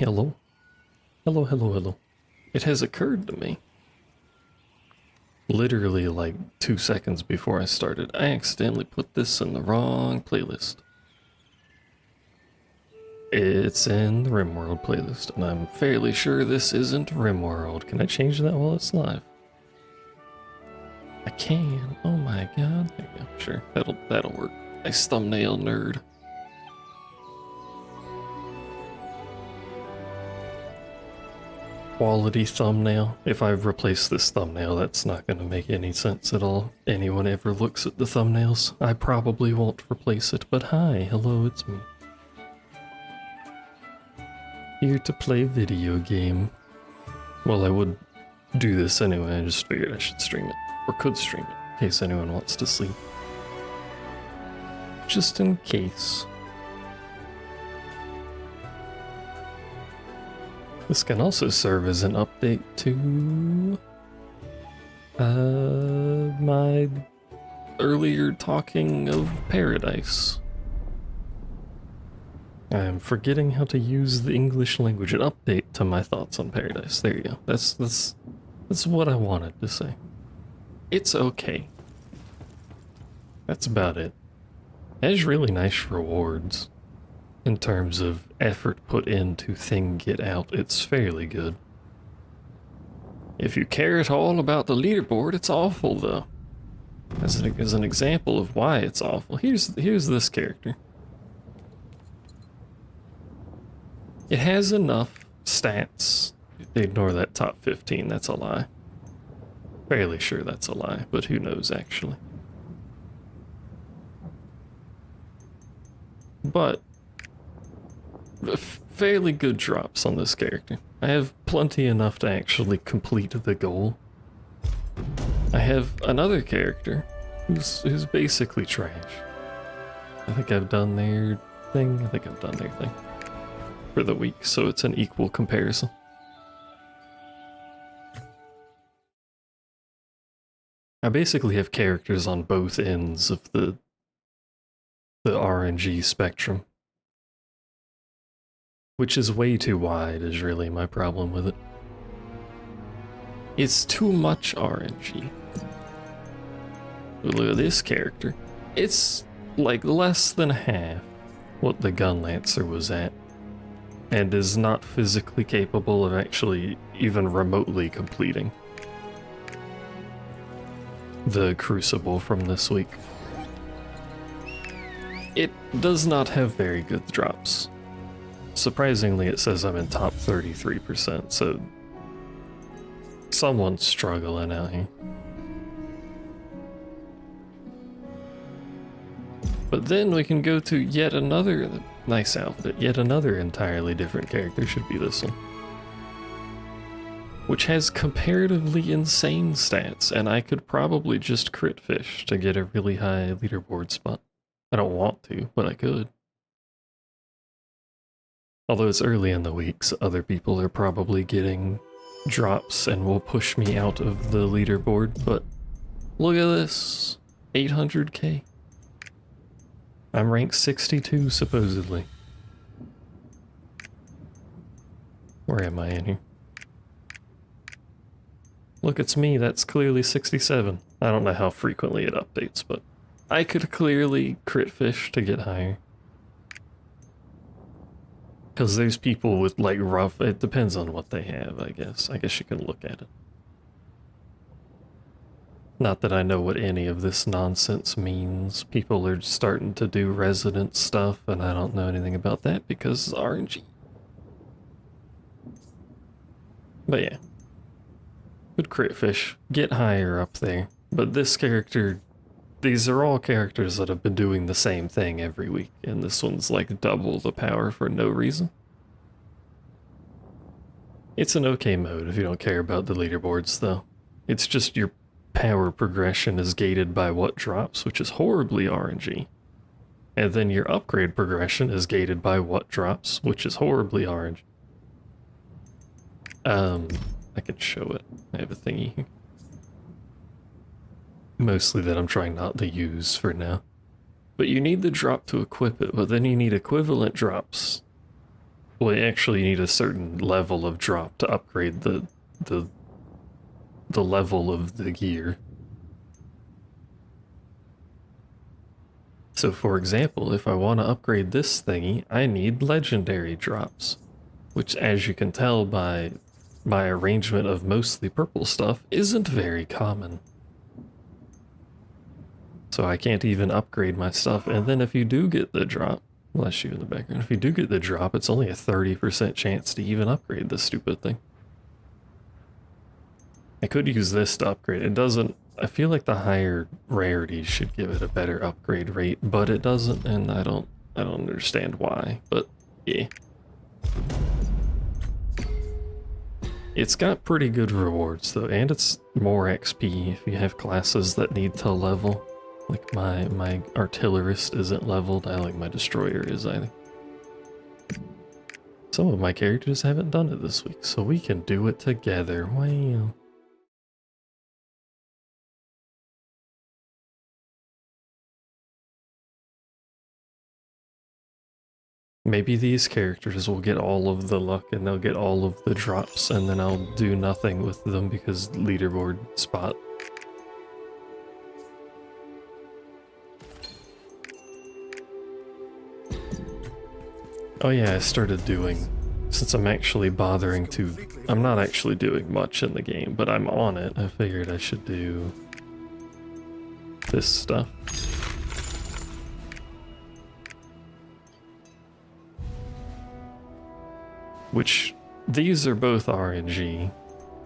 Hello. Hello, hello, hello. It has occurred to me, literally like 2 seconds before I started, I accidentally put this in the wrong playlist. It's in the RimWorld playlist, and I'm fairly sure this isn't RimWorld. Can I change that while it's live? I can. Oh my god. There you go. Sure, that'll work. Nice thumbnail, nerd. Quality thumbnail. If I replace this thumbnail, that's not going to make any sense at all. Anyone ever looks at the thumbnails, I probably won't replace it, but hi, hello, it's me. Here to play video game. Well, I would do this anyway, I just figured I should stream it. Or could stream it, in case anyone wants to sleep. Just in case. This can also serve as an update to my earlier talking of Paradise. I'm forgetting how to use the English language. An update to my thoughts on Paradise. There you go. That's what I wanted to say. It's okay. That's about it. It has really nice rewards. In terms of effort put into thing get out, it's fairly good. If you care at all about the leaderboard, it's awful though. As an example of why it's awful, here's this character. It has enough stats. Ignore that top 15, that's a lie. Fairly sure that's a lie, but who knows actually. But fairly good drops on this character. I have plenty enough to actually complete the goal. I have another character who's basically trash. I think I've done their thing. For the week, so it's an equal comparison. I basically have characters on both ends of the RNG spectrum. Which is way too wide, is really my problem with it. It's too much RNG. Look at this character. It's like less than half what the Gun Lancer was at, and is not physically capable of actually even remotely completing the Crucible from this week. It does not have very good drops. Surprisingly, it says I'm in top 33%, so someone's struggling out here. But then we can go to yet another nice outfit, yet another entirely different character, should be this one. Which has comparatively insane stats, and I could probably just crit fish to get a really high leaderboard spot. I don't want to, but I could. Although it's early in the week, so other people are probably getting drops and will push me out of the leaderboard, but look at this, 800k. I'm ranked 62, supposedly. Where am I in here? Look, it's me, that's clearly 67. I don't know how frequently it updates, but I could clearly crit fish to get higher. Because there's people with like rough, it depends on what they have, I guess. I guess you can look at it. Not that I know what any of this nonsense means. People are starting to do resident stuff, and I don't know anything about that because it's RNG. But yeah. Good crit fish. Get higher up there. But this character, these are all characters that have been doing the same thing every week, and this one's like double the power for no reason. It's an okay mode if you don't care about the leaderboards, though. It's just your power progression is gated by what drops, which is horribly RNG. And then your upgrade progression is gated by what drops, which is horribly RNG. I can show it. I have a thingy here. Mostly that I'm trying not to use for now. But you need the drop to equip it, but then you need equivalent drops Well, you actually need a certain level of drop to upgrade the level of the gear. So for example, if I want to upgrade this thingy, I need legendary drops, which as you can tell by my arrangement of mostly purple stuff, isn't very common. So I can't even upgrade my stuff, and then if you do get the drop, bless you in the background, if you do get the drop, it's only a 30% chance to even upgrade this stupid thing. I could use this to upgrade. It doesn't, I feel like the higher rarity should give it a better upgrade rate, but it doesn't, and I don't understand why, but yeah. It's got pretty good rewards though, and it's more XP if you have classes that need to level. Like my artillerist isn't leveled, I like my destroyer is, I think. Some of my characters haven't done it this week, so we can do it together. Wow. Maybe these characters will get all of the luck and they'll get all of the drops, and then I'll do nothing with them because leaderboard spot. Oh yeah, I started doing, since I'm actually bothering to, I'm not actually doing much in the game, but I'm on it, I figured I should do this stuff. Which, these are both RNG,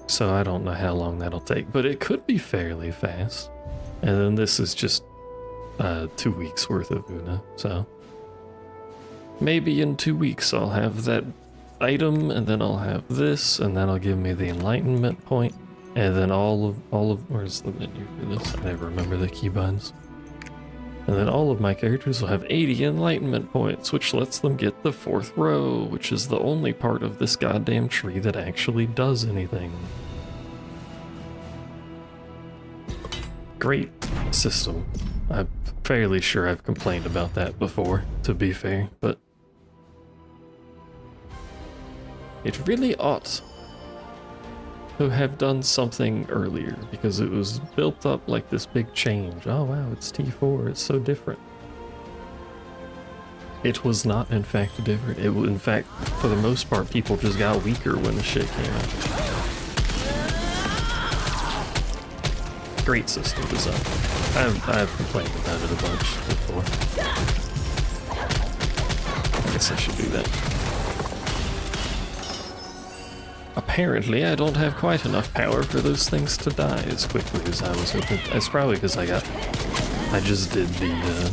so I don't know how long that'll take, but it could be fairly fast. And then this is just 2 weeks worth of Una, so maybe in 2 weeks I'll have that item, and then I'll have this, and that'll give me the enlightenment point, and then all of where's the menu for this? I never remember the keybinds. And then all of my characters will have 80 enlightenment points, which lets them get the 4th row, which is the only part of this goddamn tree that actually does anything. Great system. I'm fairly sure I've complained about that before, to be fair, but it really ought to have done something earlier, because it was built up like this big change. Oh wow, it's T4, it's so different. It was not in fact different. It in fact, for the most part, people just got weaker when the shit came out. Great system design. I've complained about it a bunch before. I guess I should do that. Apparently, I don't have quite enough power for those things to die as quickly as I was hoping. It's probably because I just did the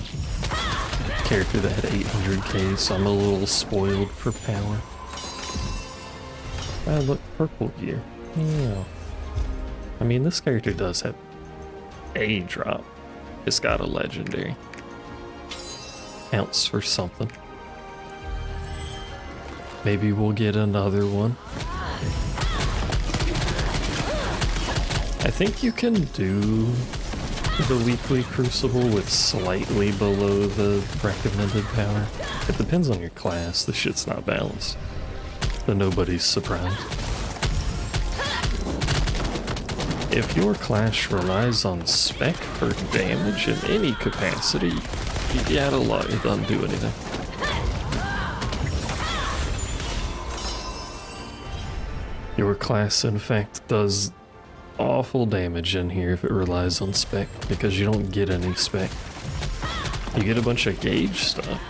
character that had 800k, so I'm a little spoiled for power. Ah, look, purple gear. Yeah. I mean, this character does have a drop. It's got a legendary. Counts for something. Maybe we'll get another one. I think you can do the weekly crucible with slightly below the recommended power. It depends on your class. The shit's not balanced. So nobody's surprised. If your class relies on spec for damage in any capacity, yeah, it doesn't do anything. Your class, in fact, does awful damage in here if it relies on spec, because you don't get any spec. You get a bunch of gauge stuff.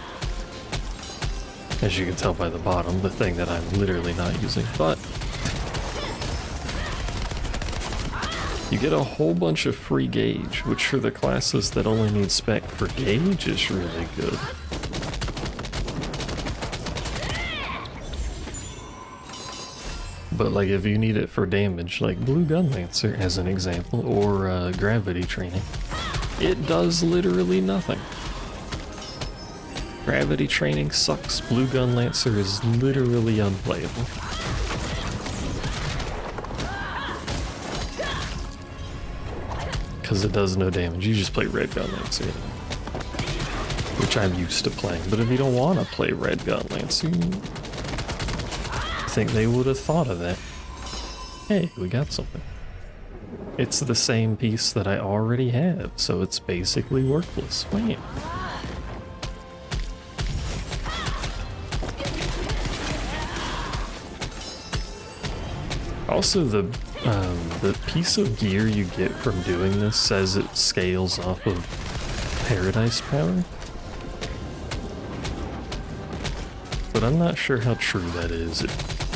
As you can tell by the bottom, the thing that I'm literally not using, but you get a whole bunch of free gauge, which for the classes that only need spec for gauge is really good. But like if you need it for damage, like Blue Gun Lancer as an example, or gravity training, it does literally nothing. Gravity training sucks. Blue Gun Lancer is literally unplayable. Because it does no damage. You just play Red Gun Lancer, which I'm used to playing. But if you don't want to play Red Gun Lancer, think they would have thought of that. Hey, we got something. It's the same piece that I already have, so it's basically worthless. Wait. Also, the piece of gear you get from doing this says it scales off of paradise power. But I'm not sure how true that is. It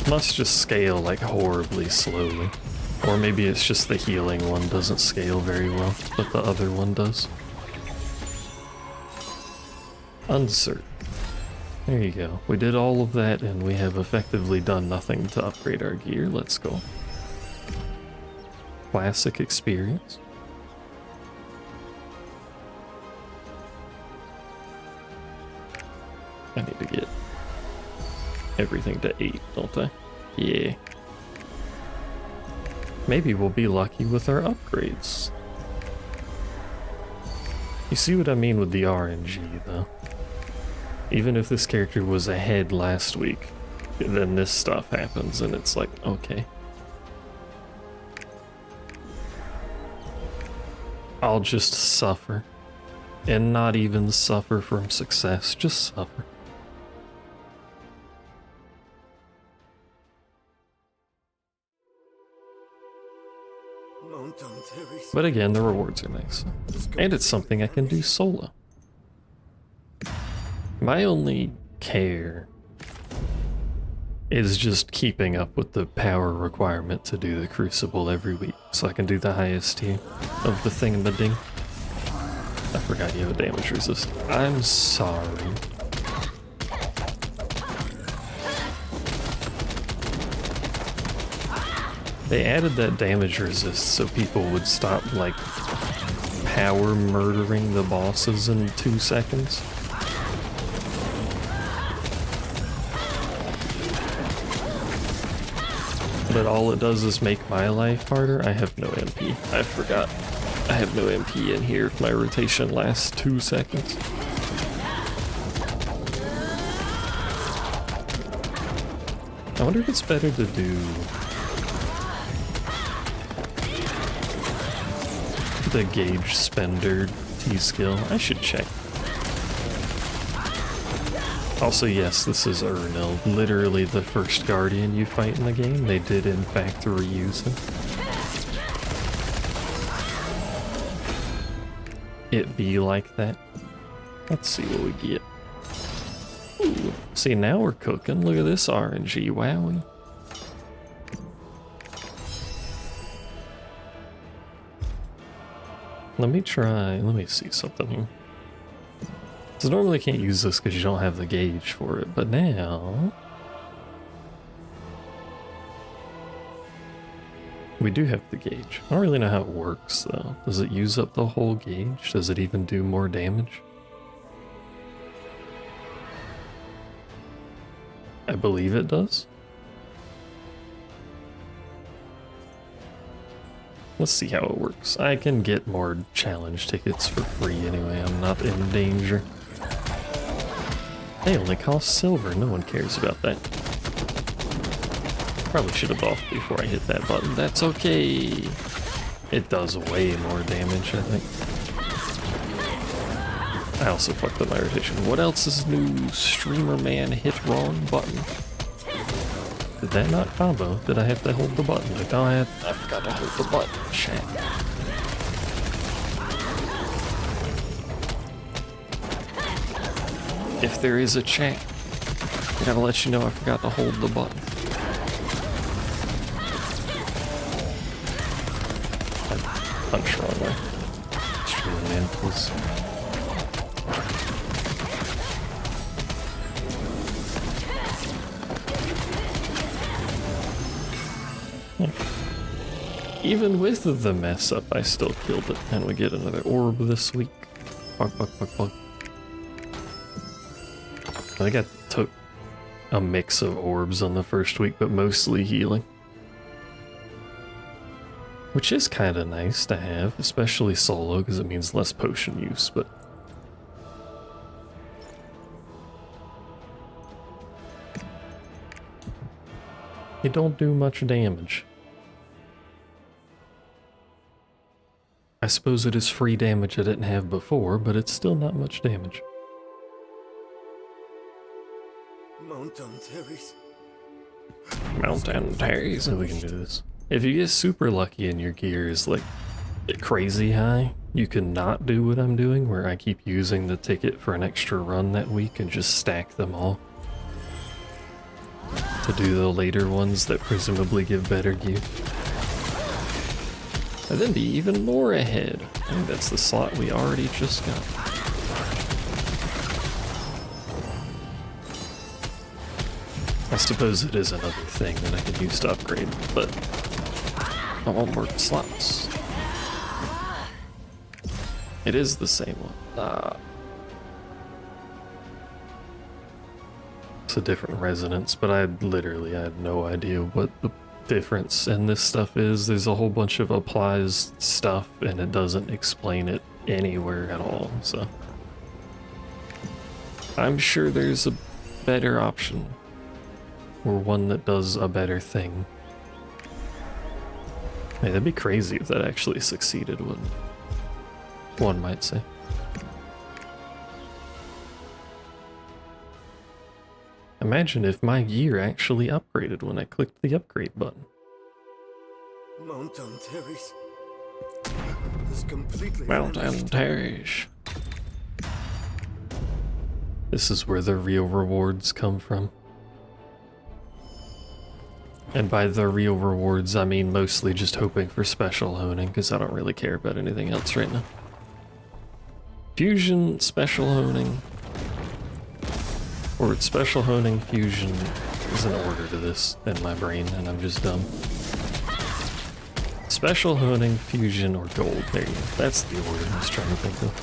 must just scale like horribly slowly. Or maybe it's just the healing one doesn't scale very well, but the other one does. Uncertain. There you go. We did all of that and we have effectively done nothing to upgrade our gear. Let's go. Classic experience. I need to get everything to 8, don't I? Yeah. Maybe we'll be lucky with our upgrades. You see what I mean with the RNG, though? Even if this character was ahead last week, then this stuff happens and it's like, okay. I'll just suffer. And not even suffer from success, just suffer. But again, the rewards are nice. And it's something I can do solo. My only care is just keeping up with the power requirement to do the Crucible every week, so I can do the highest tier of the thingamading. I forgot you have a damage resist. I'm sorry. They added that damage resist so people would stop, like, power murdering the bosses in 2 seconds. But all it does is make my life harder. I have no MP. I forgot. I have no MP in here if my rotation lasts 2 seconds. I wonder if it's better to do the gauge spender T-skill. I should check. Also, yes, this is Urnil, literally the first Guardian you fight in the game. They did, in fact, reuse him. It be like that. Let's see what we get. Ooh, see, now we're cooking. Look at this RNG, wowie. Let me see something here. So normally I can't use this because you don't have the gauge for it, but now we do have the gauge. I don't really know how it works though. Does it use up the whole gauge? Does it even do more damage? I believe it does. Let's see how it works. I can get more challenge tickets for free anyway. I'm not in danger. They only cost silver. No one cares about that. Probably should have buffed before I hit that button. That's okay. It does way more damage, I think. I also fucked up my rotation. What else is new? Streamer man hit wrong button. Did that not combo? Did I have to hold the button? Like, oh, I forgot to hold the button. Shit. If there is a chat, I gotta let you know I forgot to hold the button. I punched wrong way. Streamer man, please. Even with the mess up, I still killed it, and we get another orb this week. Fuck, fuck, fuck, fuck. I think I took a mix of orbs on the first week, but mostly healing. Which is kind of nice to have, especially solo, because it means less potion use, but... It don't do much damage. I suppose it is free damage I didn't have before, but it's still not much damage. Mountain Terrace. Mountain Terrace, so we can do this. If you get super lucky and your gear is like crazy high, you can not do what I'm doing, where I keep using the ticket for an extra run that week and just stack them all to do the later ones that presumably give better gear. And then be even more ahead. I think that's the slot we already just got. I suppose it is another thing that I could use to upgrade, but I want more slots. It is the same one. It's a different resonance, but I had no idea what the difference in this stuff is. There's a whole bunch of applies stuff, and it doesn't explain it anywhere at all, so I'm sure there's a better option, or one that does a better thing. Hey, that'd be crazy if that actually succeeded, wouldn't it? One might say. Imagine if my gear actually upgraded when I clicked the upgrade button. Mountain Terrace is completely Mountain Terrace. This is where the real rewards come from. And by the real rewards, I mean mostly just hoping for special honing, because I don't really care about anything else right now. Fusion, special honing, or special honing, fusion is an order to this in my brain, and I'm just dumb. Special honing, fusion, or gold. There you go. That's the order I was trying to think of.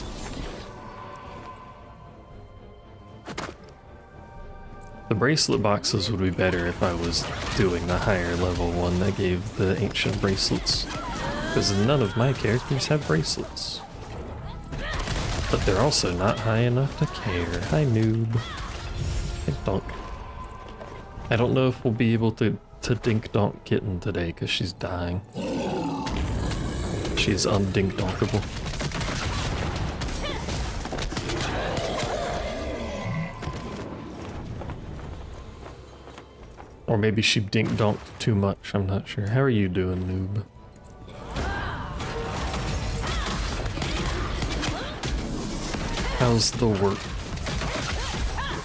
The bracelet boxes would be better if I was doing the higher level one that gave the ancient bracelets, because none of my characters have bracelets. But they're also not high enough to care. Hi, noob. Dink donk. I don't know if we'll be able to dink donk kitten today because she's dying. She's undink donkable. Or maybe she dink donked too much, I'm not sure. How are you doing, noob? How's the work?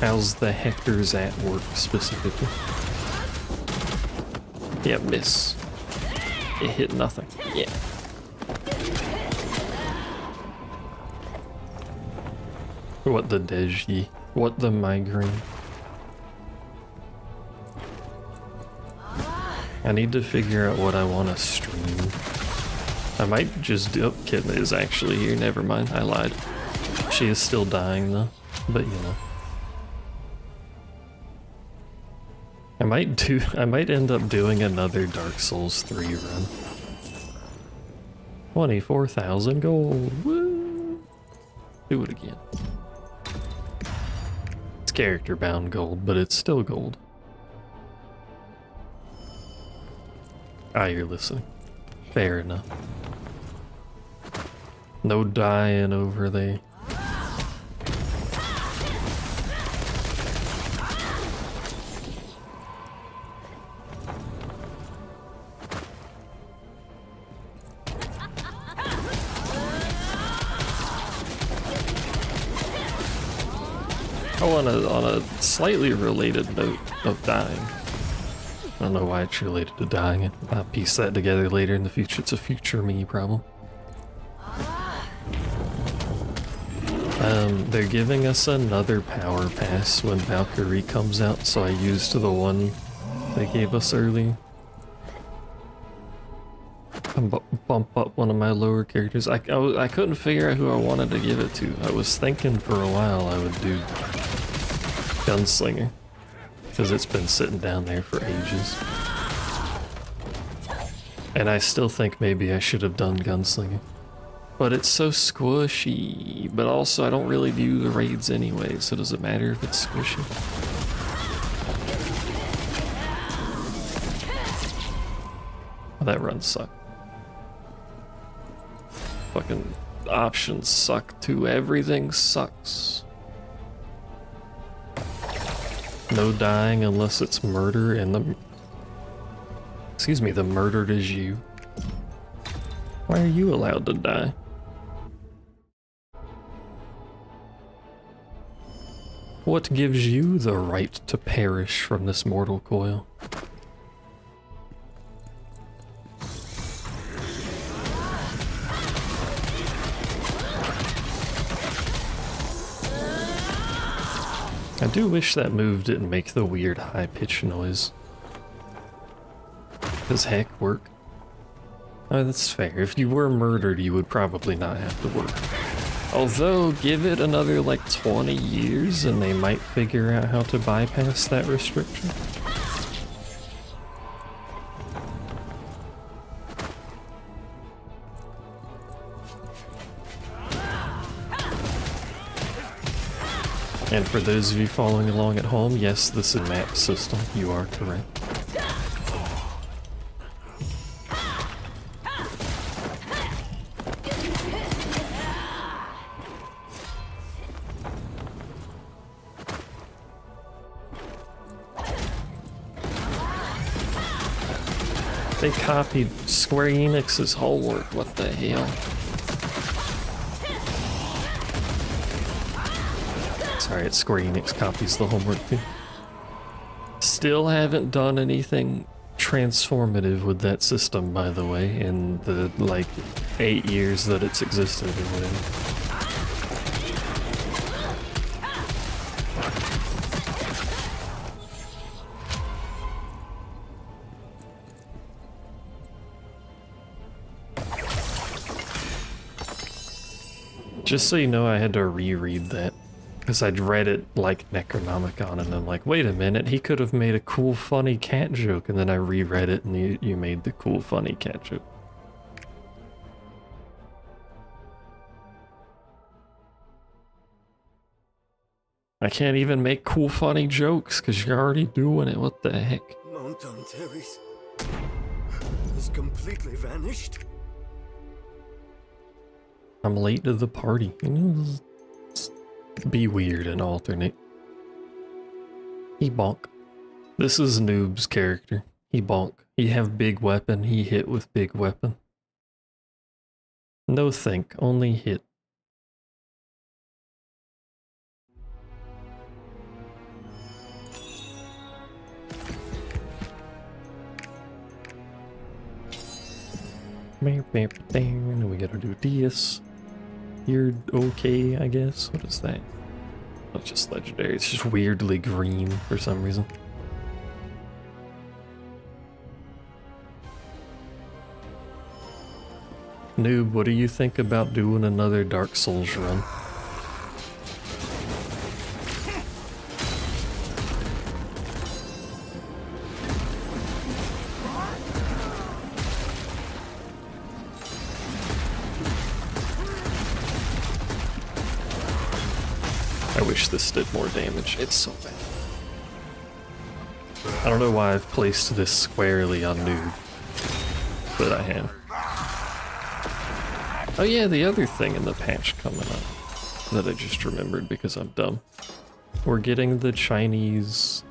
How's the Hectors at work specifically? Yeah, miss. It hit nothing. Yeah. What the Deji? What the migraine? I need to figure out what I want to stream. I might just do... Oh, Kitten is actually here. Never mind. I lied. She is still dying though, but you know. I might end up doing another Dark Souls 3 run. 24,000 gold. Woo! Do it again. It's character bound gold, but it's still gold. Ah, you're listening. Fair enough. No dying over there. Oh, on a slightly related note of dying. I don't know why it's related to dying. I'll piece that together later in the future. It's a future me problem. They're giving us another power pass when Valkyrie comes out, so I used the one they gave us early. Bump up one of my lower characters. I couldn't figure out who I wanted to give it to. I was thinking for a while I would do Gunslinger, because it's been sitting down there for ages. And I still think maybe I should have done Gunslinger. But it's so squishy, but also I don't really do the raids anyway, so does it matter if it's squishy? that run sucked. Fucking options suck too. Everything sucks. No dying unless it's murder, and the... Excuse me, the murdered is you. Why are you allowed to die? What gives you the right to perish from this mortal coil? I do wish that move didn't make the weird high-pitched noise. Does heck work? Oh, that's fair. If you were murdered, you would probably not have to work. Although, give it another like 20 years and they might figure out how to bypass that restriction. And for those of you following along at home, yes, this is map system. You are correct. They copied Square Enix's homework, what the hell? Sorry, it's Square Enix copies the homework too. Still haven't done anything transformative with that system, by the way, in the, like, 8 years that it's existed or whatever. Just so you know, I had to reread that, because I'd read it like Necronomicon, and I'm like, wait a minute, he could have made a cool, funny cat joke, and then I reread it, and you made the cool, funny cat joke. I can't even make cool, funny jokes, because you're already doing it, what the heck? Mount Terrace has completely vanished. I'm late to the party. You know, be weird and alternate. He bonk. This is Noob's character. He bonk. He have big weapon. He hit with big weapon. No think, only hit. And we gotta do this. You're okay, I guess. What is that? Not just legendary, it's just weirdly green for some reason. Noob, what do you think about doing another Dark Souls run? I wish this did more damage. It's so bad. I don't know why I've placed this squarely on Noob, but I have. Oh yeah, the other thing in the patch coming up that I just remembered because I'm dumb. We're getting the Chinese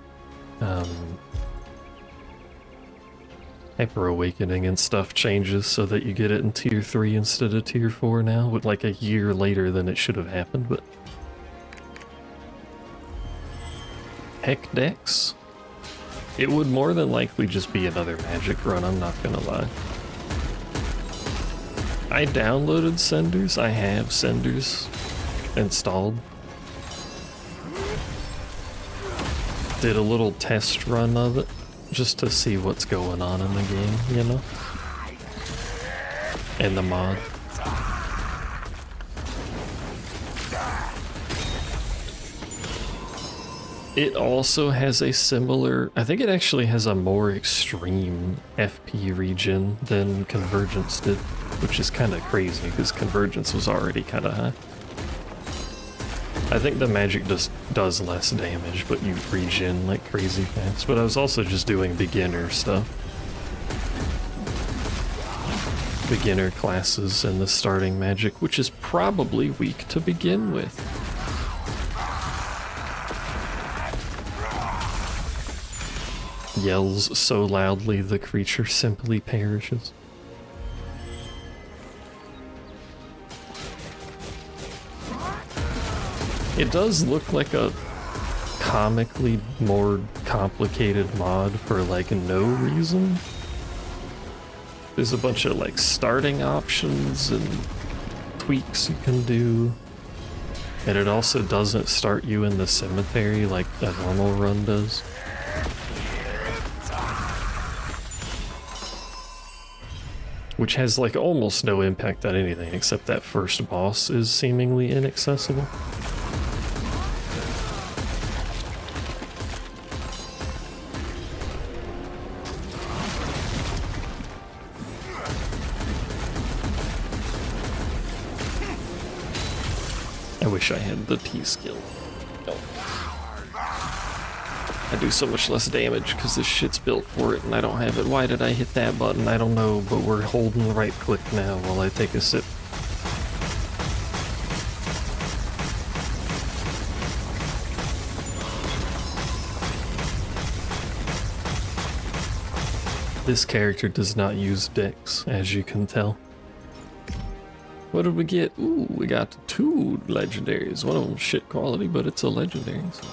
Hyper Awakening and stuff changes so that you get it in tier 3 instead of tier 4 now, with like a year later than it should have happened, but Heck Dex? It would more than likely just be another magic run, I'm not gonna lie. I downloaded Cinders, I have Cinders installed. Did a little test run of it, just to see what's going on in the game, you know? And the mod. It also has a similar, I think it actually has a more extreme FP regen than Convergence did, which is kind of crazy because Convergence was already kind of high. I think the magic just does less damage, but you regen like crazy fast. But I was also just doing beginner stuff. beginner classes and the starting magic, which is probably weak to begin with. Yells so loudly the creature simply perishes. It does look like a comically more complicated mod for like no reason. There's a bunch of like starting options and tweaks you can do. And it also doesn't start you in the cemetery like a normal run does. Which has like almost no impact on anything except that first boss is seemingly inaccessible. I wish I had the T skill. No. I do so much less damage because this shit's built for it and I don't have it. Why did I hit that button? I don't know, but we're holding the right click now while I take a sip. This character does not use Dex, as you can tell. What did we get? Ooh, we got 2 legendaries. One of them shit quality, but it's a legendary. So.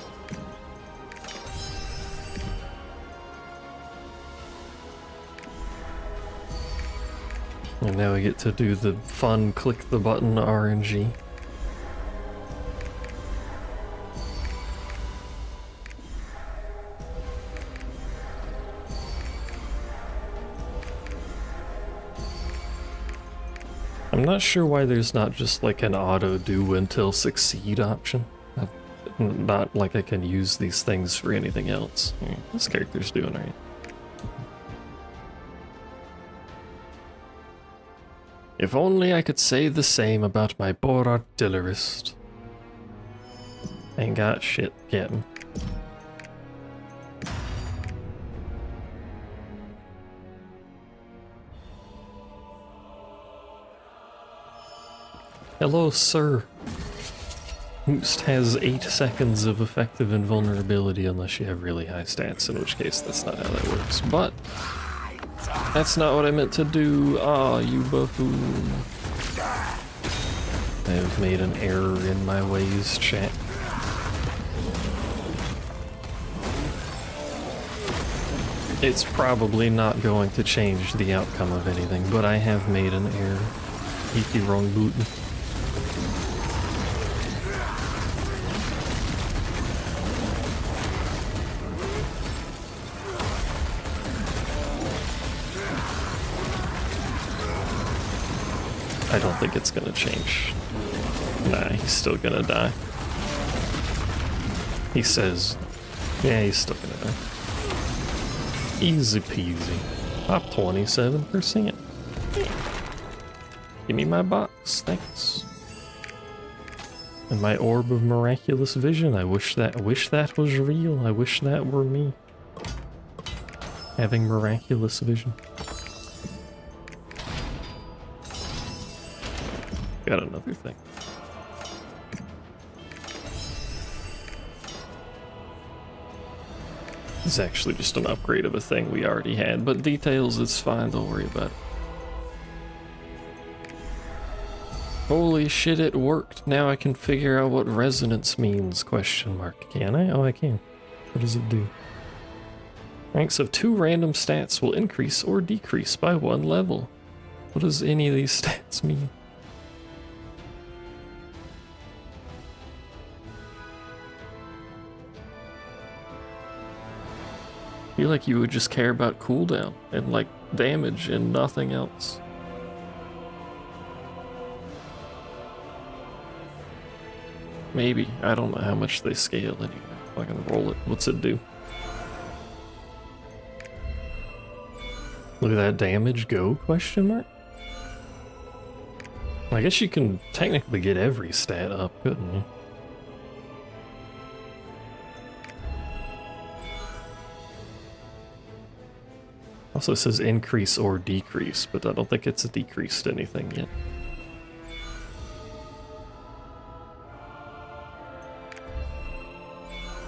And now we get to do the fun click the button RNG. I'm not sure why there's not just like an auto do until succeed option. Not like I can use these things for anything else. This character's doing right. If only I could say the same about my poor artillerist. Ain't got shit getting. Hello, sir. Boost has 8 seconds of effective invulnerability unless you have really high stats, in which case that's not how that works. But that's not what I meant to do. Ah, you buffoon. I have made an error in my ways, chat. It's probably not going to change the outcome of anything, but I have made an error. Eat the wrong button. I don't think it's gonna change. Nah, he's still gonna die. He says, yeah, he's still gonna die. Easy peasy. Up 27%. Give me my box, thanks. And my orb of miraculous vision. I wish that was real. I wish that were me. Having miraculous vision. Got another thing. It's actually just an upgrade of a thing we already had, but details, it's fine, don't worry about it. Holy shit, it worked. Now I can figure out what resonance means, question mark. Can I? Oh, I can. What does it do? Ranks of 2 random stats will increase or decrease by 1 level. What does any of these stats mean? I feel like you would just care about cooldown and like damage and nothing else. Maybe. I don't know how much they scale anyway. I can roll it. What's it do? Look at that damage go, question mark? I guess you can technically get every stat up, couldn't you? Also says increase or decrease, but I don't think it's decreased anything yet.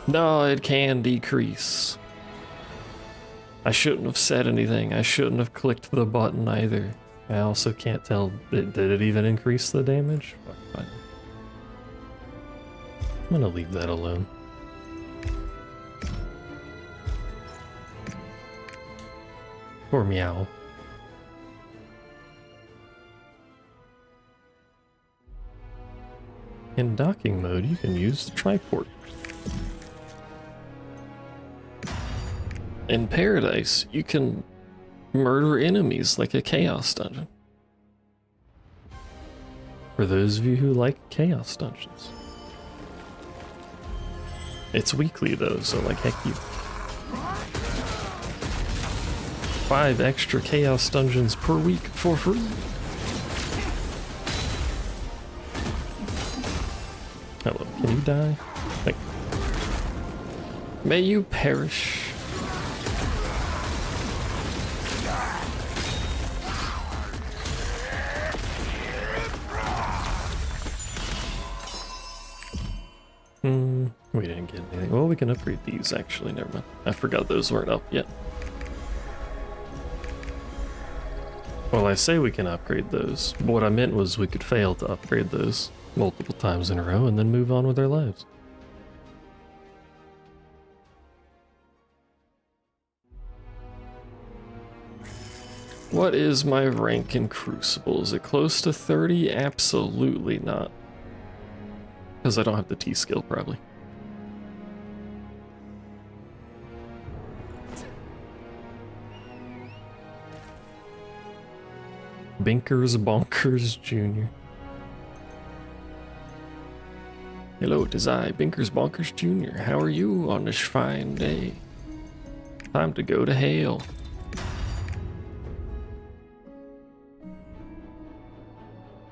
No, it can decrease. I shouldn't have said anything. I shouldn't have clicked the button either. I also can't tell, did it even increase the damage? Fine. I'm gonna leave that alone. Or meow. In docking mode, you can use the triport. In Paradise, you can murder enemies like a chaos dungeon. For those of you who like chaos dungeons. It's weekly though, so like heck you. 5 extra chaos dungeons per week for free. Hello, can you die? Like, may you perish. We didn't get anything. Well, we can upgrade these actually, never mind. I forgot those weren't up yet. Well, I say we can upgrade those. But what I meant was we could fail to upgrade those multiple times in a row and then move on with our lives. What is my rank in Crucible? Is it close to 30? Absolutely not. Because I don't have the T skill, probably. Binkers Bonkers Jr. Hello, it is I, Binkers Bonkers Jr. How are you on this fine day? Time to go to hell.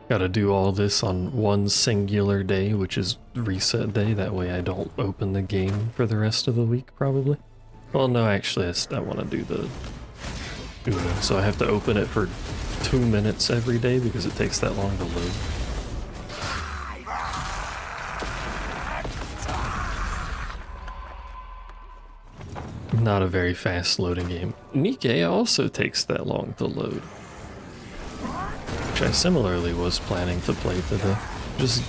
Gotta do all this on one singular day, which is reset day. That way I don't open the game for the rest of the week, probably. Well, no, actually, I want to do the Uno, so I have to open it for 2 minutes every day because it takes that long to load. Not a very fast loading game. Nikke also takes that long to load. Which I similarly was planning to play today. Just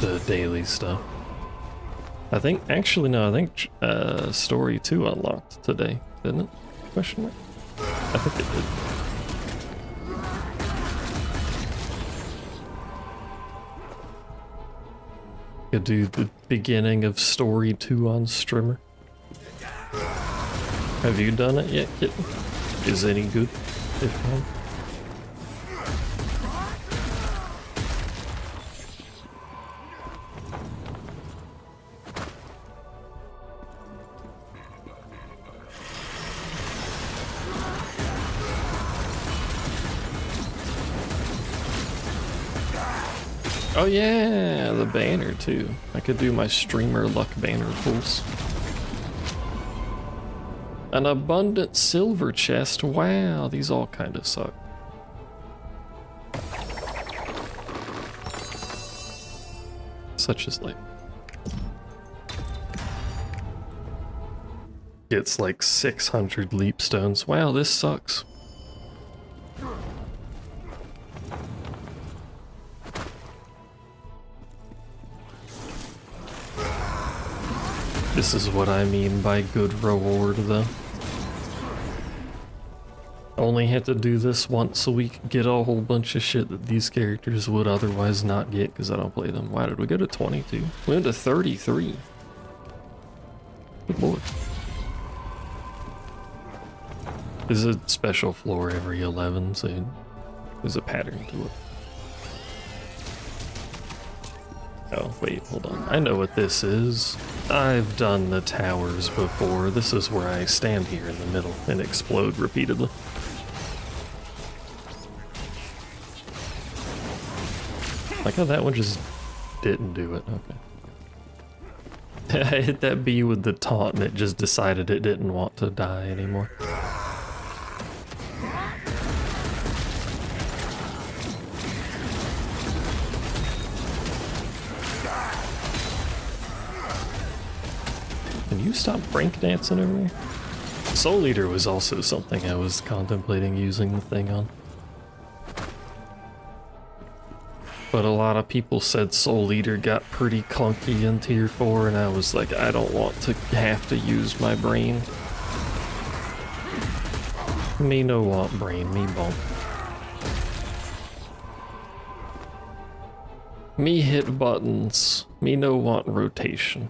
the daily stuff. I think, actually no, I think Story 2 unlocked today, didn't it? Question mark? I think it did. Could do the beginning of Story 2 on streamer. Have you done it yet, Kitten? Is any good? If not. Oh yeah, the banner too. I could do my streamer luck banner pulls. An abundant silver chest. Wow, these all kind of suck. Such as like... Gets like 600 leap stones. Wow, this sucks. This is what I mean by good reward, though. Only have to do this once a week, get a whole bunch of shit that these characters would otherwise not get because I don't play them. Why did we go to 22? We went to 33. Good lord. There's a special floor every 11, so there's a pattern to it. Oh, wait, hold on. I know what this is. I've done the towers before. This is where I stand here in the middle and explode repeatedly. Like how that one just didn't do it. Okay. I hit that bee with the taunt and it just decided it didn't want to die anymore. Can you stop breakdancing over there? Soul Eater was also something I was contemplating using the thing on. But a lot of people said Soul Eater got pretty clunky in Tier 4, and I was like, I don't want to have to use my brain. Me no want brain, me bump. Me hit buttons, me no want rotation.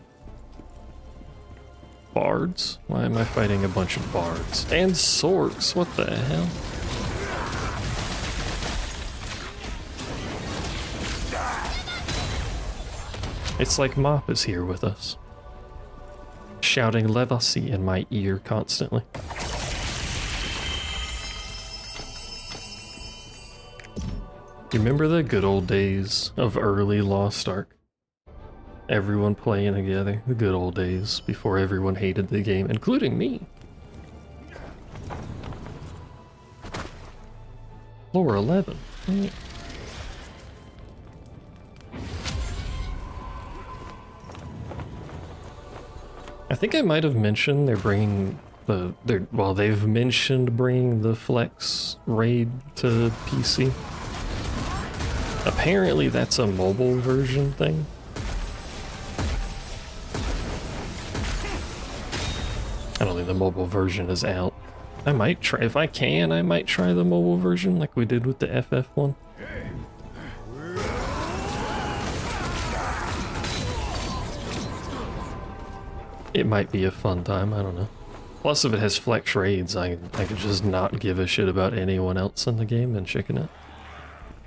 Bards? Why am I fighting a bunch of bards? And sorks, what the hell? It's like Mop is here with us, shouting Levasi in my ear constantly. You remember the good old days of early Lost Ark? Everyone playing together, the good old days before everyone hated the game, including me. Floor 11. I think I might have mentioned they're bringing they've mentioned bringing the Flex raid to PC. Apparently that's a mobile version thing. I don't think the mobile version is out. I might try, if I can, I might try the mobile version like we did with the FF one. It might be a fun time, I don't know. Plus if it has flex raids, I could just not give a shit about anyone else in the game and chicken it.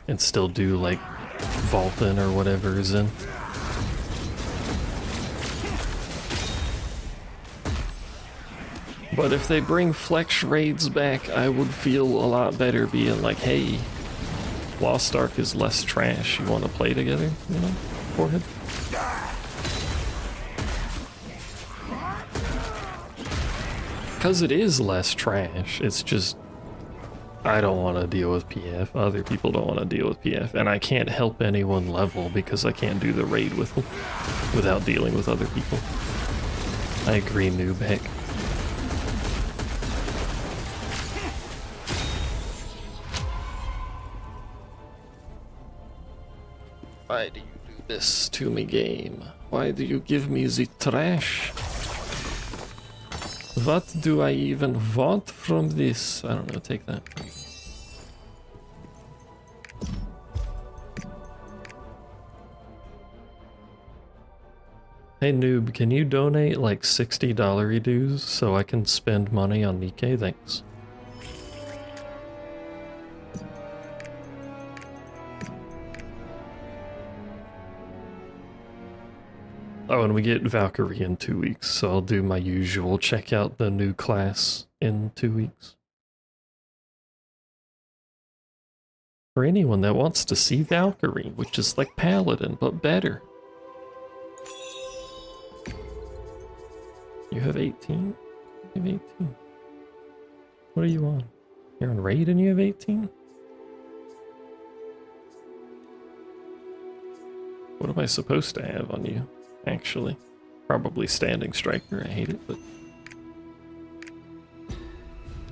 And still do like Vaultin or whatever is in. But if they bring flex raids back, I would feel a lot better being like, hey, Lost Ark is less trash, you want to play together, you know, forehead? Because it is less trash, it's just, I don't want to deal with PF, other people don't want to deal with PF, and I can't help anyone level because I can't do the raid with them without dealing with other people. I agree, Noobheck. Why do you do this to me, game? Why do you give me the trash? What do I even want from this? I don't know, take that. Hey noob, can you donate like $60 dues so I can spend money on Nikke? Thanks. Oh, and we get Valkyrie in 2 weeks, so I'll do my usual check out the new class in 2 weeks. For anyone that wants to see Valkyrie, which is like Paladin, but better. You have 18? You have 18. What are you on? You're on raid and you have 18? What am I supposed to have on you? Actually, probably Standing Striker. I hate it, but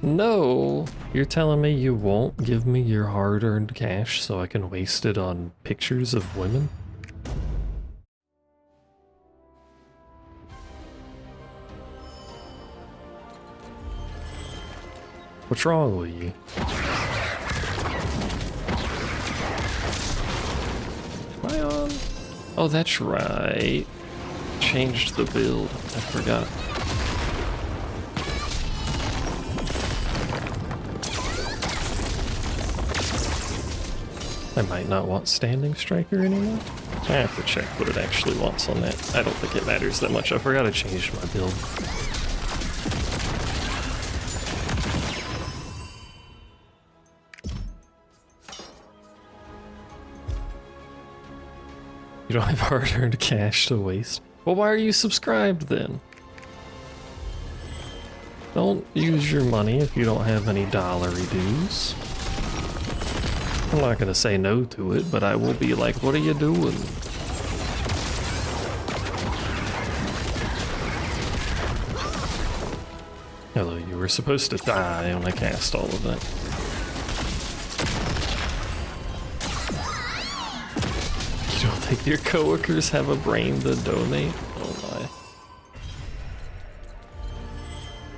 no, you're telling me you won't give me your hard-earned cash so I can waste it on pictures of women? What's wrong with you? Am I on? Oh, that's right. Changed the build. I forgot. I might not want Standing Striker anymore. I have to check what it actually wants on that. I don't think it matters that much. I forgot to change my build. You don't have hard-earned cash to waste. Well, why are you subscribed then? Don't use your money if you don't have any dollary dues. I'm not gonna say no to it, but I will be like, what are you doing? Although you were supposed to die when I cast all of that. You don't think your coworkers have a brain to donate? Oh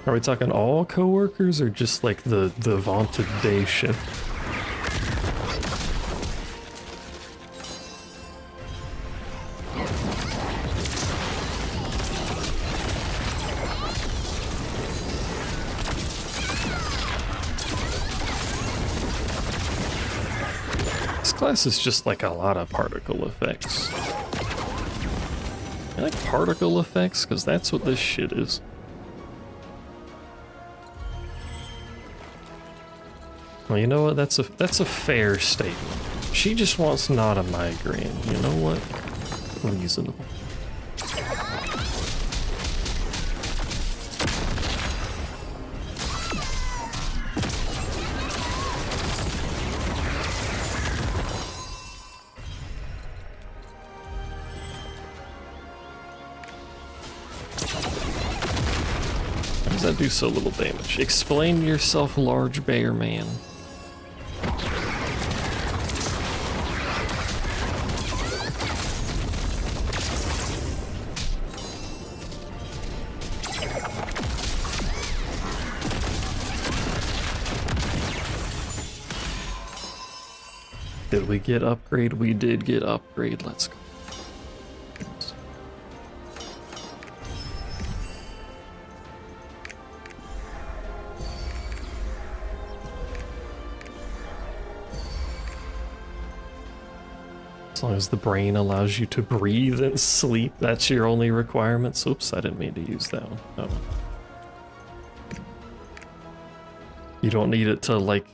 my. Are we talking all coworkers or just like the vaunted day shift? This class is just like a lot of particle effects. I like particle effects because that's what this shit is. Well, you know what? That's a fair statement. She just wants not a migraine. You know what? Reasonable. How does that do so little damage? Explain yourself, large bear man. Did we get upgrade? We did get upgrade. Let's go. As long as the brain allows you to breathe and sleep, that's your only requirements. Oops, I didn't mean to use that one. Oh. You don't need it to, like,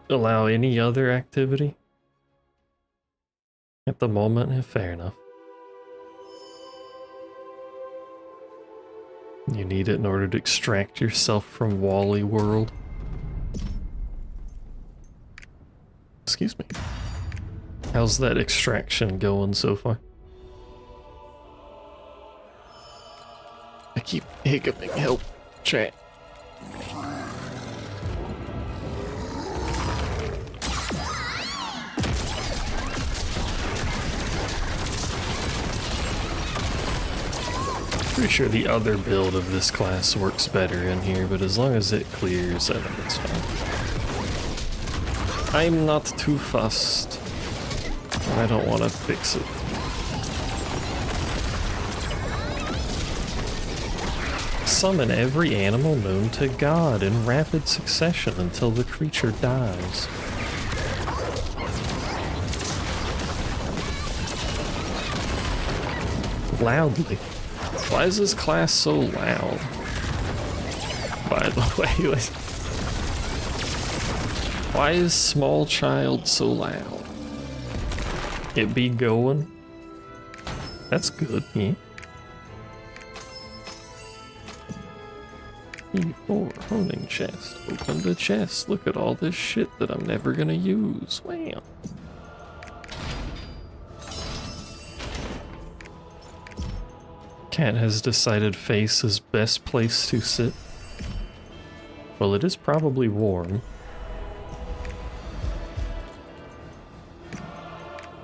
allow any other activity? At the moment, yeah, fair enough. You need it in order to extract yourself from Wally World. Excuse me. How's that extraction going so far? I keep hiccuping. Help. Chat. Pretty sure the other build of this class works better in here, but as long as it clears, I think it's fine. I'm not too fussed. I don't want to fix it. Summon every animal known to God in rapid succession until the creature dies. Loudly. Why is this class so loud? By the way, like, why is small child so loud? It be going? That's good, yeah. E4, honing chest. Open the chest. Look at all this shit that I'm never gonna use. Wow. Cat has decided face is best place to sit. Well, it is probably warm.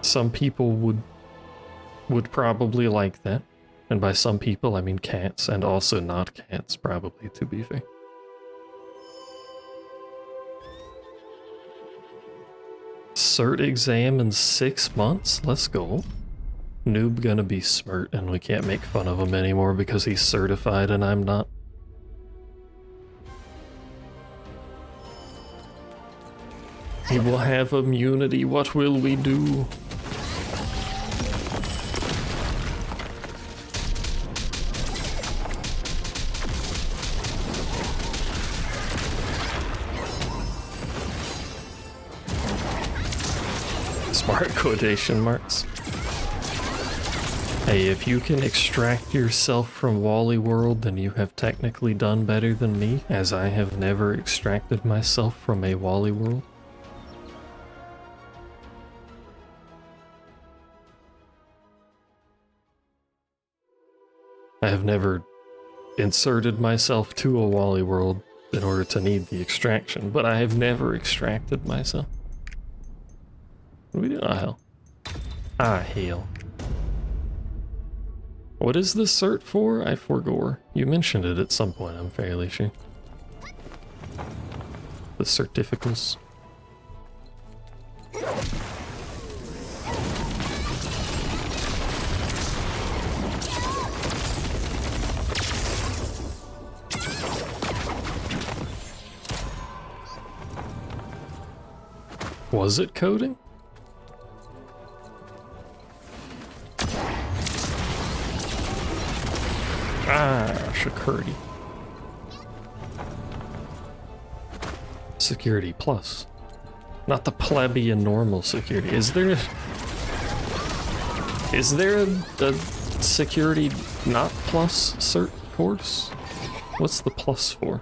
Some people would probably like that. And by some people, I mean cats, and also not cats, probably, to be fair. Cert exam in 6 months? Let's go. Noob gonna be smart, and we can't make fun of him anymore because he's certified and I'm not. He will have immunity, what will we do? Smart quotation marks. Hey, if you can extract yourself from Wally World, then you have technically done better than me, as I have never extracted myself from a Wally World. I have never inserted myself to a Wally world in order to need the extraction, but I have never extracted myself. What do we do? Ah, hell. Ah, hell. What is this cert for? I forgot. You mentioned it at some point, I'm fairly sure. The certificates. Was it coding? Ah, security. Security plus. Not the plebeian normal security. Is there a security not plus cert course? What's the plus for?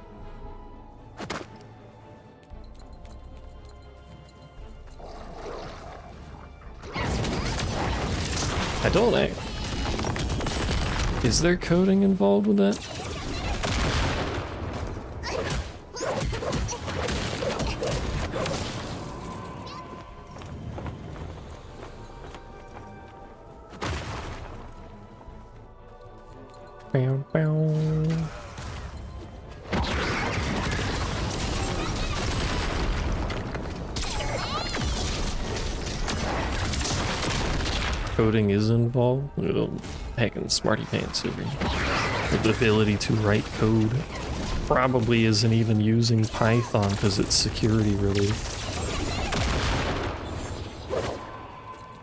I don't know. Is there coding involved with that? Bow, bow. Coding is involved. Little heckin' smarty pants over here. The ability to write code probably isn't even using Python because it's security related.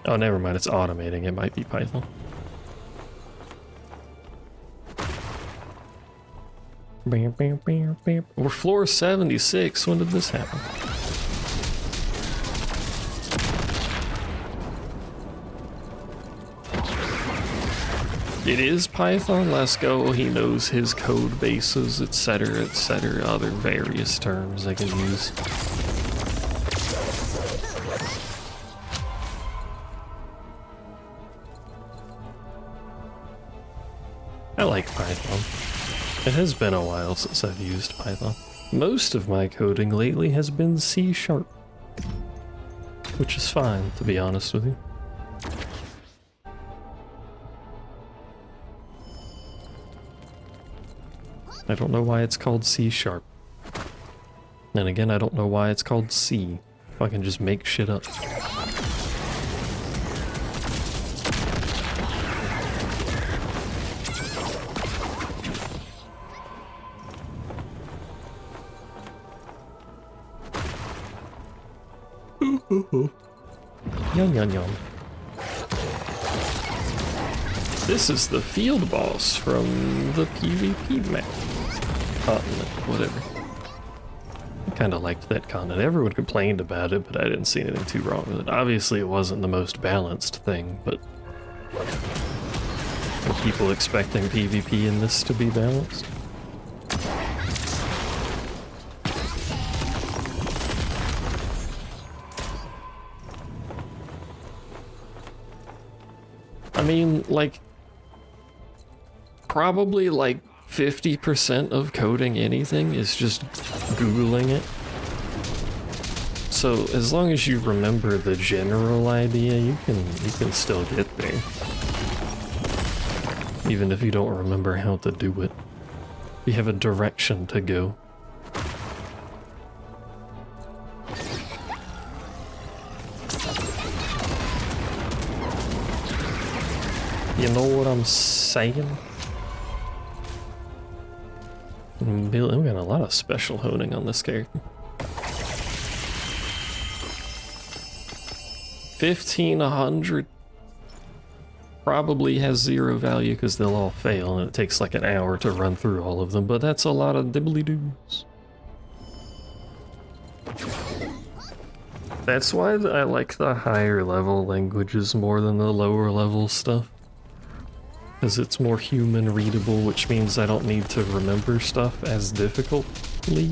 Oh, never mind. It's automating. It might be Python. Bam, bam, bam, bam. We're floor 76. When did this happen? It is Python. Let's go. He knows his code bases, etc., etc., other various terms I can use. I like Python. It has been a while since I've used Python. Most of my coding lately has been C#, which is fine, to be honest with you. I don't know why it's called C#. And again, I don't know why it's called C. If I can just make shit up. Yum yum yum. This is the field boss from the PvP map. Continent, whatever. I kinda liked that continent. Everyone complained about it, but I didn't see anything too wrong with it. Obviously it wasn't the most balanced thing, but are people expecting PvP in this to be balanced? I mean, like, probably like 50% of coding anything is just Googling it. So as long as you remember the general idea, you can still get there. Even if you don't remember how to do it. You have a direction to go. You know what I'm saying? We got a lot of special honing on this character. 1500 probably has 0 value because they'll all fail and it takes like an hour to run through all of them, but that's a lot of dibbly-doos. That's why I like the higher level languages more than the lower level stuff. Because it's more human readable, which means I don't need to remember stuff as difficultly.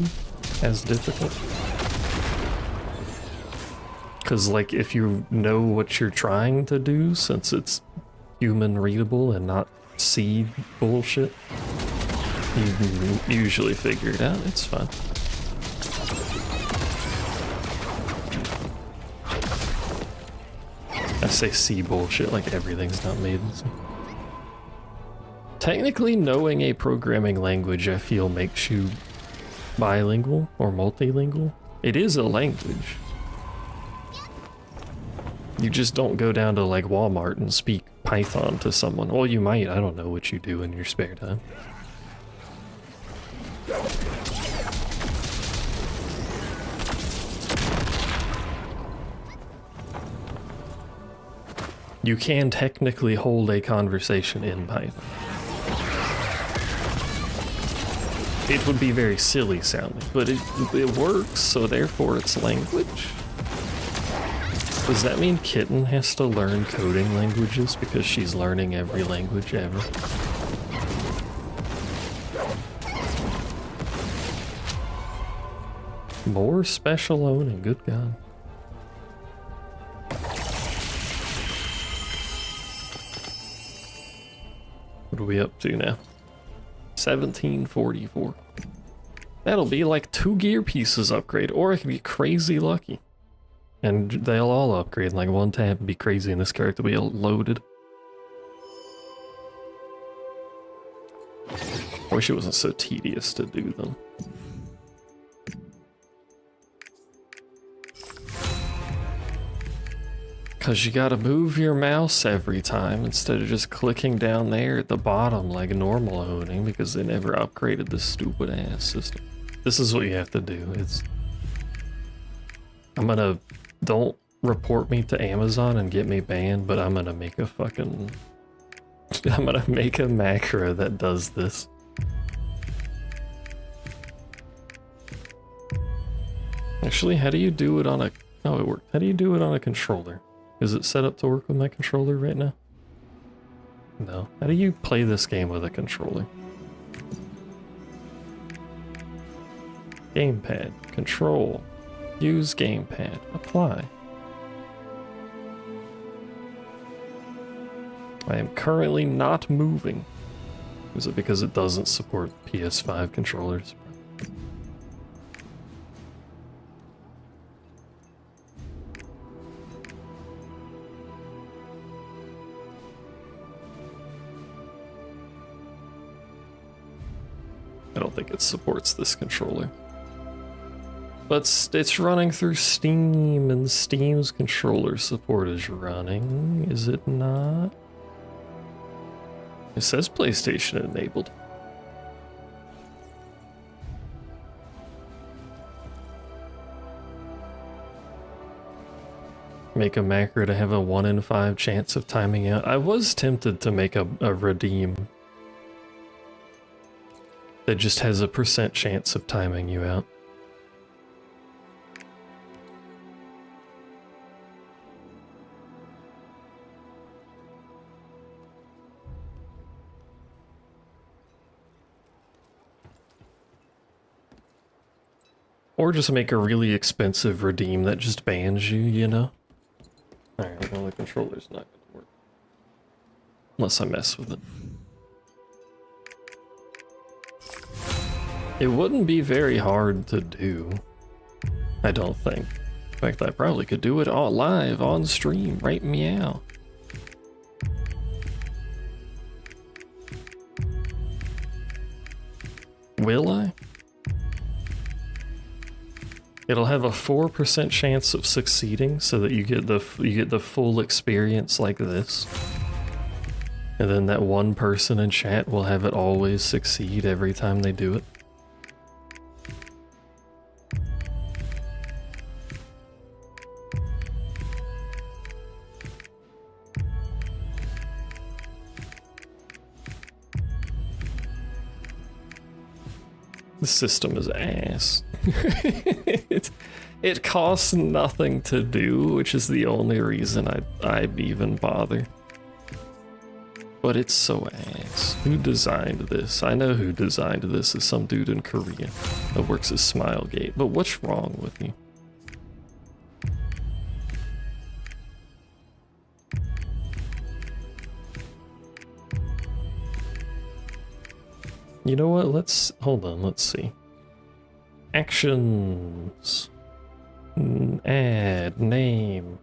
Because, like, if you know what you're trying to do, since it's human readable and not C bullshit, You can usually figure it out, it's fine. I say C bullshit like everything's not made. Technically, knowing a programming language, I feel, makes you bilingual or multilingual. It is a language. You just don't go down to like Walmart and speak Python to someone. Well, you might, I don't know what you do in your spare time. You can technically hold a conversation in Python. It would be very silly sounding, but it works, so therefore it's language. Does that mean Kitten has to learn coding languages because she's learning every language ever? More special owning, good God. What are we up to now? 1744. That'll be like 2 gear pieces upgrade, or I could be crazy lucky. And they'll all upgrade in like one tab and be crazy, and this character will be loaded. I wish it wasn't so tedious to do them. Because you gotta move your mouse every time instead of just clicking down there at the bottom like normal owning, because they never upgraded this stupid ass system. This is what you have to do. Don't report me to Amazon and get me banned, but I'm gonna make a fucking... I'm gonna make a macro that does this. Actually, how do you do it on a... Oh, it worked. How do you do it on a controller? Is it set up to work with my controller right now? No. How do you play this game with a controller? Gamepad. Control. Use gamepad. Apply. I am currently not moving. Is it because it doesn't support PS5 controllers? I don't think it supports this controller. But it's running through Steam, and Steam's controller support is running, is it not? It says PlayStation enabled. Make a macro to have a 1 in 5 chance of timing out. I was tempted to make a redeem that just has a % chance of timing you out. Or just make a really expensive redeem that just bans you, you know? Alright, well the controller's not gonna work. Unless I mess with it. It wouldn't be very hard to do, I don't think. In fact, I probably could do it all live on stream, right meow. Will I? It'll have a 4% chance of succeeding, so that you get the full experience like this. And then that one person in chat will have it always succeed every time they do it. The system is ass. It costs nothing to do, which is the only reason I even bother. But it's so ass. Who designed this? I know who designed this is some dude in Korea that works at Smilegate. But what's wrong with you? You know what? Hold on. Let's see. Actions. Add name.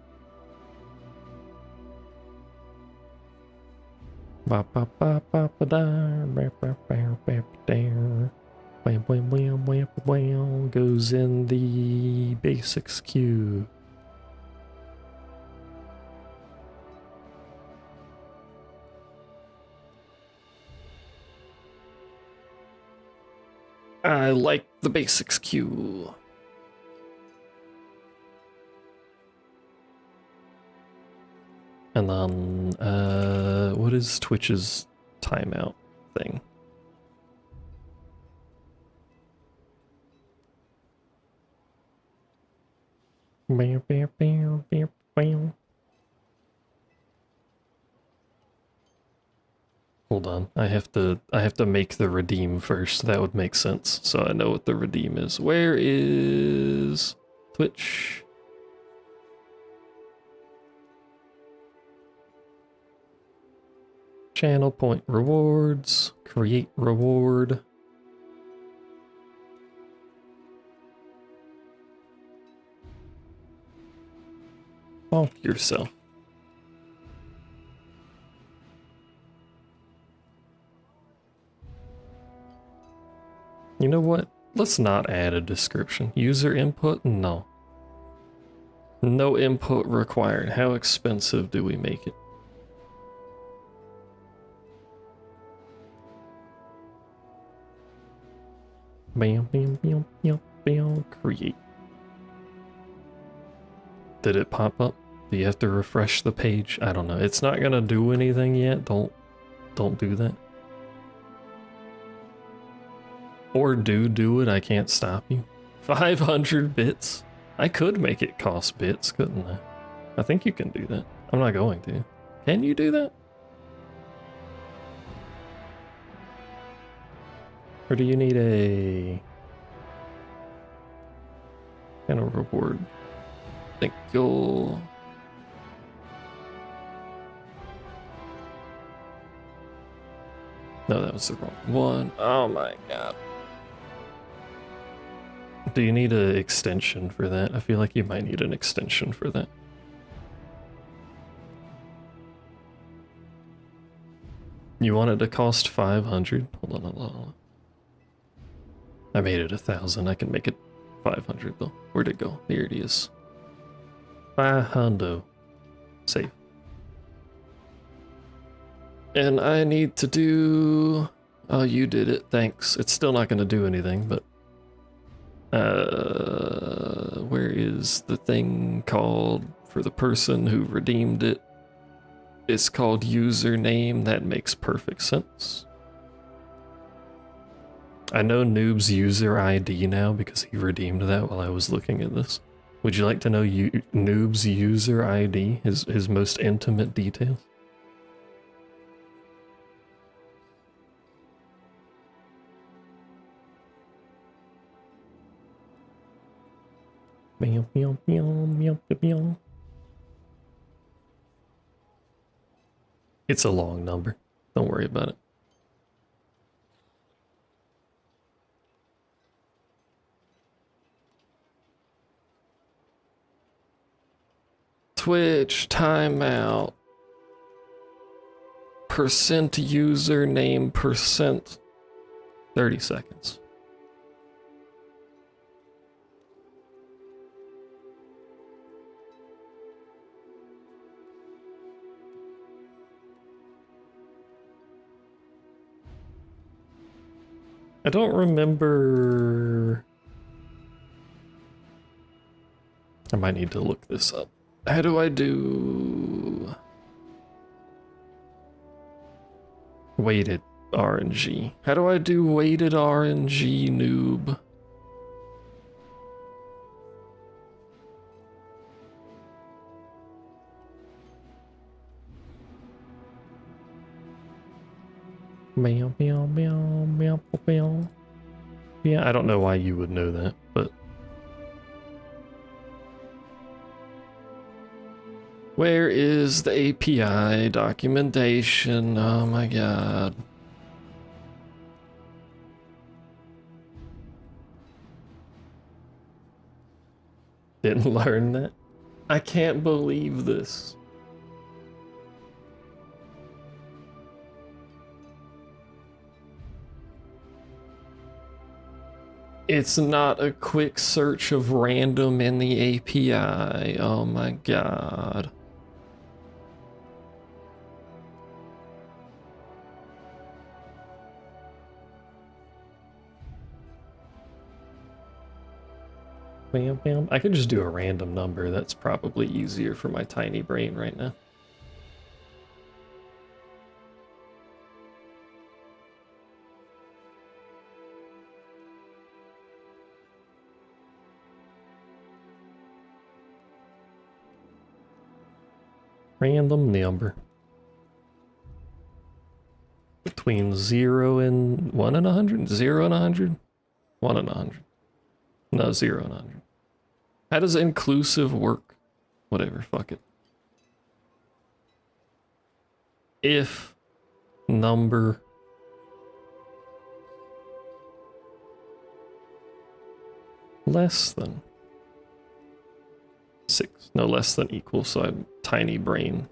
Ba ba ba ba ba da ba ba ba ba da. Wham wham wham wham wham goes in the basics queue. I like the basics queue. And then, what is Twitch's timeout thing? Bam, bam, bam, bam, bam. Hold on, I have to make the redeem first. That would make sense, so I know what the redeem is. Where is Twitch? Channel point rewards, create reward. Bonk yourself. You know what? Let's not add a description. User input? No. No input required. How expensive do we make it? Bam, bam, bam, bam, bam. Create. Did it pop up? Do you have to refresh the page? I don't know. It's not gonna do anything yet. Don't do that. Or do it. I can't stop you. 500 bits. I could make it cost bits, couldn't I? I think you can do that. I'm not going to. Can you do that? Or do you need a kind of reward? I think you'll... No, that was the wrong one. Oh my god. Do you need an extension for that? I feel like you might need an extension for that. You want it to cost 500? Hold on. I made it 1,000. I can make it 500 though. Where'd it go? There it is. 500. Save. And I need to do... Oh, you did it. Thanks. It's still not going to do anything, but... where is the thing called for the person who redeemed it? It's called username. That makes perfect sense. I know Noob's user ID now because he redeemed that while I was looking at this. Would you like to know Noob's user ID, his most intimate details? Meow, meow, meow, meow, meow. It's a long number. Don't worry about it. Twitch timeout. Percent username percent. 30 seconds. I don't remember. I might need to look this up. How do I do weighted RNG? How do I do weighted RNG, noob? Meow, meow, meow, meow, meow. Yeah, I don't know why you would know that, but... Where is the API documentation? Oh my god. didn't learn that. I can't believe this. It's not a quick search of random in the API. Oh my god. Bam, bam. I could just do a random number. That's probably easier for my tiny brain right now. Random number. Between 0 and 1 and 100? 0 and 100? 1 and 100. No, 0 and 100. How does inclusive work? Whatever, fuck it. If number less than 6. No, less than equal, so I'm tiny brain.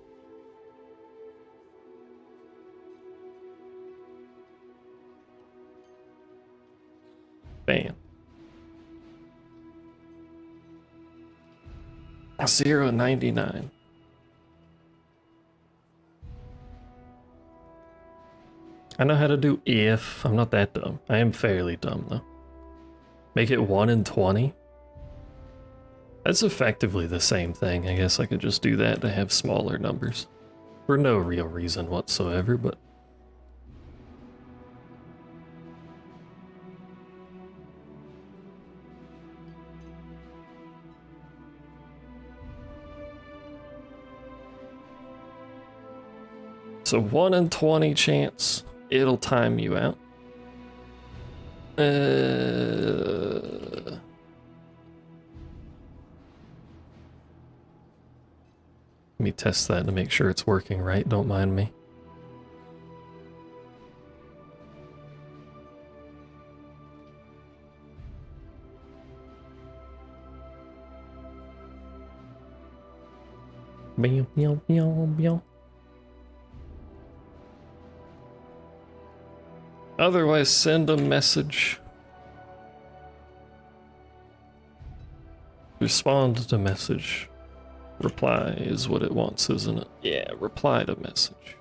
Bam. 0.99. I know how to do if. I'm not that dumb. I am fairly dumb, though. Make it 1 in 20? That's effectively the same thing. I guess I could just do that to have smaller numbers. For no real reason whatsoever, but... So 1 in 20 chance it'll time you out. Let me test that to make sure it's working right, don't mind me. Bam, bam, bam, bam. Otherwise, send a message. Respond to message. Reply is what it wants, isn't it? Yeah, reply to message.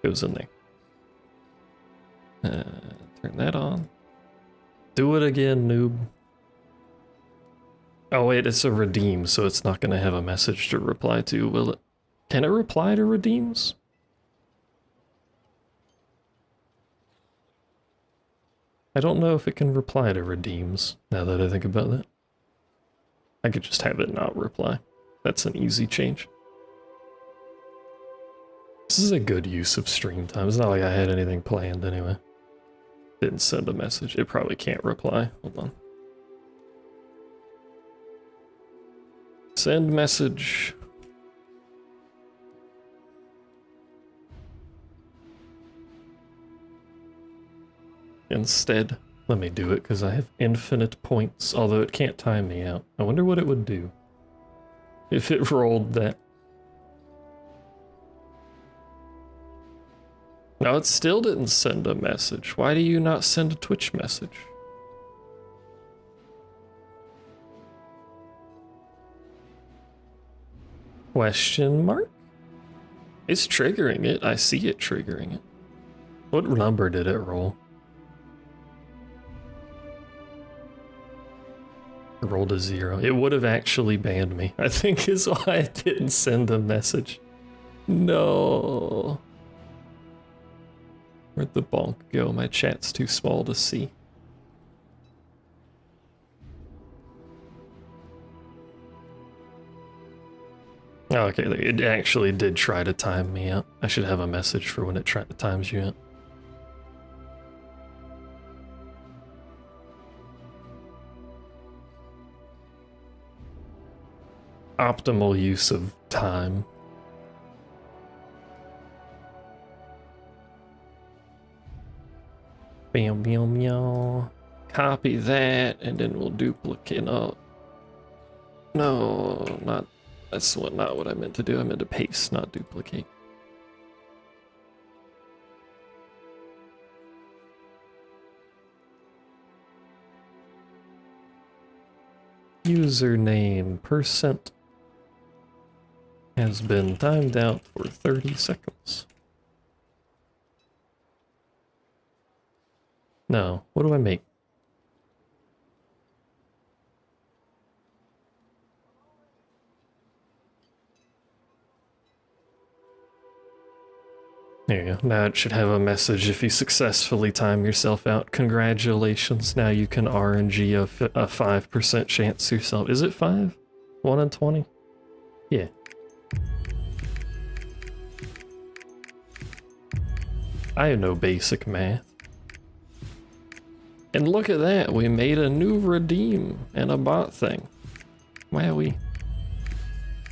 Goes in there. Turn that on. Do it again, noob. Oh wait, it's a redeem, so it's not gonna have a message to reply to, will it? Can it reply to redeems? I don't know if it can reply to redeems, now that I think about that. I could just have it not reply. That's an easy change. This is a good use of stream time. It's not like I had anything planned anyway. Didn't send a message. It probably can't reply. Hold on. Send message. Instead, let me do it because I have infinite points, although it can't time me out. I wonder what it would do if it rolled that. No, it still didn't send a message. Why do you not send a Twitch message? Question mark? It's triggering it. I see it triggering it. What number did it roll? It rolled a 0. It would have actually banned me, I think is why I didn't send a message. No. Where'd the bonk go? My chat's too small to see. Oh, okay, it actually did try to time me out. I should have a message for when it times you out. Optimal use of time. Bam, bam, meow. Copy that, and then we'll duplicate. No, not. That's not what I meant to do. I meant to paste, not duplicate. Username % has been timed out for 30 seconds. No, what do I make? There you go. Now it should have a message if you successfully time yourself out. Congratulations, now you can RNG a 5% chance yourself. Is it 5? 1 in 20? Yeah. I have no basic math. And look at that, we made a new redeem and a bot thing. Wowie.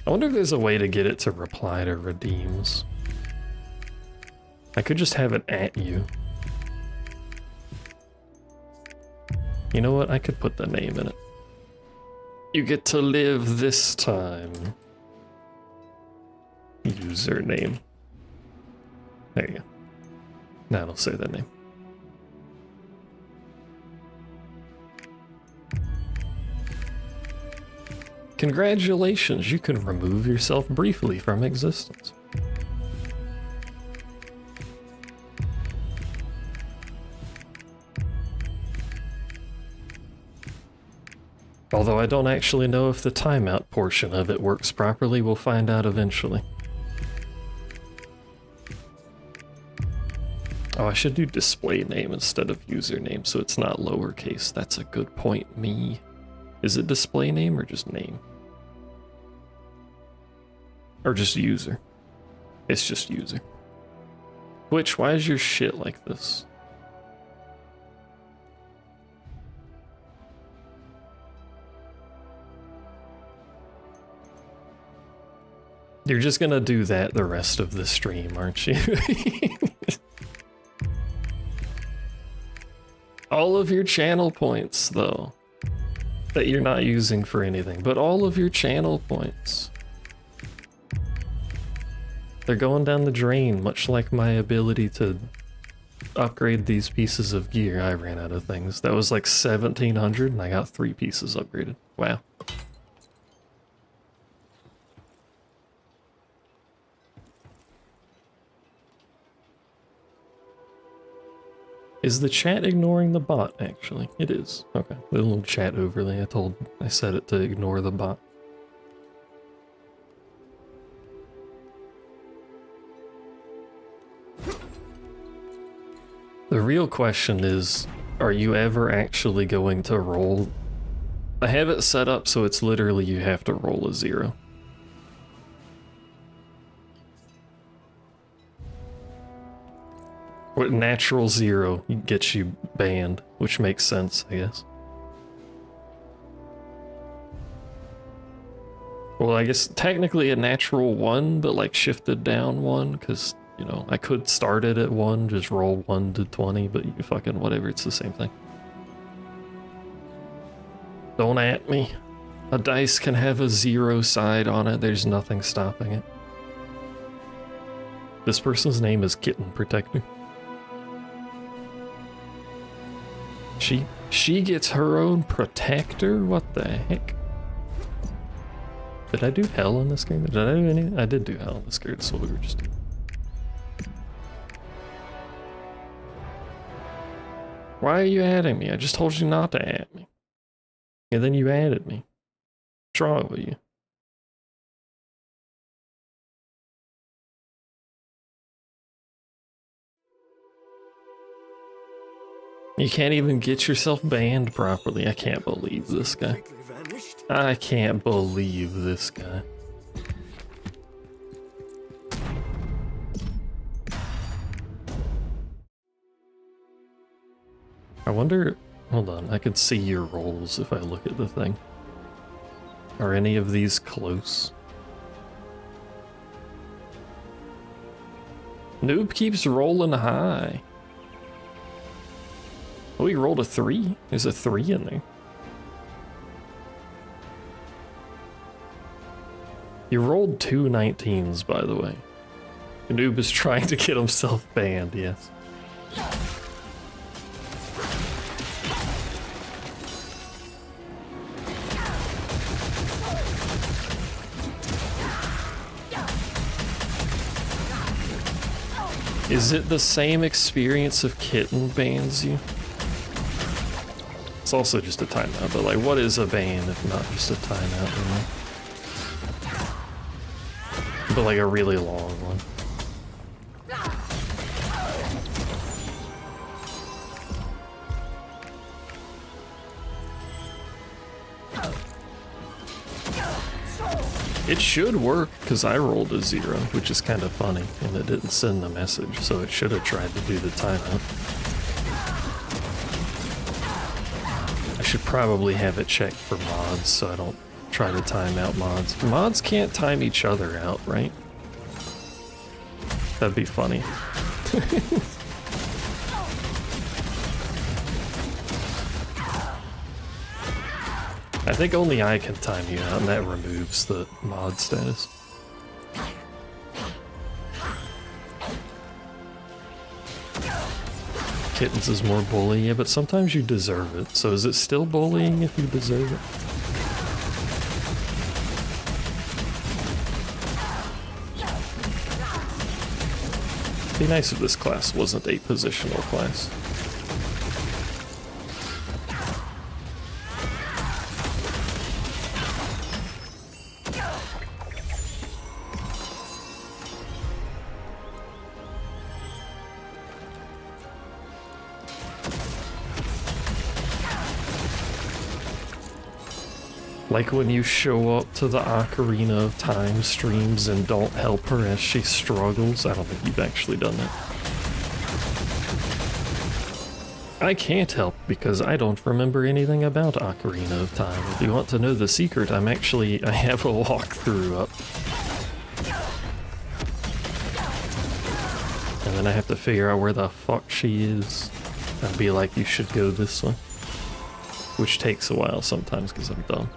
I wonder if there's a way to get it to reply to redeems. I could just have it at you. You know what? I could put the name in it. You get to live this time. Username. There you go. Now it'll say that name. Congratulations, you can remove yourself briefly from existence. Although I don't actually know if the timeout portion of it works properly, we'll find out eventually. Oh, I should do display name instead of username so it's not lowercase. That's a good point, me. Is it display name or just name? Or just user? It's just user. Twitch, why is your shit like this? You're just gonna do that the rest of the stream, aren't you? All of your channel points, though, that you're not using for anything, but all of your channel points. They're going down the drain, much like my ability to upgrade these pieces of gear. I ran out of things. That was like 1,700 and I got 3 pieces upgraded. Wow. Is the chat ignoring the bot, actually? It is. Okay. The little chat overlay, I set it to ignore the bot. The real question is, are you ever actually going to roll? I have it set up so it's literally you have to roll a 0. What natural 0 gets you banned, which makes sense, I guess. Well, I guess technically a natural 1, but like shifted down 1, because, you know, I could start it at 1, just roll 1 to 20, but you fucking whatever, it's the same thing. Don't at me. A dice can have a 0 side on it, there's nothing stopping it. This person's name is Kitten Protector. She gets her own protector? What the heck? Did I do hell in this game? Did I do anything? I did do hell in this game, that's what we were just doing. Why are you adding me? I just told you not to add me. And then you added me. What's wrong with you? You can't even get yourself banned properly. I can't believe this guy. I can't believe this guy. I wonder... Hold on, I could see your rolls if I look at the thing. Are any of these close? Noob keeps rolling high. Oh, he rolled a 3? There's a 3 in there. He rolled 2 19s, by the way. The noob is trying to get himself banned, yes. Is it the same experience if Kitten bans you? It's also just a timeout, but like, what is a ban if not just a timeout, you know? But like a really long one. It should work, because I rolled a 0, which is kind of funny, and it didn't send the message, so it should have tried to do the timeout. I should probably have it checked for mods, so I don't try to time out mods. Mods can't time each other out, right? That'd be funny. I think only I can time you out, and that removes the mod status. Kittens is more bully, yeah, but sometimes you deserve it. So is it still bullying if you deserve it? It'd be nice if this class wasn't a positional class. Like when you show up to the Ocarina of Time streams and don't help her as she struggles. I don't think you've actually done that. I can't help because I don't remember anything about Ocarina of Time. If you want to know the secret, I have a walkthrough up. And then I have to figure out where the fuck she is. And be like, you should go this way. Which takes a while sometimes because I'm dumb.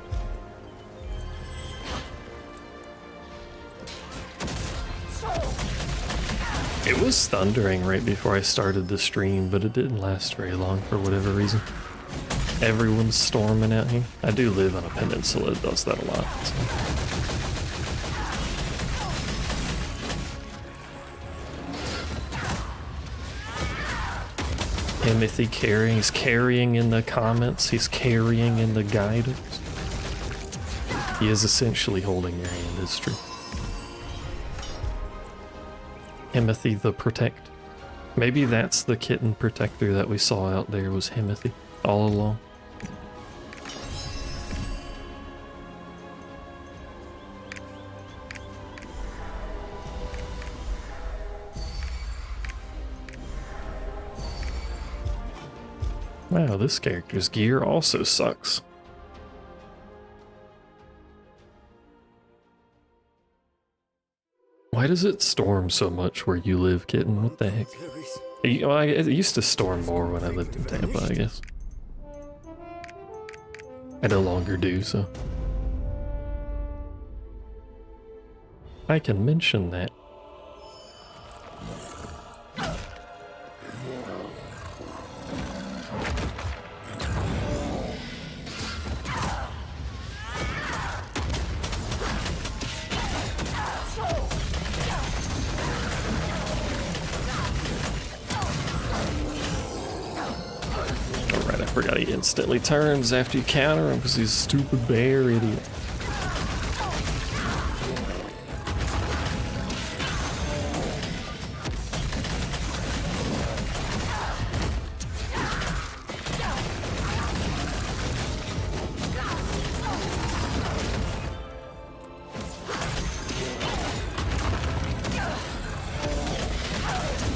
It was thundering right before I started the stream, but it didn't last very long for whatever reason. Everyone's storming out here. I do live on a peninsula, it does that a lot. So. Timothy carrying, he's carrying in the comments, he's carrying in the guidance. He is essentially holding your hand, it's true. Timothy the Protect. Maybe that's the kitten protector that we saw out there was Timothy all along. Wow, this character's gear also sucks. Why does it storm so much where you live, Kitten? What the heck? It used to storm more when I lived in Tampa, I guess. I no longer do, so. I can mention that. I forgot he instantly turns after you counter him because he's a stupid bear idiot.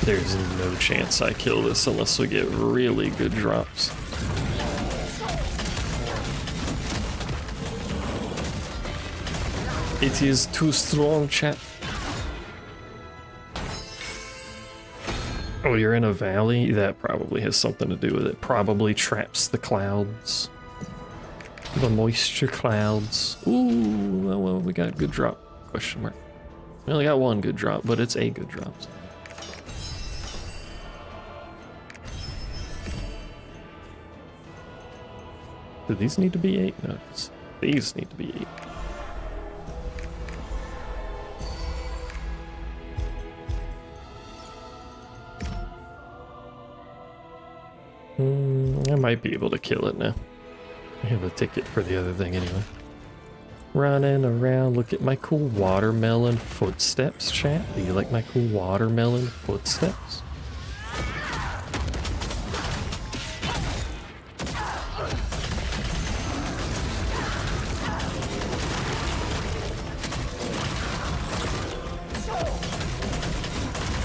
There's no chance I kill this unless we get really good drops. It is too strong, chat. Oh, you're in a valley? That probably has something to do with it. Probably traps the clouds. The moisture clouds. Ooh, well, we got a good drop. Question mark. We only got one good drop, but it's a good drop. So. Do these need to be 8? No, these need to be 8. I might be able to kill it now. I have a ticket for the other thing anyway. Running around, look at my cool watermelon footsteps, chat. Do you like my cool watermelon footsteps?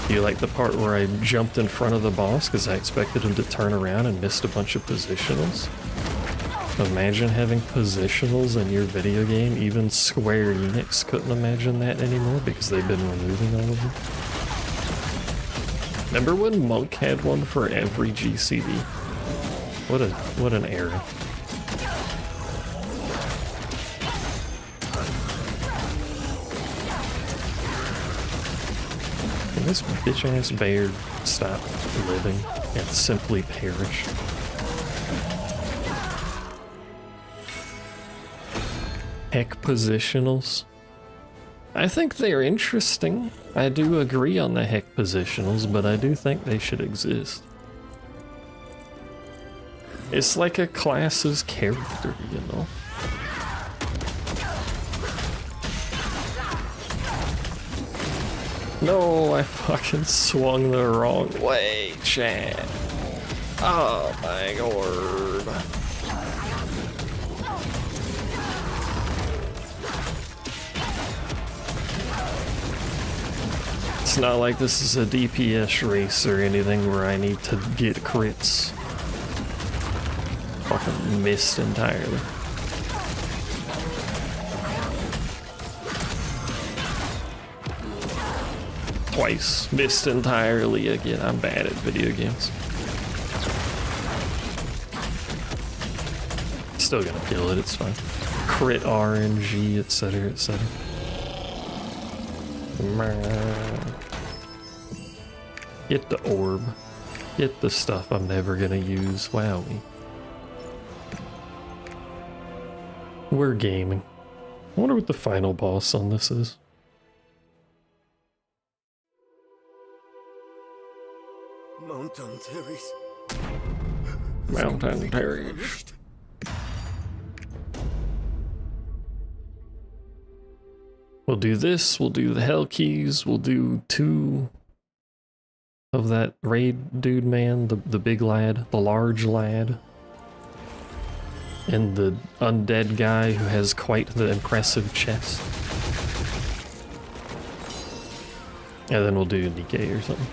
Do you like the part where I jumped in front of the boss because I expected him to turn around and missed a bunch of positionals? Imagine having positionals in your video game. Even Square Enix couldn't imagine that anymore because they've been removing all of them. Remember when Monk had one for every GCD? What an era. Can this bitch-ass bear stop living and simply perish? Heck positionals. I think they're interesting. I do agree on the heck positionals, but I do think they should exist. It's like a class's character, you know? No, I fucking swung the wrong way, chat. Oh my god. It's not like this is a DPS race or anything where I need to get crits. Fucking missed entirely. Twice. Missed entirely again. I'm bad at video games. Still gonna kill it, it's fine. Crit RNG, etc, etc. Get the orb. Get the stuff I'm never gonna use. Wowie. We're gaming. I wonder what the final boss on this is. Mountain Terrace. Mountain Terrace. We'll do this, we'll do the Hell Keys, we'll do 2 of that raid dude man, the big lad, the large lad. And the undead guy who has quite the impressive chest. And then we'll do Nikke or something.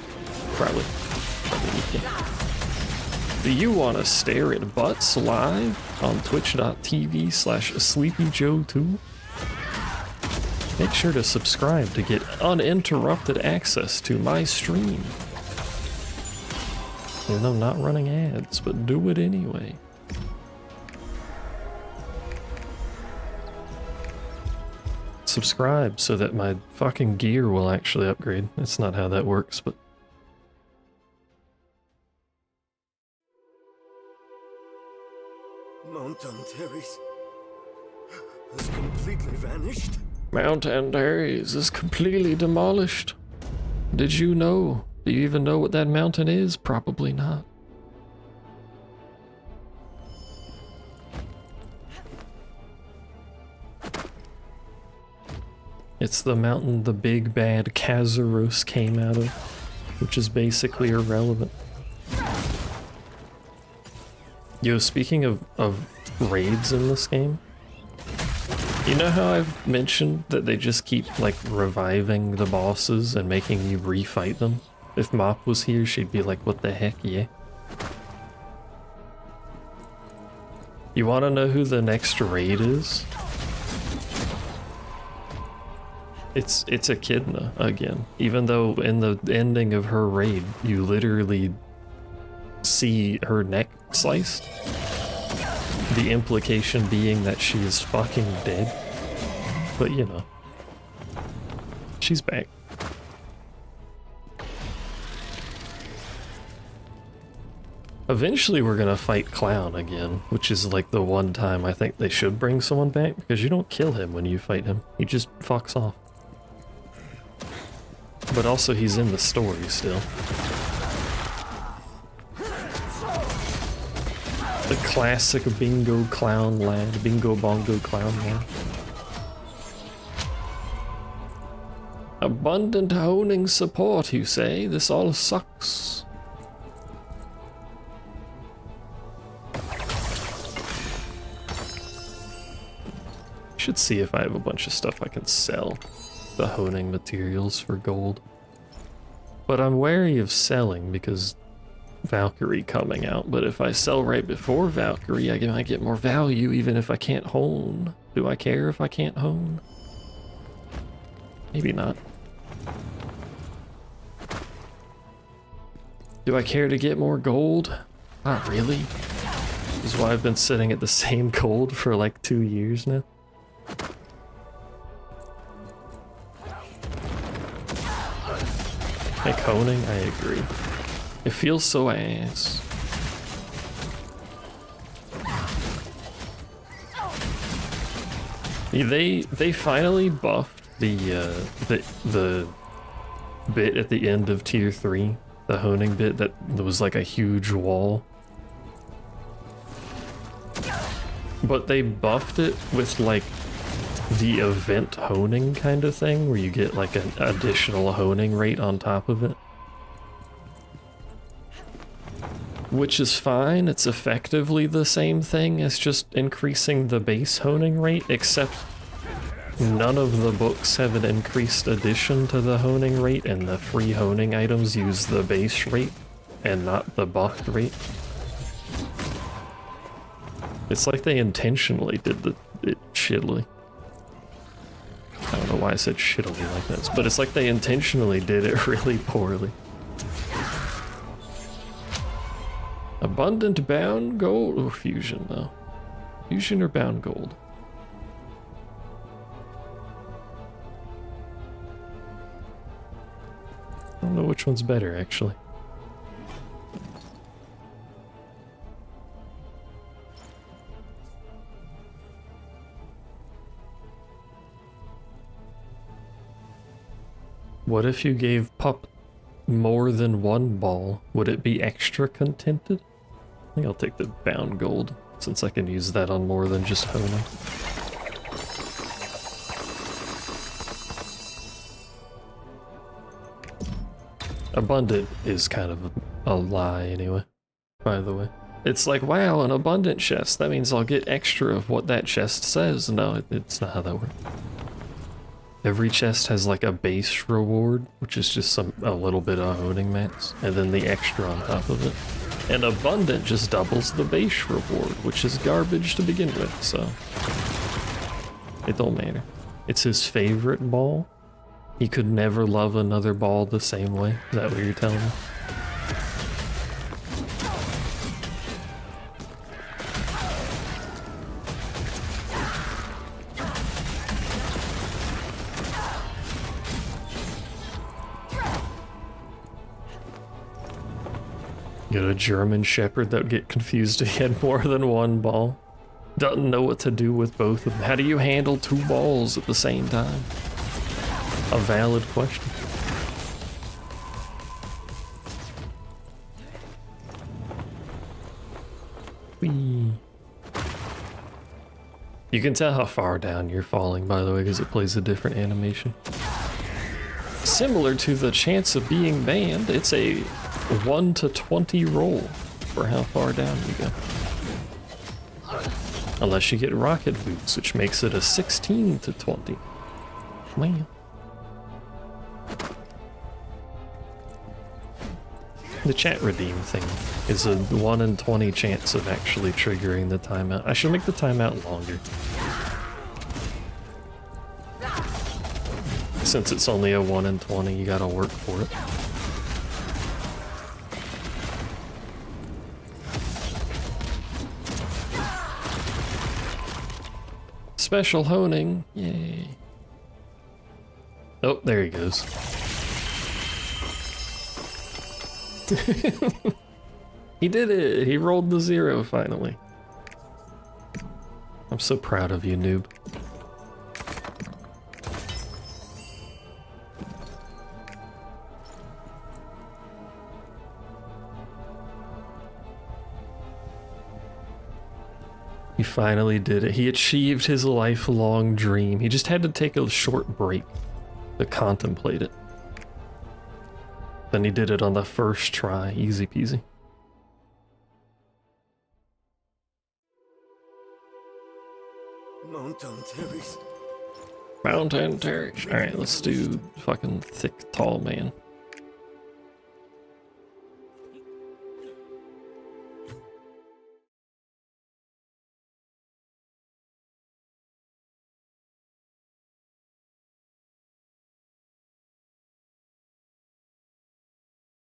Probably Nikke. Do you want to stare at butts live on twitch.tv/sleepyjoe2? Make sure to subscribe to get uninterrupted access to my stream. Even though I'm not running ads, but do it anyway. Subscribe so that my fucking gear will actually upgrade. That's not how that works, but... Mountain Terrace has completely vanished. Mountain Terrace is completely demolished. Did you know? Do you even know what that mountain is? Probably not. It's the mountain the big bad Kazaros came out of, which is basically irrelevant. Yo, speaking of raids in this game, you know how I've mentioned that they just keep, like, reviving the bosses and making you refight them? If Mop was here, she'd be like, what the heck, yeah? You wanna know who the next raid is? It's Echidna again. Even though in the ending of her raid, you literally see her neck sliced. The implication being that she is fucking dead. But you know. She's back. Eventually we're gonna fight Clown again, which is like the one time I think they should bring someone back, because you don't kill him when you fight him. He just fucks off. But also he's in the story still. The classic bingo clown lad, bingo bongo clown lad. Abundant honing support, you say? This all sucks. Should see if I have a bunch of stuff I can sell. The honing materials for gold. But I'm wary of selling because Valkyrie coming out, but if I sell right before Valkyrie, I might get more value even if I can't hone. Do I care if I can't hone? Maybe not. Do I care to get more gold? Not really. This is why I've been sitting at the same gold for like 2 years now. Like honing, I agree. It feels so ass. They finally buffed the bit at the end of tier 3, the honing bit that was like a huge wall. But they buffed it with like the event honing kind of thing, where you get like an additional honing rate on top of it. Which is fine, it's effectively the same thing as just increasing the base honing rate, except none of the books have an increased addition to the honing rate, and the free honing items use the base rate and not the buffed rate. It's like they intentionally did it shittily. I don't know why I said shittily like that, but it's like they intentionally did it really poorly. Abundant bound gold or fusion though? Fusion or bound gold? I don't know which one's better actually. What if you gave Pup more than one ball? Would it be extra contented? I think I'll take the bound gold, since I can use that on more than just honing. Abundant is kind of a lie anyway, by the way. It's like, wow, an abundant chest. That means I'll get extra of what that chest says. No, it's not how that works. Every chest has like a base reward, which is just a little bit of honing mats, and then the extra on top of it. And abundant just doubles the base reward, which is garbage to begin with, so it don't matter. It's his favorite ball. He could never love another ball the same way. Is that what you're telling me? Get a German Shepherd that would get confused if he had more than one ball. Doesn't know what to do with both of them. How do you handle 2 balls at the same time? A valid question. Whee. You can tell how far down you're falling, by the way, because it plays a different animation. Similar to the chance of being banned, it's a 1 to 20 roll for how far down you go. Unless you get rocket boots, which makes it a 16 to 20. Man. The chat redeem thing is a 1 in 20 chance of actually triggering the timeout. I should make the timeout longer. Since it's only a 1 in 20, you gotta work for it. Special honing, yay. Oh, there he goes. He did it! He rolled the 0 finally. I'm so proud of you, noob. He finally did it. He achieved his lifelong dream. He just had to take a short break to contemplate it. Then he did it on the first try. Easy peasy. Mountain Terrace. Mountain Terrace. Alright, let's do fucking thick, tall man.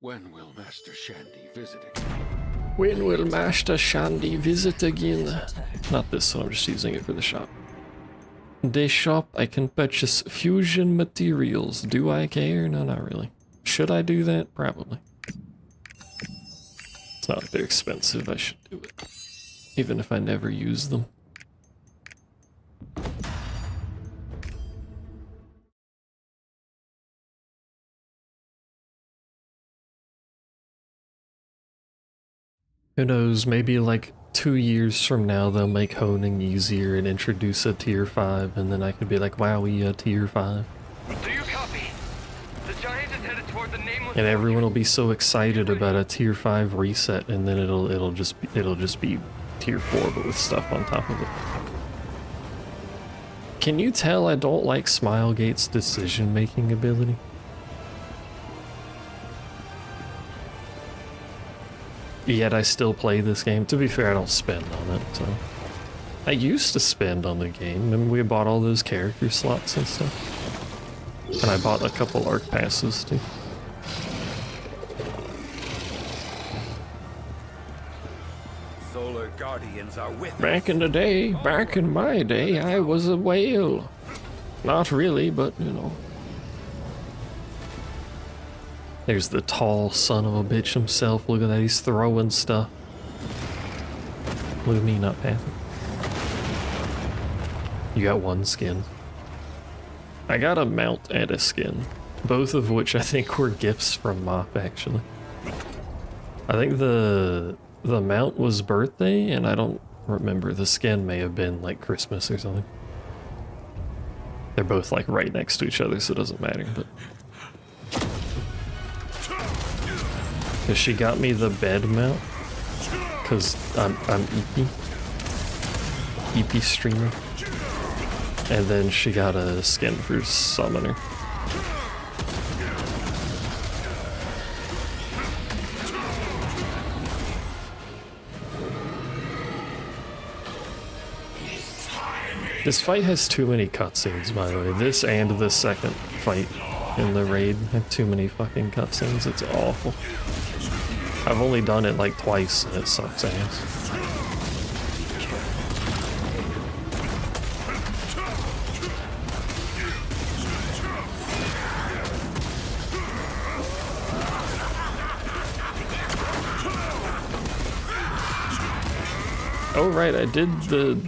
When will Master Shandy visit again? When will Master Shandy visit again? Not this one, I'm just using it for the shop. The shop, I can purchase fusion materials. Do I care? No, not really. Should I do that? Probably. It's not like they're expensive, I should do it. Even if I never use them. Who knows, maybe like 2 years from now they'll make honing easier and introduce a tier 5 and then I could be like, wow, we tier 5. Do you copy? The giant is headed toward the nameless. And everyone will be so excited about a tier 5 reset and then it'll just be tier 4 but with stuff on top of it. Can you tell I don't like Smilegate's decision making ability? Yet I still play this game. To be fair, I don't spend on it, so... I used to spend on the game, and we bought all those character slots and stuff. And I bought a couple ARC passes, too. Solar Guardians are with us. Back in the day, back in my day, I was a whale. Not really, but, you know. There's the tall son of a bitch himself. Look at that, he's throwing stuff. Look at me, not Panther. You got one skin. I got a mount and a skin. Both of which I think were gifts from Mop, actually. I think the mount was birthday, and I don't remember. The skin may have been like Christmas or something. They're both like right next to each other, so it doesn't matter, but... She got me the bed mount, cause I'm EP streamer, and then she got a skin for summoner. This fight has too many cutscenes, by the way. This and the second fight in the raid have too many fucking cutscenes. It's awful. I've only done it like twice and it sucks ass. Oh right, I did the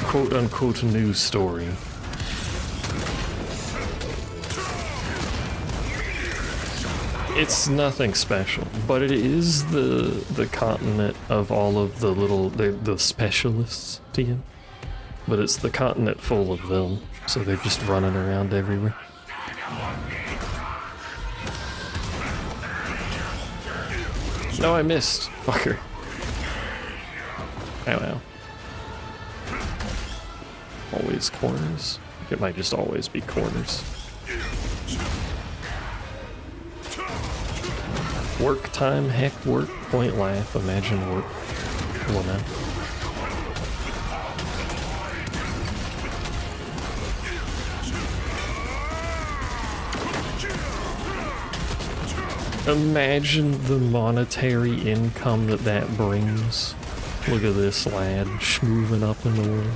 quote-unquote news story. It's nothing special, but it is the continent of all of the little the specialists to you. But it's the continent full of them, so they're just running around everywhere. No, I missed, fucker. Ow, ow. Always corners. It might just always be corners. Work time, heck work, point laugh, imagine work. Well now. Imagine the monetary income that brings. Look at this lad schmooving up in the world.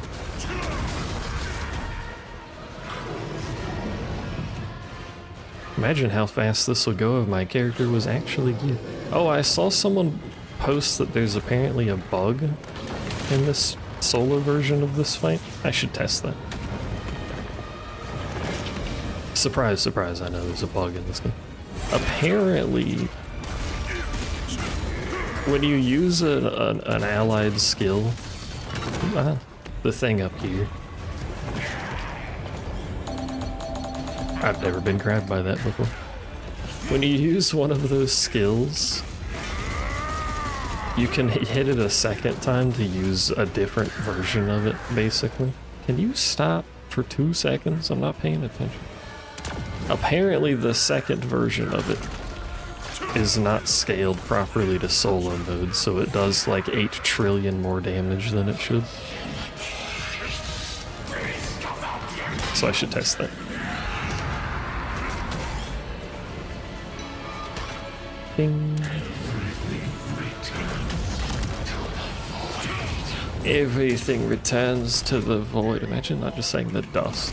Imagine how fast this would go if my character was actually good. Oh, I saw someone post that there's apparently a bug in this solo version of this fight. I should test that. Surprise, surprise, I know there's a bug in this game. Apparently, when you use an allied skill, the thing up here, I've never been grabbed by that before. When you use one of those skills, you can hit it a second time to use a different version of it, basically. Can you stop for 2 seconds? I'm not paying attention. Apparently the second version of it is not scaled properly to solo mode, so it does like 8 trillion more damage than it should. So I should test that. Bing. Everything returns to the void. Imagine not just saying the dust.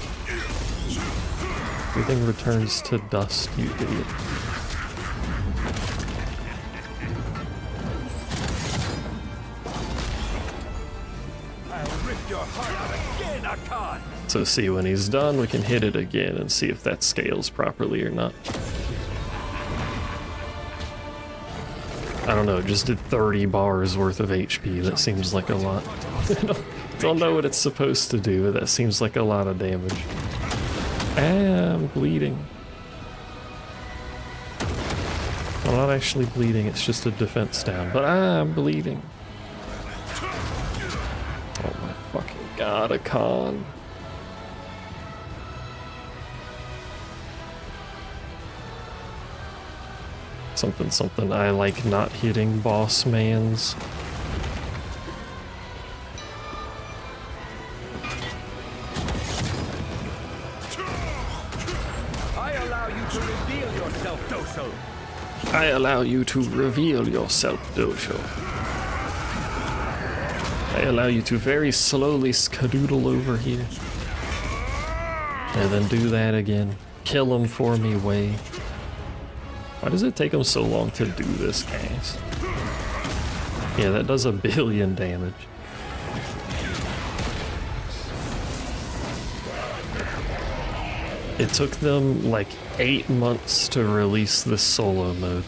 Everything returns to dust, you idiot. I'll rip your heart out again, Akan! So see, when he's done, we can hit it again and see if that scales properly or not. I don't know, it just did 30 bars worth of HP. That seems like a lot. Don't know what it's supposed to do, but that seems like a lot of damage. I'm bleeding. I'm not actually bleeding, it's just a defense down, but I'm bleeding. Oh my fucking god, Akan. Something, something. I like not hitting boss mans. I allow you to reveal yourself, Dosho! I allow you to reveal yourself, Dosho. I allow you to very slowly skadoodle over here. And then do that again. Kill him for me, Way. Why does it take him so long to do this cast? Yeah, that does 1 billion damage. It took them like 8 months to release this solo mode.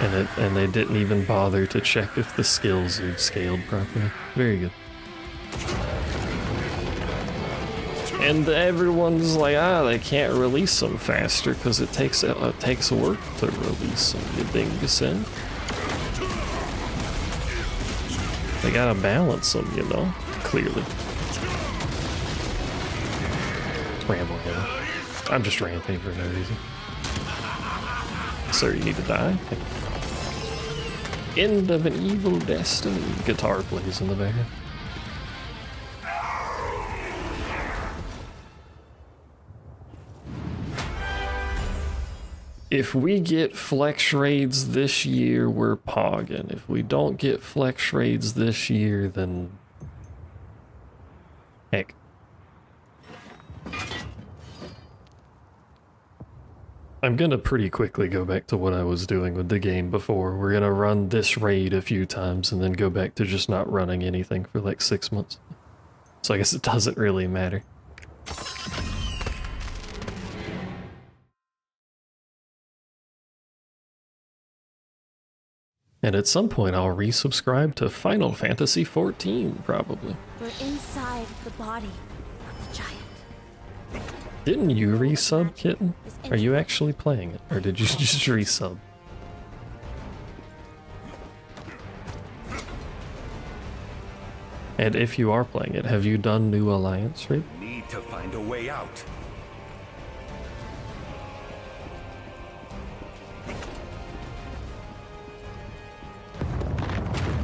And they didn't even bother to check if the skills had scaled properly. Very good. And everyone's like, they can't release them faster because it takes work to release them, you dingusin. They gotta balance them, you know, clearly. Ramble here. I'm just ranting for no reason. Sir, you need to die? End of an evil destiny. Guitar plays in the background. If we get flex raids this year, we're pogging. If we don't get flex raids this year, then heck. I'm gonna pretty quickly go back to what I was doing with the game before. We're gonna run this raid a few times and then go back to just not running anything for like 6 months. So I guess it doesn't really matter. And at some point I'll resubscribe to Final Fantasy XIV, probably. We're inside the body of the giant. Didn't you resub, Kitten? Are you actually playing it? Or did you just resub? And if you are playing it, have you done New Alliance raid? Need to find a way out.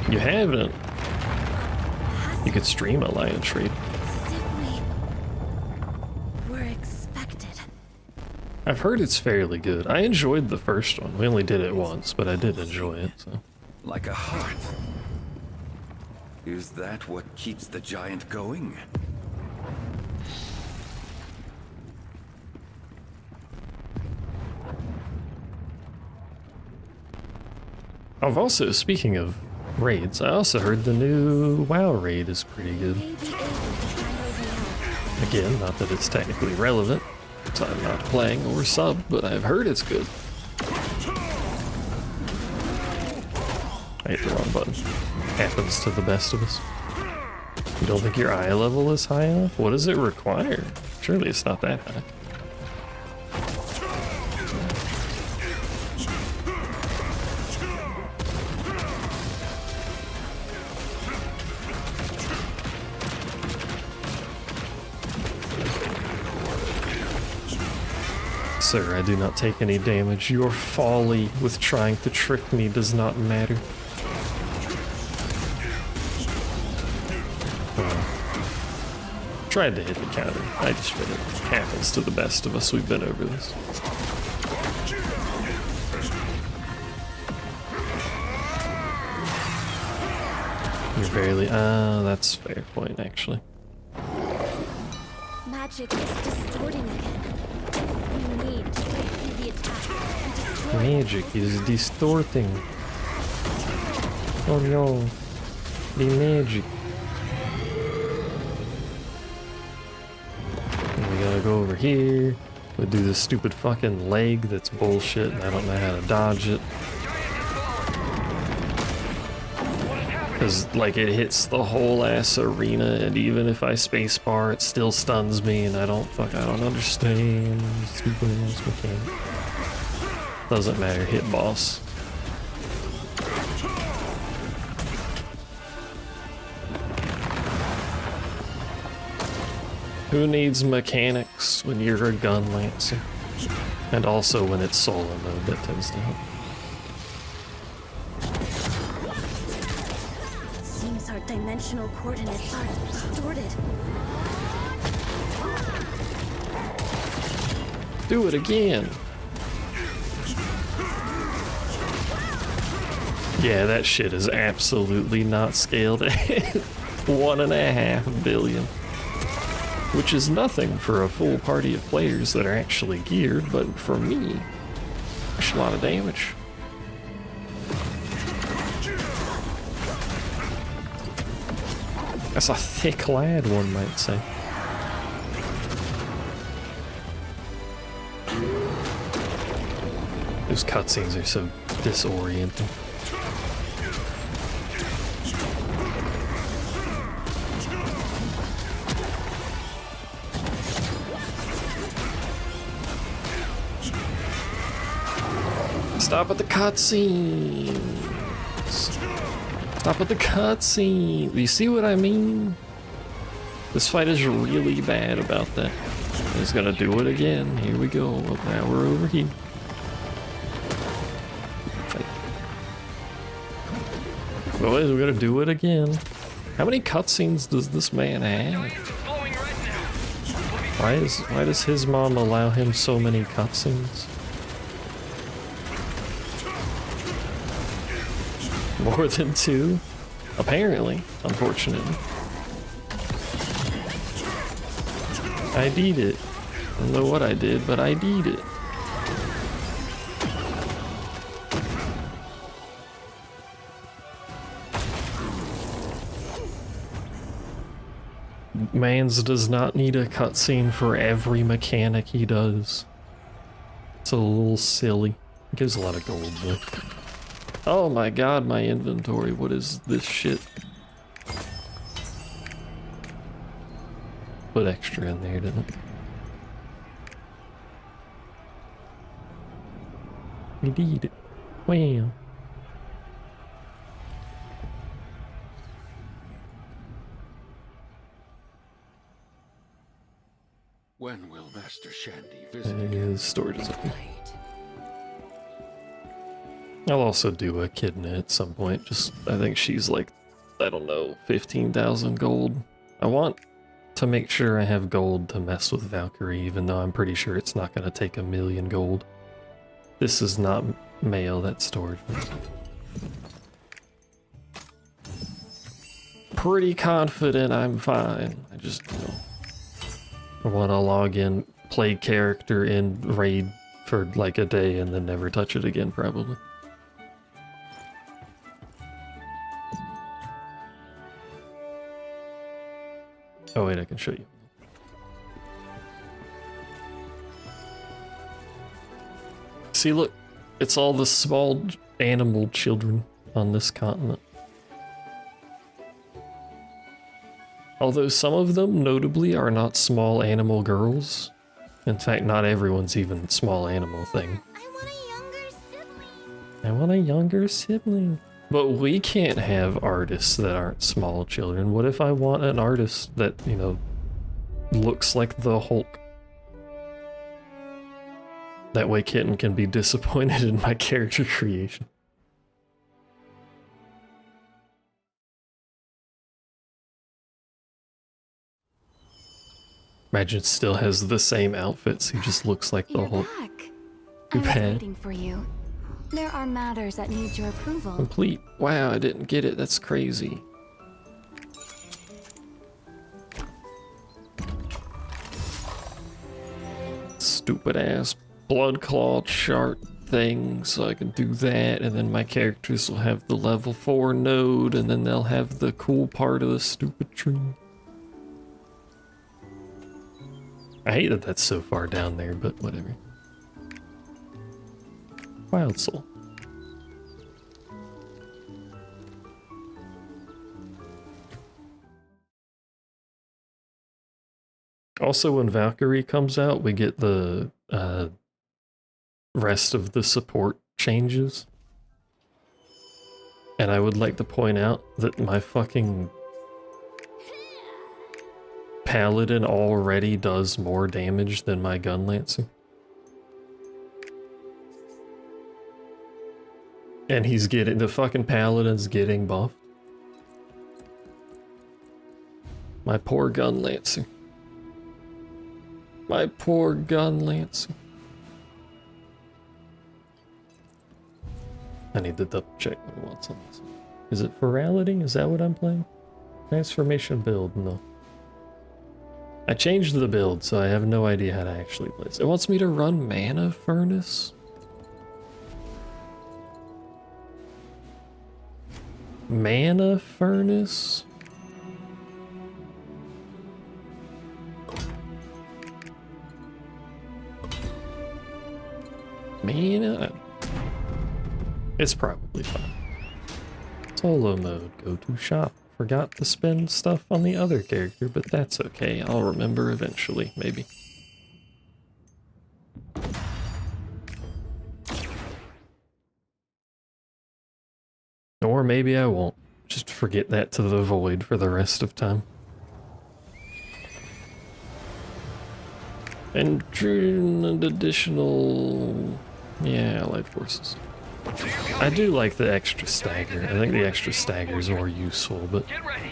You haven't. You could stream Alliance raid. It's as if we were expected. I've heard it's fairly good. I enjoyed the first one. We only did it once, but I did enjoy it, so. Like a heart. Is that what keeps the giant going? I've also, speaking of raids, I also heard the new WoW raid is pretty good. May be able to find a way out. Again, not that it's technically relevant, so I'm not playing or sub, but I've heard it's good. I hit the wrong button. Happens to the best of us. You don't think your eye level is high enough? What does it require? Surely it's not that high. Sir, I do not take any damage. Your folly with trying to trick me does not matter. Tried to hit the counter. I just figured it happens to the best of us. We've been over this. You're barely... that's a fair point, actually. Magic is distorting again. We need to break through the attack and destroy it. Magic is distorting. Oh no. The magic. And we gotta go over here. We do this stupid fucking leg that's bullshit and I don't know how to dodge it. Because, like, it hits the whole ass arena, and even if I spacebar, it still stuns me, and I don't understand. Stupid ass mechanic. Doesn't matter, hit boss. Who needs mechanics when you're a gun lancer? And also when it's solo mode, that tends to help. Seems our dimensional coordinates are distorted. Do it again. Yeah, that shit is absolutely not scaled at 1.5 billion. Which is nothing for a full party of players that are actually geared, but for me, that's a lot of damage. That's a thick lad, one might say. Those cutscenes are so disorienting. Stop at the cutscenes. Stop at the cutscene. You see what I mean? This fight is really bad about that. He's gonna do it again. Here we go. Now we're over here. Boys, we're gonna do it again. How many cutscenes does this man have? Why does his mom allow him so many cutscenes? More than 2? Apparently, unfortunately. I did it. I don't know what I did, but I did it. Mans does not need a cutscene for every mechanic he does. It's a little silly. It gives a lot of gold though. Oh my god, my inventory. What is this shit? Put extra in there, didn't it? We did it. Wow. When will Master Shandy visit? The storage is open. I'll also do a Kidna at some point. Just, I think she's like, I don't know, 15,000 gold. I want to make sure I have gold to mess with Valkyrie, even though I'm pretty sure it's not going to take 1,000,000 gold. This is not mail, that's storage. Pretty confident I'm fine. I just, you know, I want to log in, play character in raid for like a day and then never touch it again, probably. Oh wait, I can show you. See, look, it's all the small animal children on this continent. Although some of them, notably, are not small animal girls. In fact, not everyone's even small animal thing. I want a younger sibling. I want a younger sibling. But we can't have artists that aren't small children. What if I want an artist that, you know, looks like the Hulk? That way Kitten can be disappointed in my character creation. Imagine it still has the same outfits. He just looks like the You're Hulk. back. Too I was bad. waiting for you. There are matters that need your approval. Complete. Wow, I didn't get it. That's crazy. Stupid ass blood claw chart thing, so I can do that, and then my characters will have the level 4 node, and then they'll have the cool part of the stupid tree. I hate that that's so far down there, but whatever. Wild Soul. Also, when Valkyrie comes out, we get the rest of the support changes. And I would like to point out that my fucking Paladin already does more damage than my Gun Lancer. And he's getting, the fucking Paladin's getting buffed. My poor Gun Lancer. My poor Gun Lancer. I need to double check what it wants on this. Is it Ferality? Is that what I'm playing? Transformation build? No. I changed the build, so I have no idea how to actually play this. It wants me to run Mana Furnace? Mana Furnace? Mana? It's probably fine. Solo mode, go to shop. Forgot to spend stuff on the other character, but that's okay. I'll remember eventually, maybe. Or maybe I won't. Just forget that to the void for the rest of time. And an additional... yeah, Allied Forces. I do like the extra stagger. I think the extra stagger is more useful, but... Get ready.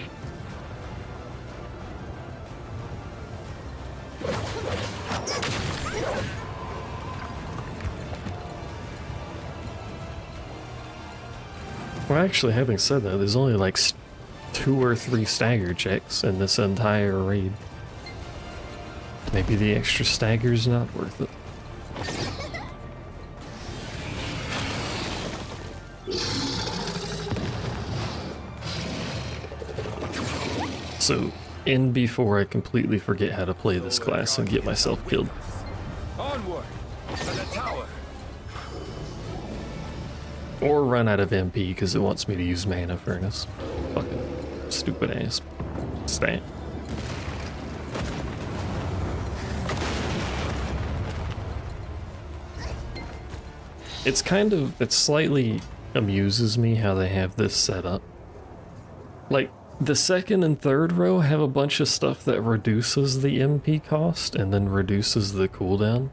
Well, actually, having said that, there's only like 2 or 3 stagger checks in this entire raid. Maybe the extra stagger's not worth it. So, in before I completely forget how to play this class and get myself killed. Onward to the tower. Or run out of MP because it wants me to use Mana Furnace. Fucking stupid ass stat. It slightly amuses me how they have this set up. Like, the second and third row have a bunch of stuff that reduces the MP cost and then reduces the cooldown.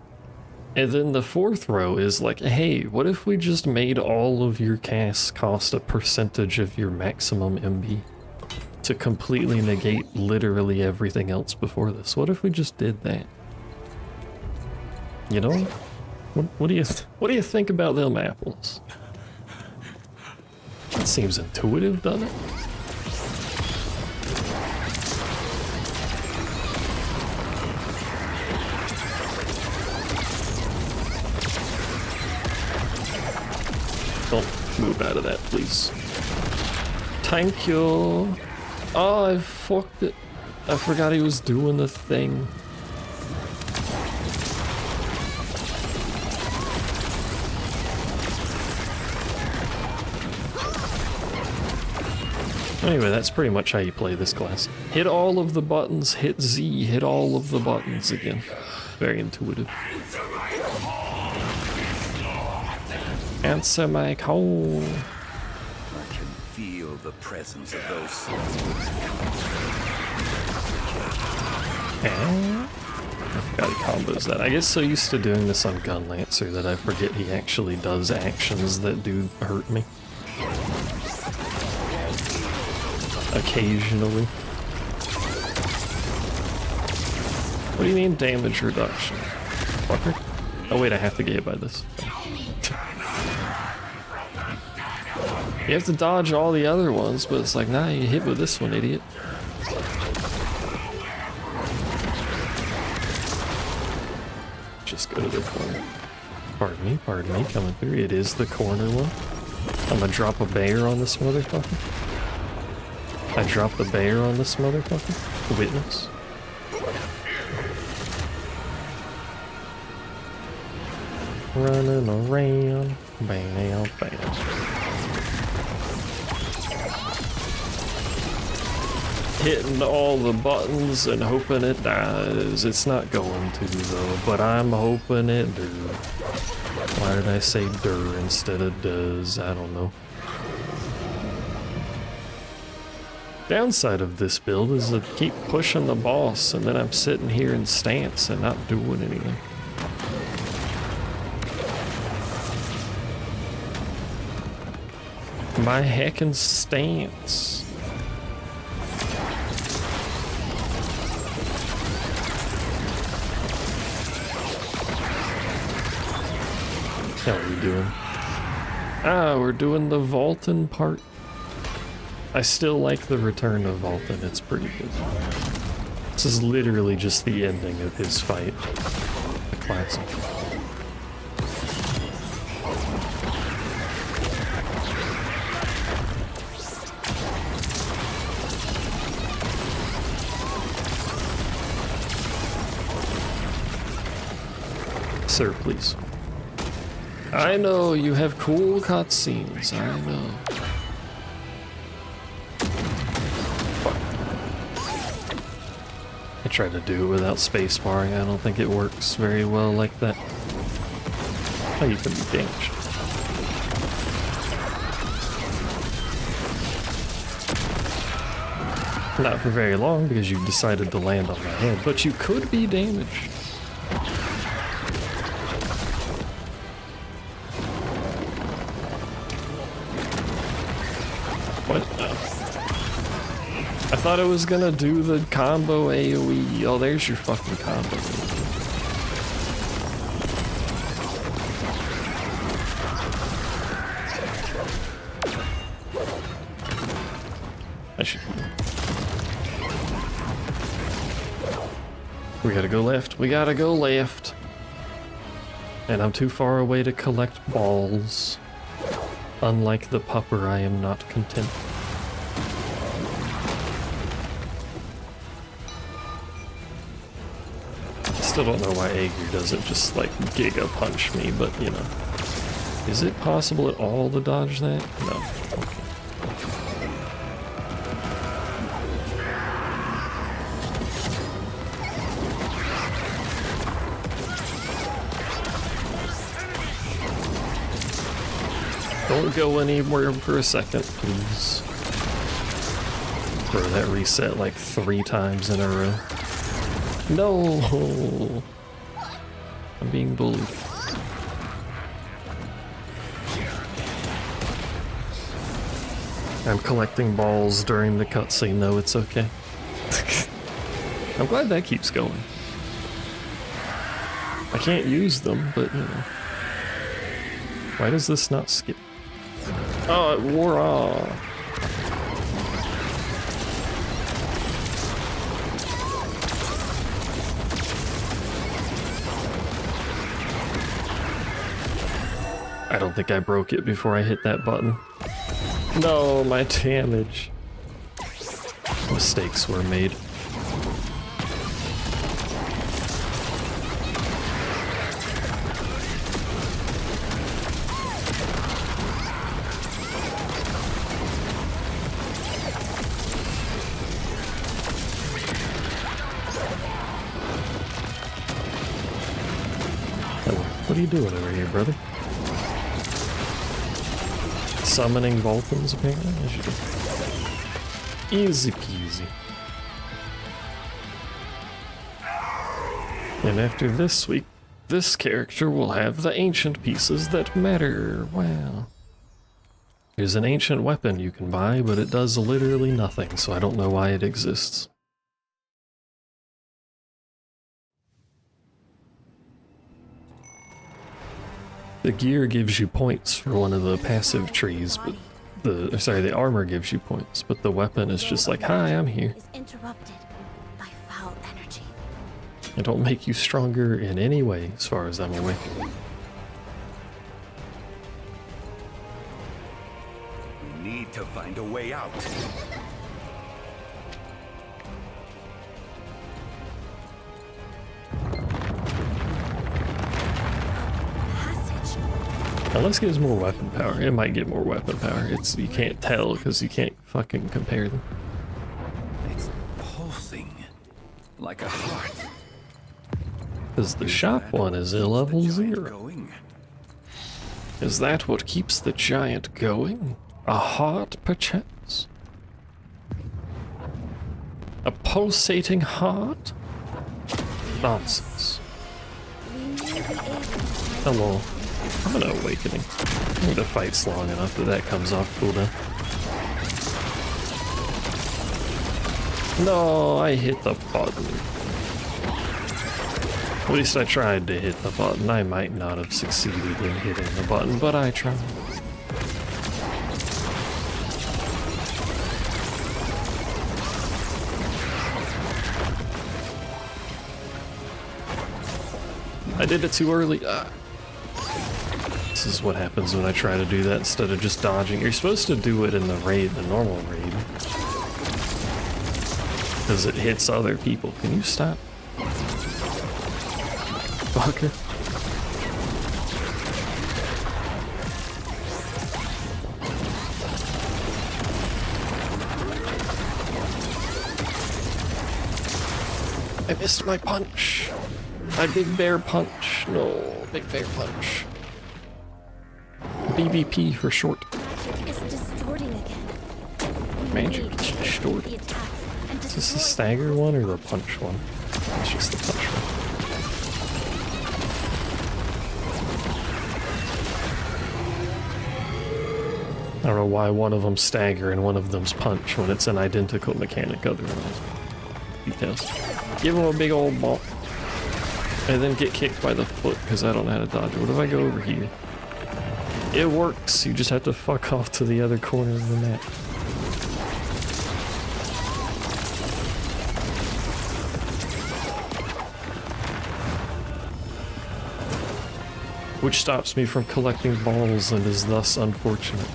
And then the fourth row is like, hey, what if we just made all of your casts cost a percentage of your maximum MP? to completely negate literally everything else before this. What if we just did that? You know? What do you think about them apples? That seems intuitive, doesn't it? Don't move out of that, please. Thank you. Oh, I fucked it. I forgot he was doing the thing. Anyway, that's pretty much how you play this class. Hit all of the buttons, hit Z, hit all of the buttons again. Very intuitive. Answer my call. I can feel the presence of those souls. I forgot he combos that. I get so used to doing this on Gun Lancer that I forget he actually does actions that do hurt me. Occasionally. What do you mean damage reduction? Fucker. Oh wait, I have to get hit by this. You have to dodge all the other ones, but it's like, nah, you hit with this one, idiot. Just go to the corner. Pardon me, coming through. It is the corner one. I'm gonna drop a bear on this motherfucker. I dropped the bear on this motherfucker. Witness. Running around. Bam, bam. Hitting all the buttons and hoping it dies. It's not going to though, but I'm hoping it do. Why did I say dur instead of does? I don't know. Downside of this build is to keep pushing the boss and then I'm sitting here in stance and not doing anything. My heckin' stance. What are we doing? Ah, we're doing the Vulcan part. I still like the return of Vulcan, it's pretty good. This is literally just the ending of his fight. The classic. Sir, please. I know you have cool cutscenes, I know. I tried to do it without space barring. I don't think it works very well like that. Oh, you can be damaged. Not for very long because you decided to land on my head, but you could be damaged. What? I thought it was gonna do the combo AoE. Oh, there's your fucking combo. I should. We gotta go left. We gotta go left. And I'm too far away to collect balls. Unlike the pupper, I am not content. Still don't know why Aegir doesn't just like Giga Punch me, but you know. Is it possible at all to dodge that? No. Okay. Don't go anywhere for a second, please. Bro, that reset like 3 times in a row. No! I'm being bullied. I'm collecting balls during the cutscene, though. It's okay. I'm glad that keeps going. I can't use them, but you know. Why does this not skip? Oh, it wore off. I don't think I broke it before I hit that button. No, my damage. Mistakes were made. What are you doing over here, brother? Summoning Vulcans, apparently? As you do. Easy peasy. And after this week, this character will have the ancient pieces that matter. Wow. There's an ancient weapon you can buy, but it does literally nothing, so I don't know why it exists. The gear gives you points for one of the passive trees, but the armor gives you points, but the weapon is just like, hi, I'm here. Is interrupted by foul energy. It don't make you stronger in any way, as far as I'm aware. We need to find a way out. Passage. Unless it gives more weapon power. It might get more weapon power. You can't tell because you can't fucking compare them. It's pulsing like a heart. Because the shop one is at level 0. Going? Is that what keeps the giant going? A heart, perchance? A pulsating heart? Nonsense. We may be able to Hello. I'm an awakening. I need to fight long enough that comes off cooldown. No, I hit the button. At least I tried to hit the button. I might not have succeeded in hitting the button, but I tried. I did it too early. This is what happens when I try to do that instead of just dodging. You're supposed to do it in the raid, the normal raid. Because it hits other people. Can you stop? Fucker. I missed my punch. My big bear punch. No, big bear punch. BBP for short. Magic is distorting again. Magic is distorting. Is this the stagger one or the punch one? It's just the punch one. I don't know why one of them's stagger and one of them's punch when it's an identical mechanic otherwise. Details. Give him a big old bump. And then get kicked by the foot because I don't know how to dodge it. What if I go over here? It works. You just have to fuck off to the other corner of the map. Which stops me from collecting balls and is thus unfortunate.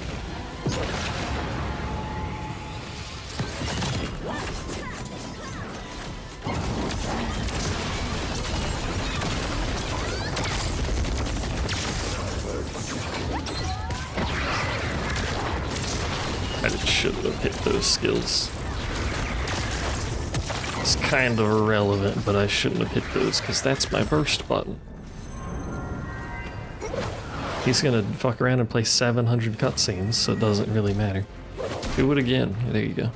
I shouldn't have hit those skills. It's kind of irrelevant, but I shouldn't have hit those because that's my burst button. He's gonna fuck around and play 700 cutscenes, so it doesn't really matter. Do it again. There you go.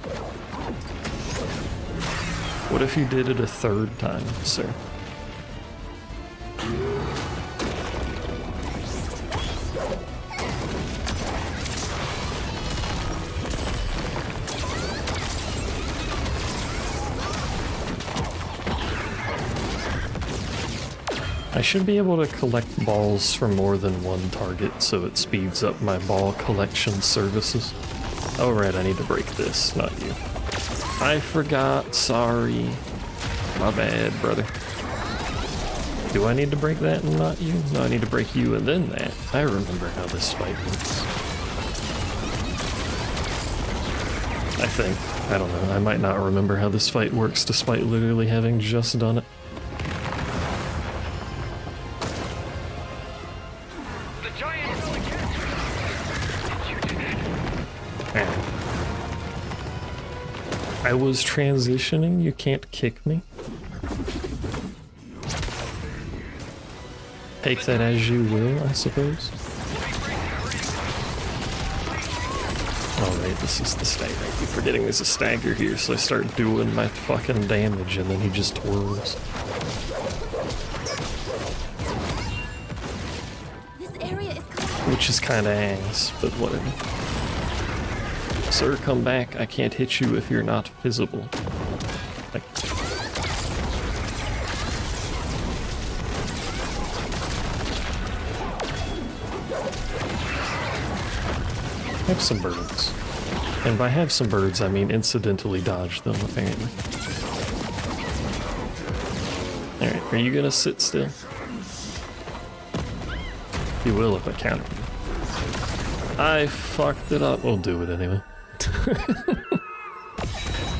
What if you did it a third time, sir? I should be able to collect balls from more than one target, so it speeds up my ball collection services. Oh right, I need to break this, not you. I forgot, sorry. My bad, brother. Do I need to break that and not you? No, I need to break you and then that. I remember how this fight works. I think. I don't know. I might not remember how this fight works despite literally having just done it. The giant fell again. Did you do that? I was transitioning, you can't kick me. Take that as you will, I suppose. Alright, this is the stagger. I keep forgetting there's a stagger here, so I start doing my fucking damage and then he just twirls. This area is Which is kinda ass, but whatever. Sir, come back. I can't hit you if you're not visible. Like, have some birds. And by have some birds, I mean incidentally dodge them, apparently. Alright, are you gonna sit still? You will if I counter you. I fucked it up. We'll do it anyway.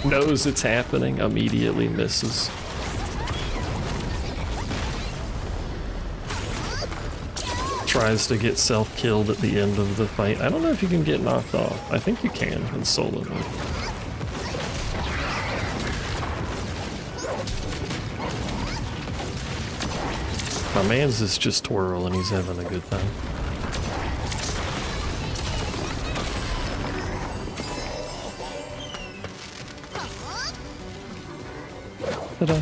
Knows it's happening, immediately misses. Tries to get self-killed at the end of the fight. I don't know if you can get knocked off. I think you can in solo mode. My man's is just twirl and he's having a good time. Ta-da.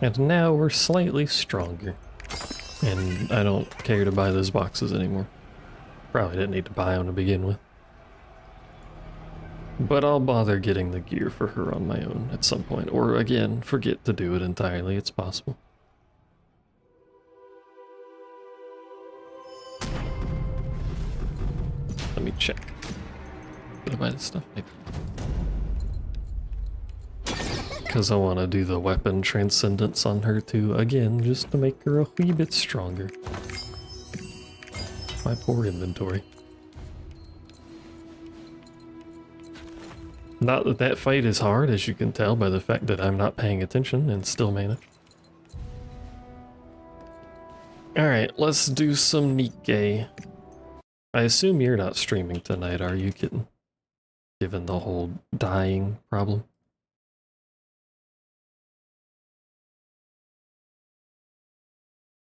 And now we're slightly stronger. And I don't care to buy those boxes anymore. Probably didn't need to buy them to begin with. But I'll bother getting the gear for her on my own at some point. Or again, forget to do it entirely. It's possible. Let me check. Did I buy this stuff? Maybe. Because I want to do the weapon transcendence on her too, again, just to make her a wee bit stronger. My poor inventory. Not that that fight is hard, as you can tell by the fact that I'm not paying attention and still manage. Alright, let's do some Nikke. I assume you're not streaming tonight, are you, kitten? Given the whole dying problem.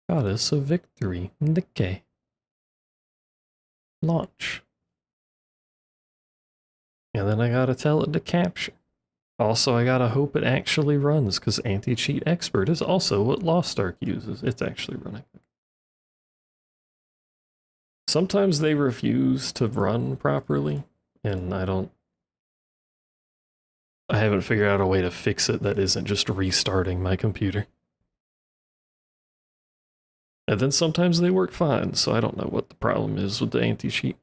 Goddess of Victory, Nikke. Launch. And then I gotta tell it to capture. Also, I gotta hope it actually runs, because Anti-Cheat Expert is also what Lost Ark uses. It's actually running. Sometimes they refuse to run properly, and I haven't figured out a way to fix it that isn't just restarting my computer. And then sometimes they work fine, so I don't know what the problem is with the anti-cheat.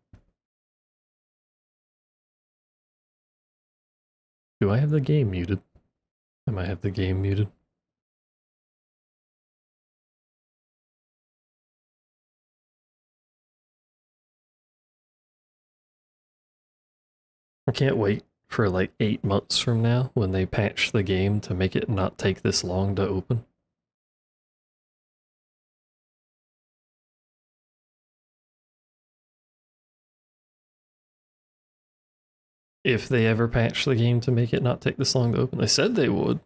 Do I have the game muted? I might have the game muted. I can't wait for like 8 months from now when they patch the game to make it not take this long to open. If they ever patch the game to make it not take this long to open. They said they would.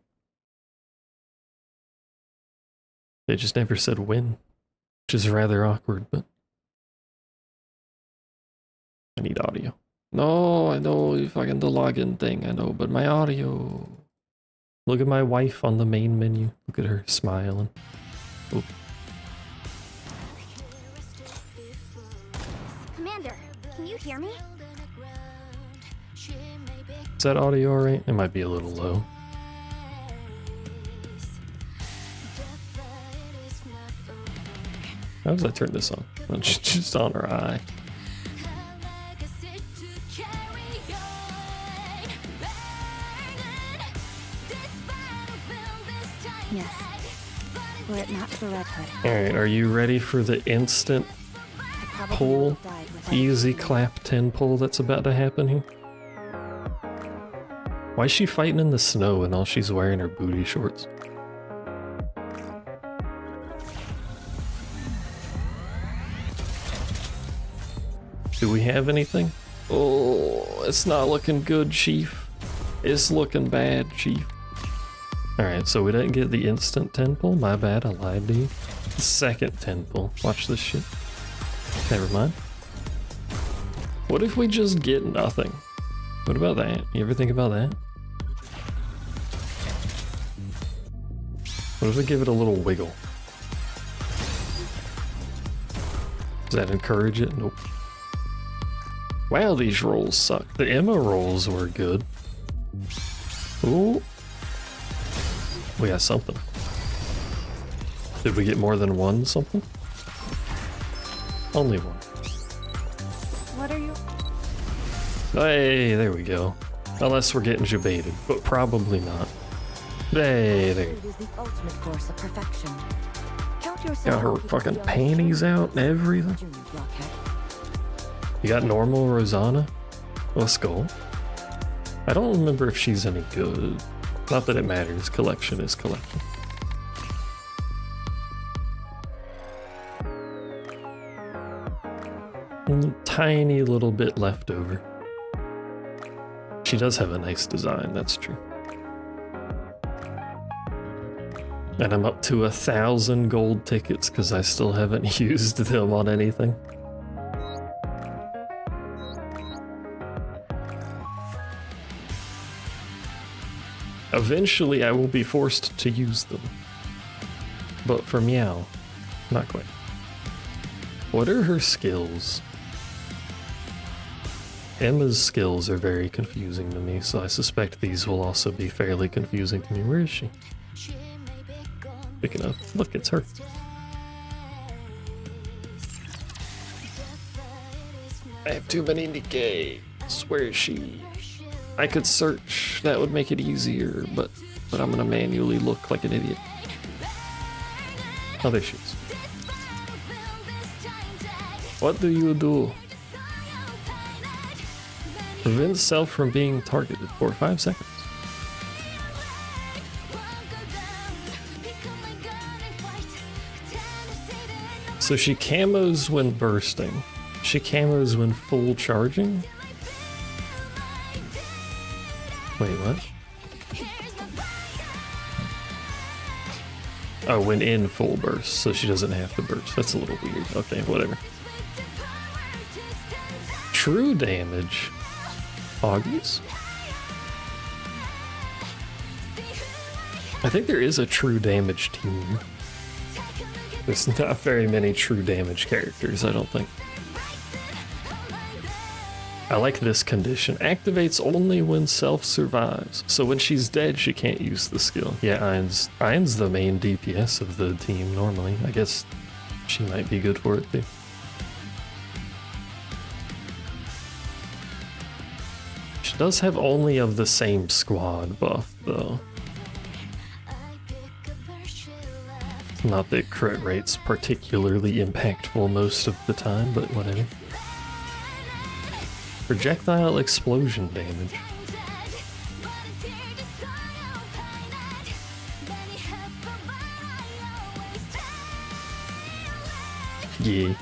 They just never said when, which is rather awkward, but I need audio. No, I know, you fucking the login thing, I know, but my audio. Look at my wife on the main menu. Look at her smiling. Oh. Commander, can you hear me? Is that audio alright? It might be a little low. How does I turn this on? Oh, it's just on her eye. Yes. Were it not for Red Hood, Alright, are you ready for the instant I probably pull, would have died without easy you. clap 10 pull that's about to happen here? Why is she fighting in the snow and all she's wearing are booty shorts? Do we have anything? Oh, it's not looking good, Chief. It's looking bad, Chief. Alright, so we didn't get the instant 10 pull. My bad, I lied to you. The second 10 pull. Watch this shit. Never mind. What if we just get nothing? What about that? You ever think about that? What if we give it a little wiggle? Does that encourage it? Nope. Wow, these rolls suck. The Emma rolls were good. Ooh. We got something. Did we get more than one something? Only one. What are you? Hey, there we go. Unless we're getting jebaited, but probably not. Hey, there. It is the ultimate force of perfection. Count yourself Got her lucky to fucking be on panties the out and everything. Junior blockhead. You got normal Rosanna? Let's go. I don't remember if she's any good. Not that it matters. Collection is collection. Tiny little bit left over. She does have a nice design, that's true. And I'm up to 1,000 gold tickets because I still haven't used them on anything. Eventually I will be forced to use them. But for Meow, not quite. What are her skills? Emma's skills are very confusing to me, so I suspect these will also be fairly confusing to me. Where is she? Speaking of, look, it's her. I have too many Nikkes. Where is she? I could search, that would make it easier, but I'm gonna manually look like an idiot. Oh, there she is. What do you do? Prevent self from being targeted for 5 seconds. So she camos when bursting. She camos when full charging? Wait, what? Oh, when in full burst, so she doesn't have to burst. That's a little weird. Okay, whatever. True damage. Augies? I think there is a true damage team. There's not very many true damage characters, I don't think. I like this condition. Activates only when self survives. So when she's dead, she can't use the skill. Yeah, Ain's the main DPS of the team normally. I guess she might be good for it too. She does have only of the same squad buff though. Not that crit rate's particularly impactful most of the time, but whatever. Projectile explosion damage. Yeah.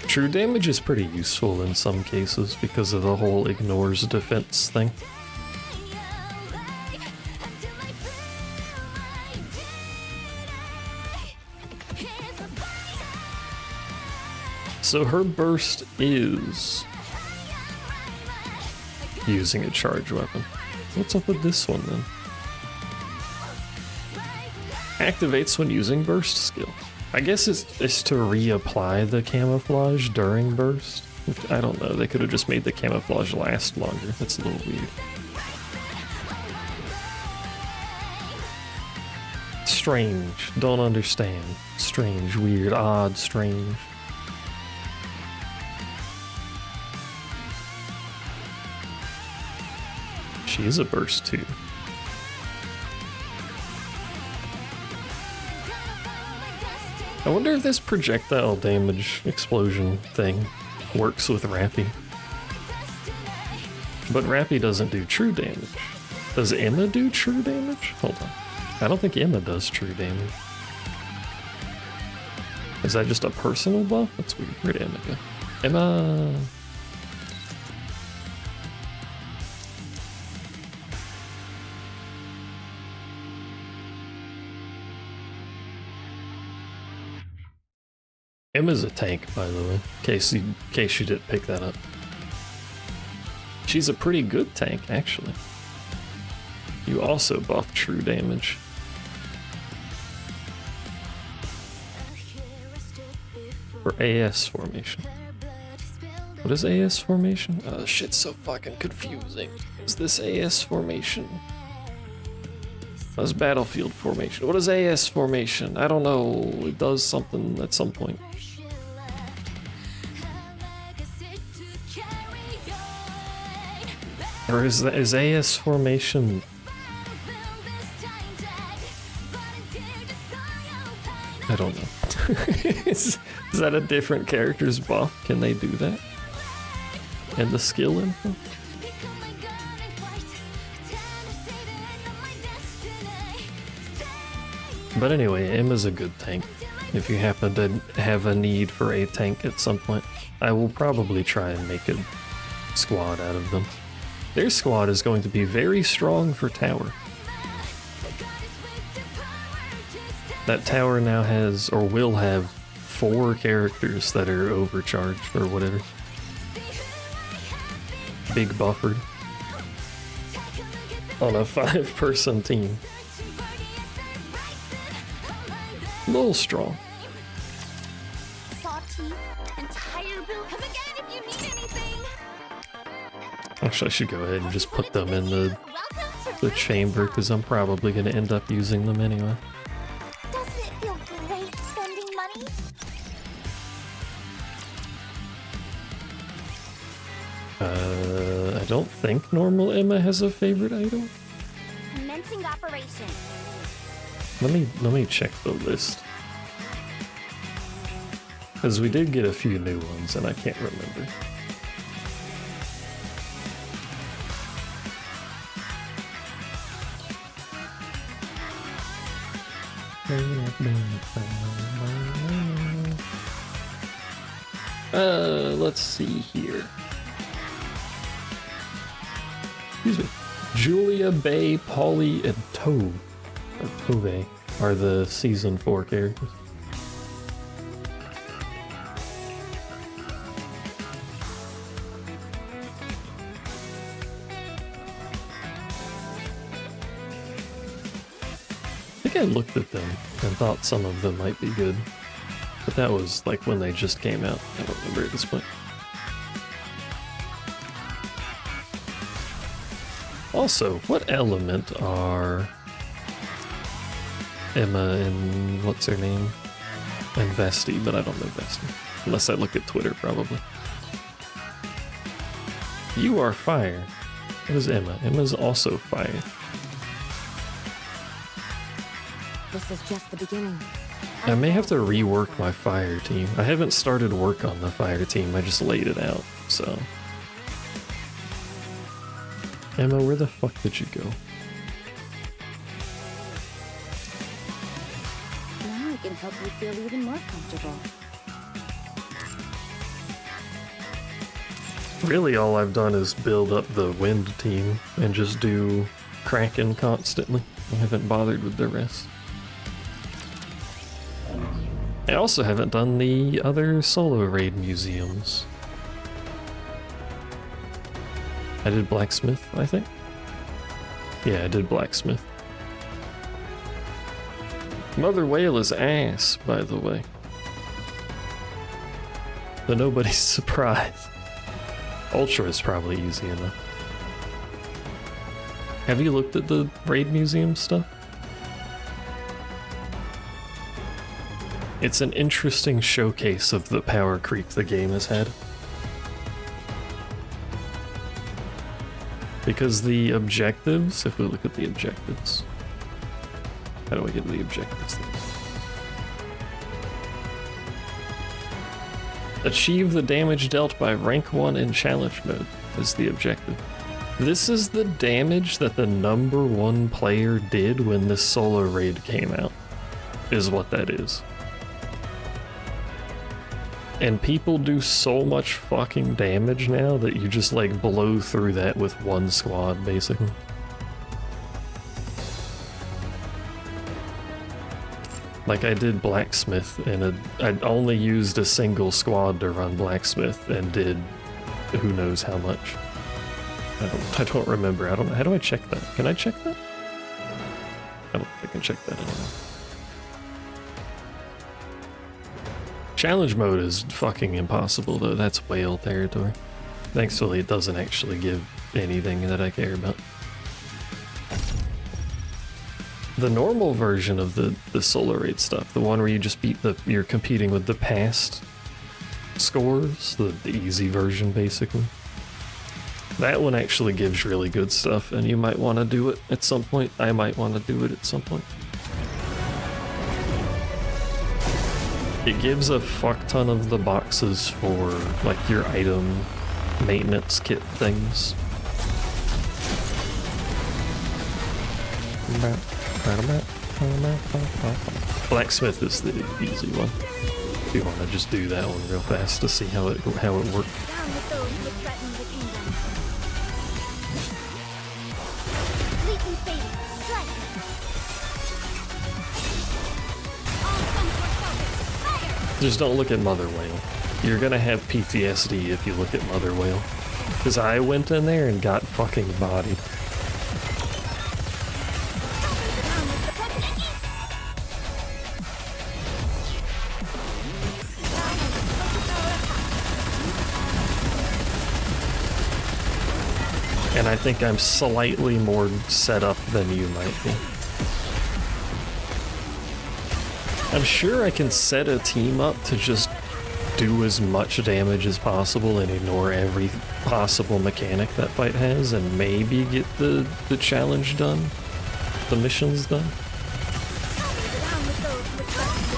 True damage is pretty useful in some cases because of the whole ignores defense thing. So her burst is using a charge weapon. What's up with this one then? Activates when using burst skill. I guess it's to reapply the camouflage during burst. I don't know, they could have just made the camouflage last longer. That's a little weird. Strange. Don't understand. Strange, weird, odd, strange. She is a burst too. I wonder if this projectile damage explosion thing works with Rappy. But Rappy doesn't do true damage. Does Emma do true damage? Hold on. I don't think Emma does true damage. Is that just a personal buff? That's weird. Where'd Emma go? Emma! Emma's a tank, by the way, in case you didn't pick that up. She's a pretty good tank, actually. You also buff true damage. For AS formation. What is AS formation? Oh, shit's so fucking confusing. Is this AS formation? That's battlefield formation. What is AS formation? I don't know. It does something at some point. Or is AS formation? I don't know. is that a different character's buff? Can they do that? And the skill info? But anyway, Emma's a good tank. If you happen to have a need for a tank at some point, I will probably try and make a squad out of them. Their squad is going to be very strong for tower. That tower now has, or will have, 4 characters that are overcharged or whatever. Big buffered. On a 5-person team. A little strong. Actually, I should go ahead and just put them in the chamber, because I'm probably going to end up using them anyway. Doesn't it feel great spending money? I don't think normal Emma has a favorite item. Commencing operation. Let me check the list. Because we did get a few new ones and I can't remember. Let's see here. Excuse me. Julia, Bay, Polly, and Tove, or Tove, are the season 4 characters. I think I looked at them and thought some of them might be good, but that was like when they just came out. I don't remember at this point. Also, what element are Emma and what's her name? And Vesti, but I don't know Vesti. Unless I look at Twitter, probably. You are fire. What is Emma? Emma's also fire. This is just the beginning. I may have to rework my fire team. I haven't started work on the fire team, I just laid it out, so. Emma, where the fuck did you go? Now I can help you feel even more comfortable. Really, all I've done is build up the wind team and just do Kraken constantly. I haven't bothered with the rest. I also haven't done the other solo raid museums. I did Blacksmith, I think. Yeah, I did Blacksmith. Mother Whale is ass, by the way. So nobody's surprised. Ultra is probably easy enough. Have you looked at the Raid Museum stuff? It's an interesting showcase of the power creep the game has had. Because the objectives, if we look at the objectives, how do I get to the objectives? Achieve the damage dealt by rank 1 in challenge mode is the objective. This is the damage that the #1 player did when this solo raid came out, is what that is. And people do so much fucking damage now that you just like blow through that with one squad, basically. Like I did Blacksmith and I'd only used a single squad to run Blacksmith and did who knows how much. I don't remember. I don't know. How do I check that? Can I check that? I don't think I can check that anymore. Challenge mode is fucking impossible though, that's whale territory. Thankfully it doesn't actually give anything that I care about. The normal version of the solo raid stuff, the one where you just beat you're competing with the past scores, the easy version basically. That one actually gives really good stuff and you might want to do it at some point. I might want to do it at some point. It gives a fuck ton of the boxes for like your item maintenance kit things. Blacksmith is the easy one. If you want to just do that one real fast to see how it works. Down with those who threaten the kingdom. Fleet and fading, strike! All guns were focused, fire! Just don't look at Mother Whale. You're gonna have PTSD if you look at Mother Whale. Because I went in there and got fucking bodied. Down with the Potemkin! And I think I'm slightly more set up than you might be. I'm sure I can set a team up to just do as much damage as possible and ignore every possible mechanic that fight has and maybe get the challenge done, the missions done. Down with those who threaten the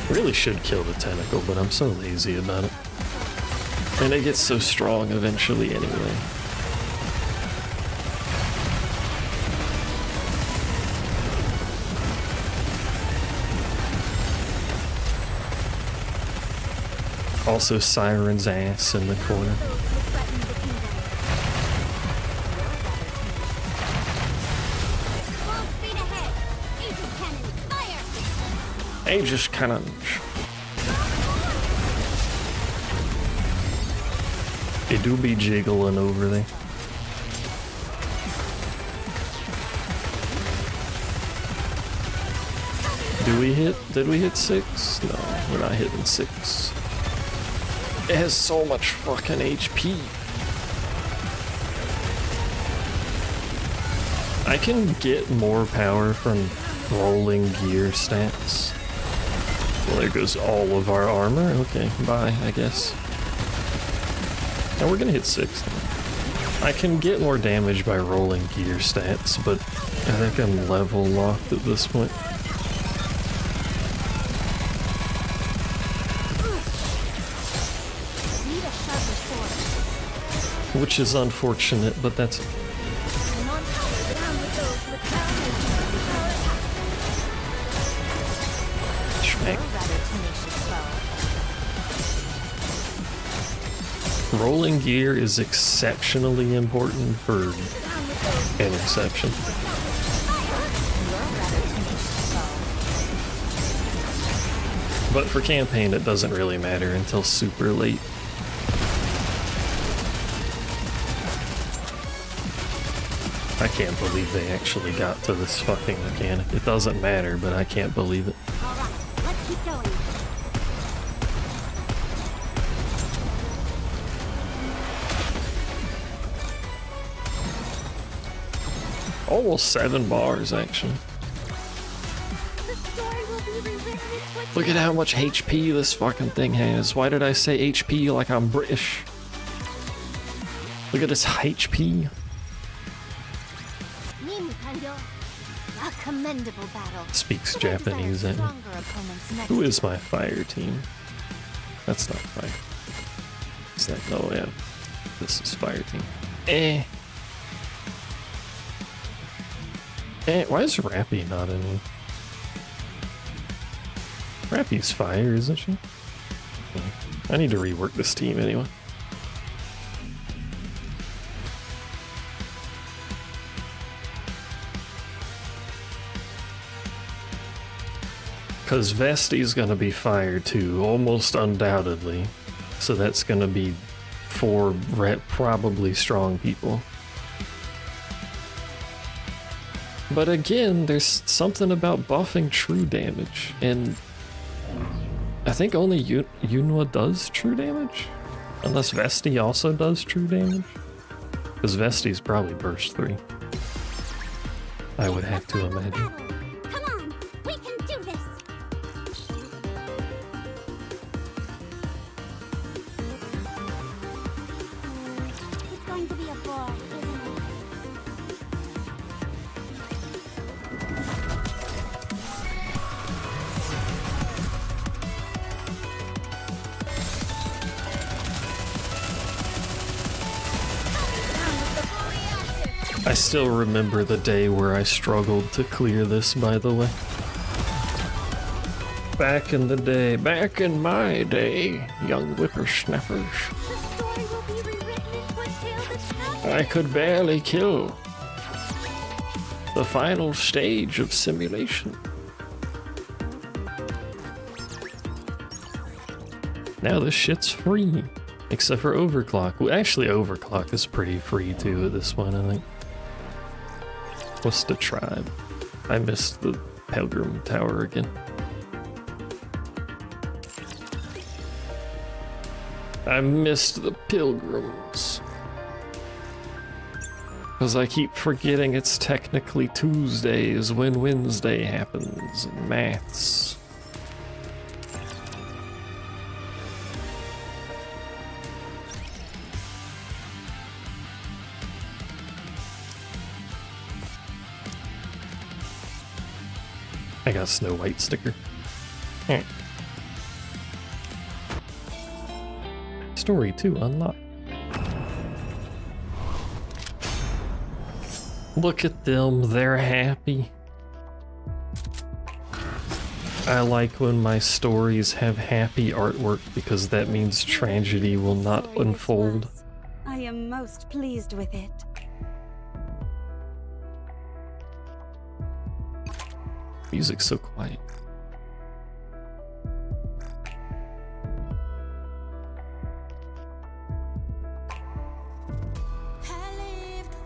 kingdom. Really should kill the tentacle, but I'm so lazy about it. And it gets so strong eventually anyway. Also Siren's ass in the corner. Those who threaten the kingdom. Full speed ahead! Aegis cannon, fire! Aegis cannon. It do be jiggling over there. Did we hit 6? No, we're not hitting 6. It has so much fucking HP. I can get more power from rolling gear stats. Well, there goes all of our armor. Okay, bye, I guess. Now we're gonna hit 6. I can get more damage by rolling gear stats, but I think I'm level locked at this point. Need a sharper sword. Which is unfortunate, but that's... I'm on power. Down with those with power and power attack. Schmack. Rather tenacious foe. Rolling gear is exceptionally important for Down with those interception. But for campaign, it doesn't really matter until super late. I can't believe they actually got to this fucking mechanic. It doesn't matter, but I can't believe it. Alright, let's keep going. Almost 7 bars, actually. The story will be rewritten in quick. Look at how much HP this fucking thing has. Why did I say HP like I'm British? Look at this HP. A commendable battle. Speaks But I desire Japanese, and stronger opponents next who is time. my fire team? That's not fire. Is that? No, yeah. This is fire team. Why is Rappy not in here? Rappy's fire, isn't she? I need to rework this team anyway. Because Vesti's gonna be fire too, almost undoubtedly. So that's gonna be 4 probably strong people. But again, there's something about buffing true damage, and I think only Yunwa does true damage? Unless Vesti also does true damage? Because Vesti's probably burst 3. I would have to imagine. Come on, we can do this. It's going to be a ball, isn't it? I still remember the day where I struggled to clear this, by the way. Back in the day, back in my day, young whippersnappers, The story will be rewritten in quick tale that's happening. I could barely kill. The final stage of simulation. Now this shit's free. Except for overclock. Well, actually, overclock is pretty free too at this point, I think. What's the tribe? I missed the Pilgrim Tower again. I missed the pilgrims. Because I keep forgetting it's technically Tuesdays when Wednesday happens, and maths. I got a Snow White sticker. Story 2 unlocked. Look at them, they're happy. I like when my stories have happy artwork because that means tragedy will not unfold. I am most pleased with it. Music's so quiet.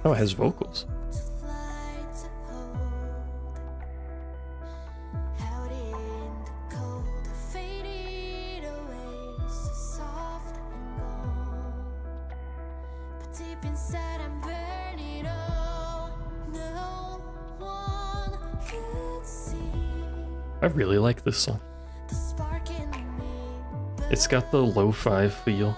Oh, it has vocals. I really like this song. It's got the lo-fi feel.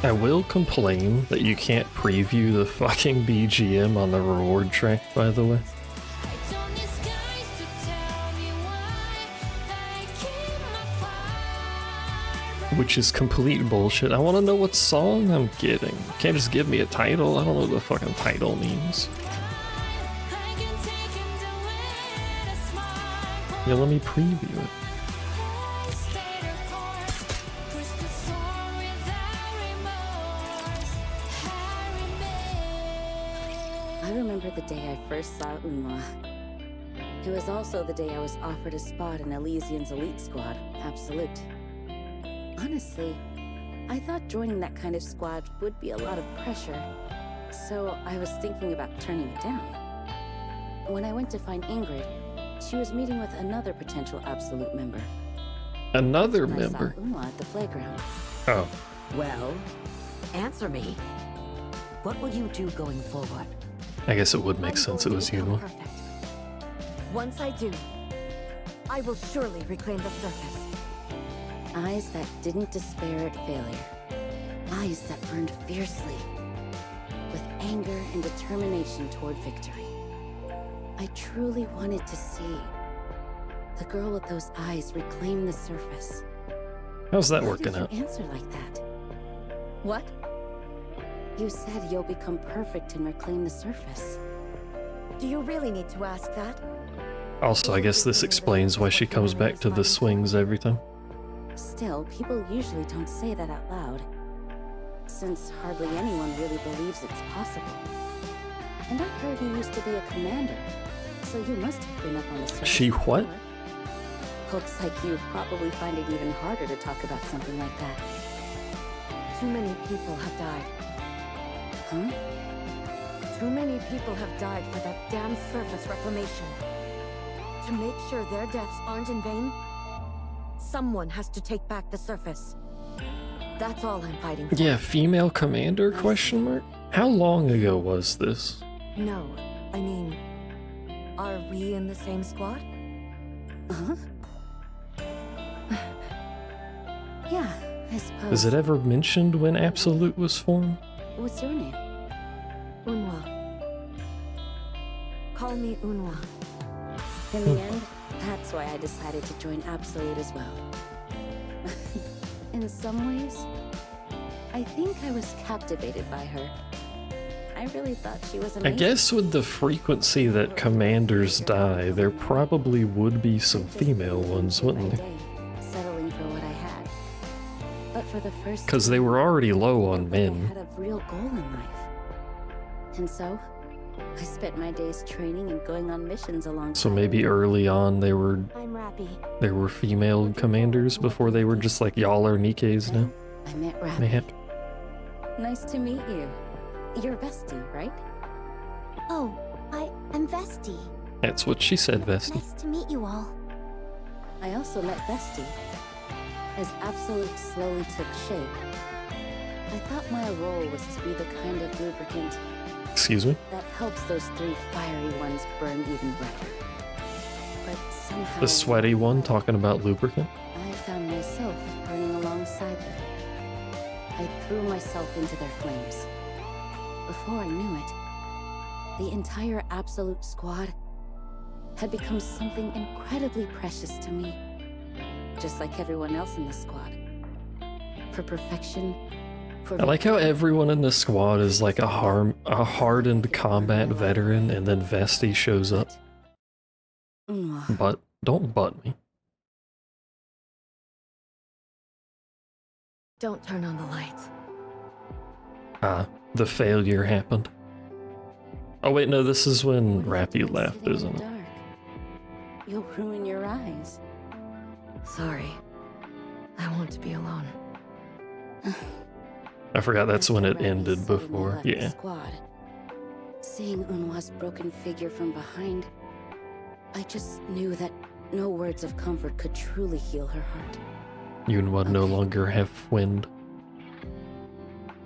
I will complain that you can't preview the fucking BGM on the reward track, by the way. Which is complete bullshit. I want to know what song I'm getting. You can't just give me a title. I don't know what the fucking title means. Yeah, let me preview it. I remember the day I first saw Unwa. It was also the day I was offered a spot in Elysian's elite squad, Absolute. Honestly, I thought joining that kind of squad would be a lot of pressure, so I was thinking about turning it down. When I went to find Ingrid, she was meeting with another potential Absolute member. Another I member. saw Unwa at the playground. Oh, Well, answer me. What will you do going forward? I guess it would make I'm sense it going was to become Yunwa. perfect. Once I do, I will surely reclaim the surface. Eyes that didn't despair at failure. Eyes that burned fiercely, with anger and determination toward victory. I truly wanted to see the girl with those eyes reclaim the surface. How's that Why working did out? you answer like that? What? You said you'll become perfect and reclaim the surface. Do you really need to ask that? Also, I guess this explains why she comes back to the swings every time. Still, people usually don't say that out loud, since hardly anyone really believes it's possible. And I heard you used to be a commander, so you must have been up on the surface. She what? before. Looks like you probably find it even harder to talk about something like that. Too many people have died. Huh? Too many people have died for that damn surface reclamation. To make sure their deaths aren't in vain, someone has to take back the surface. That's all I'm fighting for. Yeah, female commander, question mark? How long ago was this? No, I mean, are we in the same squad? Uh-huh. Yeah, I suppose. Is it ever mentioned when Absolute was formed? What's your name? Unwa. Call me Unwa. In the end, that's why I decided to join Absolute as well. In some ways, I think I was captivated by her. I really thought she was I amazing. guess with the frequency that commanders die, there probably would be some female ones, wouldn't there? Settling for what I had. But for the first Because they were already low on I men. had a real goal in life. And so, I spent my days training and going on missions alongside. So maybe early on there were female commanders before they were just like, y'all are Nikkes now. I met Rabbit. Mayhap. Nice to meet you. You're Vesti, right? Oh, I'm Vesti. That's what she said, Vesti. Nice to meet you all. I also met Vesti. As Absolute slowly took shape, I thought my role was to be the kind of lubricant Excuse me? that helps those three fiery ones burn even brighter. But somehow... The sweaty one talking about lubricant? I found myself burning alongside them. I threw myself into their flames. Before I knew it, the entire Absolute squad had become something incredibly precious to me. Just like everyone else in the squad. For perfection, for I like how everyone in the squad is like a hardened combat veteran, and then Vesti shows up. Unwa. But don't butt me. Don't turn on the lights. Ah, the failure happened. Oh wait, no, this is when What are you Rappy doing left, sitting in isn't the it? dark? You'll ruin your eyes. Sorry. I want to be alone. I forgot that's when it After Rabbit ended suddenly before. left the Yeah. Squad. Seeing Unwa's broken figure from behind, I just knew that no words of comfort could truly heal her heart. Yunwa no Okay. longer have wind.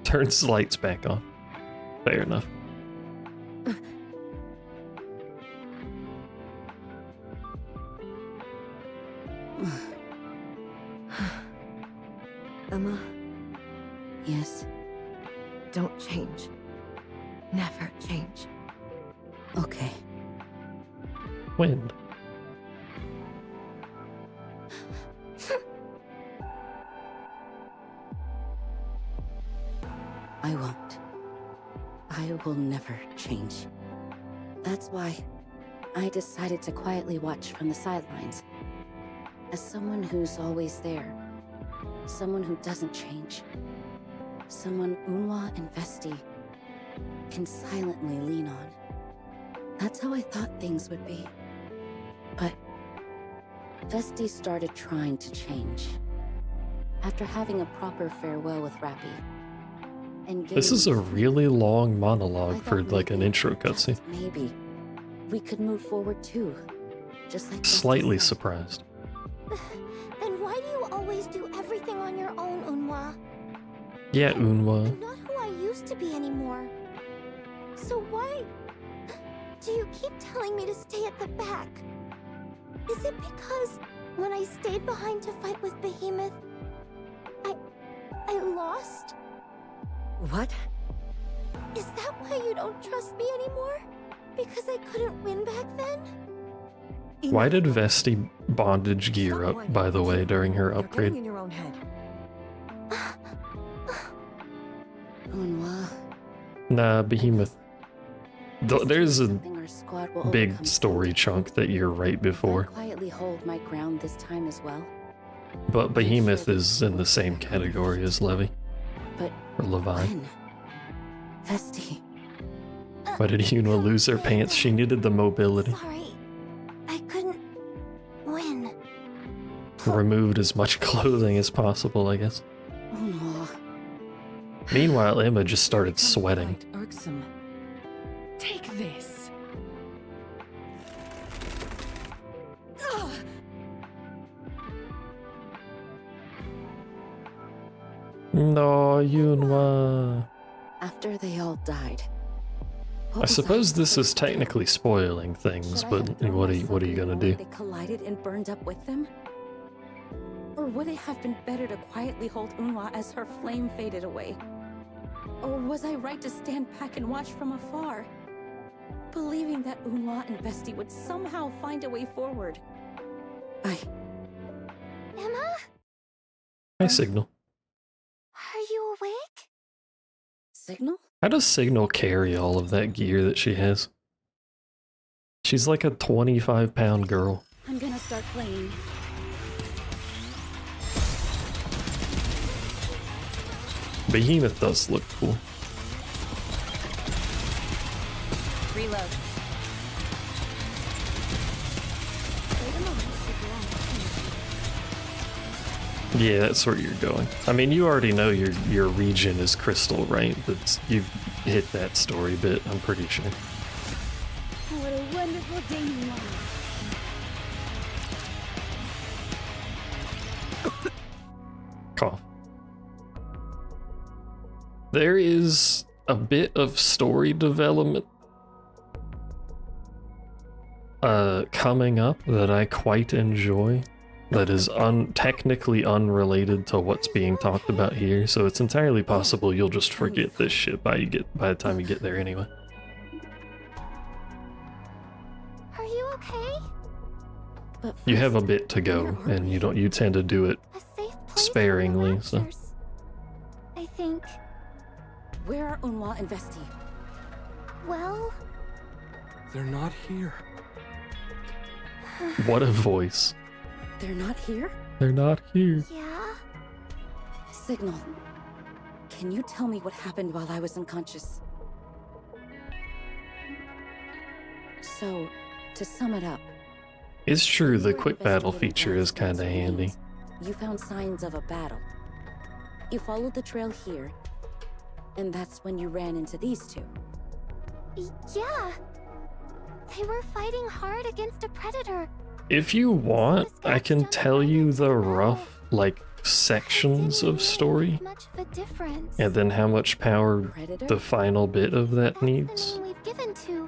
Turns the lights back on. Fair enough. Emma, Yes. don't change. Never change. Okay. Wind. I won't. I will never change. That's why I decided to quietly watch from the sidelines. As someone who's always there. Someone who doesn't change. Someone Unwa and Vesti can silently lean on. That's how I thought things would be. But Vesti started trying to change. After having a proper farewell with Rappy. And This is a really long monologue I for thought like an maybe, intro just cutscene. maybe, we could move forward too. Just like Vesti Slightly said. surprised. Then why do you always do everything on your own, Unwa? Yeah, Unwa. I'm not who I used to be anymore. So why do you keep telling me to stay at the back? Is it because when I stayed behind to fight with Behemoth, I lost? What? Is that why you don't trust me anymore? Because I couldn't win back then? Why did Vesti bondage gear up, by the way, during her You're upgrade? getting in your own head. Unwa, Nah, Behemoth. There's a something our squad will big overcome story chunk that you're right soon. I'll before, quietly hold my ground this time as well. but Behemoth is in the same category as Levi, But or Levi. when? Vesti. Why did Yuna lose her pants? She needed the mobility. Sorry. I couldn't win. Removed as much clothing as possible, I guess. Unwa. Meanwhile, Emma just started sweating. Quite irksome. Take this. Ugh. No, Yunwa. After they all died. I suppose this is technically spoiling things, but what are you gonna do? They collided and burned up with them? Or would it have been better to quietly hold Unwa as her flame faded away? Or was I right to stand back and watch from afar? Believing that Unwa and Vesti would somehow find a way forward. Emma? Hi, Signal. Are you awake? Signal? How does Signal carry all of that gear that she has? She's like a 25-pound girl. I'm gonna start playing. Behemoth does look cool. Reload. Wait a moment, Yeah, that's where you're going. I mean, you already know your region is Crystal, right? That's, you've hit that story bit, I'm pretty sure. What a wonderful day you are. Cough. There is a bit of story development coming up that I quite enjoy, that is technically unrelated to what's being talked about here, so it's entirely possible you'll just forget this shit by the time you get there anyway. Are you okay? But You have a first, bit to go, where are and we? you tend to do it A safe place sparingly, in the so. Raptures. I think. Where are Unwa and Vesti? Well, They're not here. What a voice. They're not here? They're not here. yeah. Signal. Can you tell me what happened while I was unconscious? So, to sum it up. It's true, the you were quick battle investigating feature is Afghanistan's kinda handy. remains. You found signs of a battle. You followed the trail here, and that's when you ran into these two. Yeah. They were fighting hard against a predator. If you want, I can tell you the rough, like, sections of story, Much of a difference. and then how much power Predator? the final bit of that That's the needs. name we've given to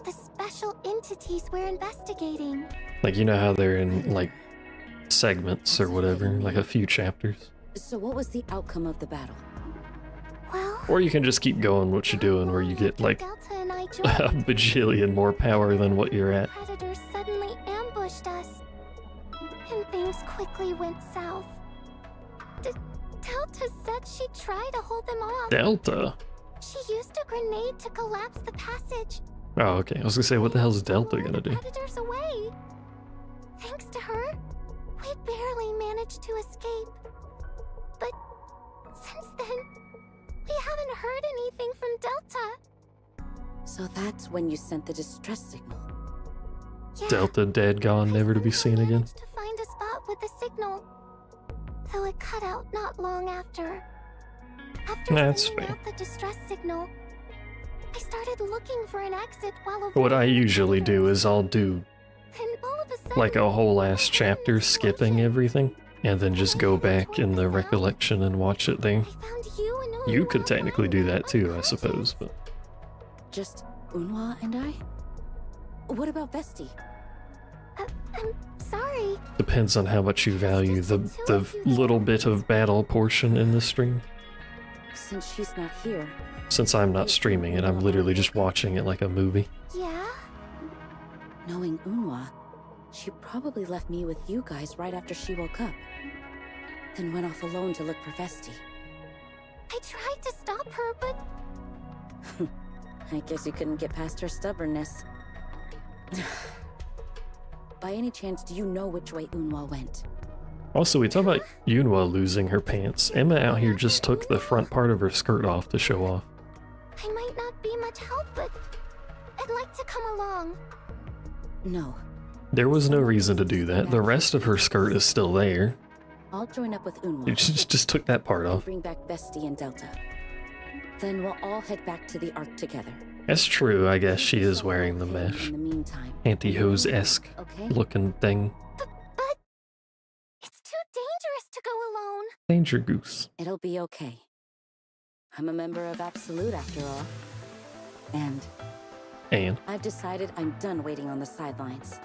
the special entities we're investigating. Like, you know how they're in, like, segments or whatever, like a few chapters. So what was the outcome of the battle? Well, Or you can just keep going what you're doing, where you get, like, Delta and I a joined. bajillion more power than what you're at. Predators suddenly ambushed us, and things quickly went south. Delta said she'd try to hold them off. Delta? She used a grenade to collapse the passage. Oh, okay. I was gonna say, what the hell's Delta Lure gonna the do? Predators away. Thanks to her, we barely managed to escape. But since then, we haven't heard anything from Delta. So that's when you sent the distress signal. Yeah, Delta dead gone, never to be seen again. managed to find a spot with the signal, though it cut out not long after. After That's sending fair. out the distress signal, I started looking for an exit while What I avoiding usually do predators. is I'll do Then all of a sudden, like a whole I ass heard an chapter skipping explosion. everything, and then just go back in the recollection and watch it there. I found you and You Unwa could technically do that too, I suppose, unconscious. but Just Unwa and I? What about Vesti? I'm sorry. depends on how much you value the little bit of battle portion in the stream. Since she's not here, Since I'm not streaming it, I'm literally just watching it like a movie. Yeah? knowing Unwa, she probably left me with you guys right after she woke up. Then went off alone to look for Vesti. I tried to stop her, but I guess you couldn't get past her stubbornness. By any chance, do you know which way Unwa went? Also, we talk about Yunwa losing her pants. Emma out here just took the front part of her skirt off to show off. I might not be much help, but I'd like to come along. No. There was no reason to do that. The rest of her skirt is still there. I'll join up with Unwa. You just took that part and off. bring back Vesti and Delta. Then we'll all head back to the Ark together. That's true, I guess she is wearing the mesh. In the meantime, Pantyhose-esque okay? looking thing. But it's too dangerous to go alone. Danger Goose. It'll be okay. I'm a member of Absolute after all. And And I've decided I'm done waiting on the sidelines.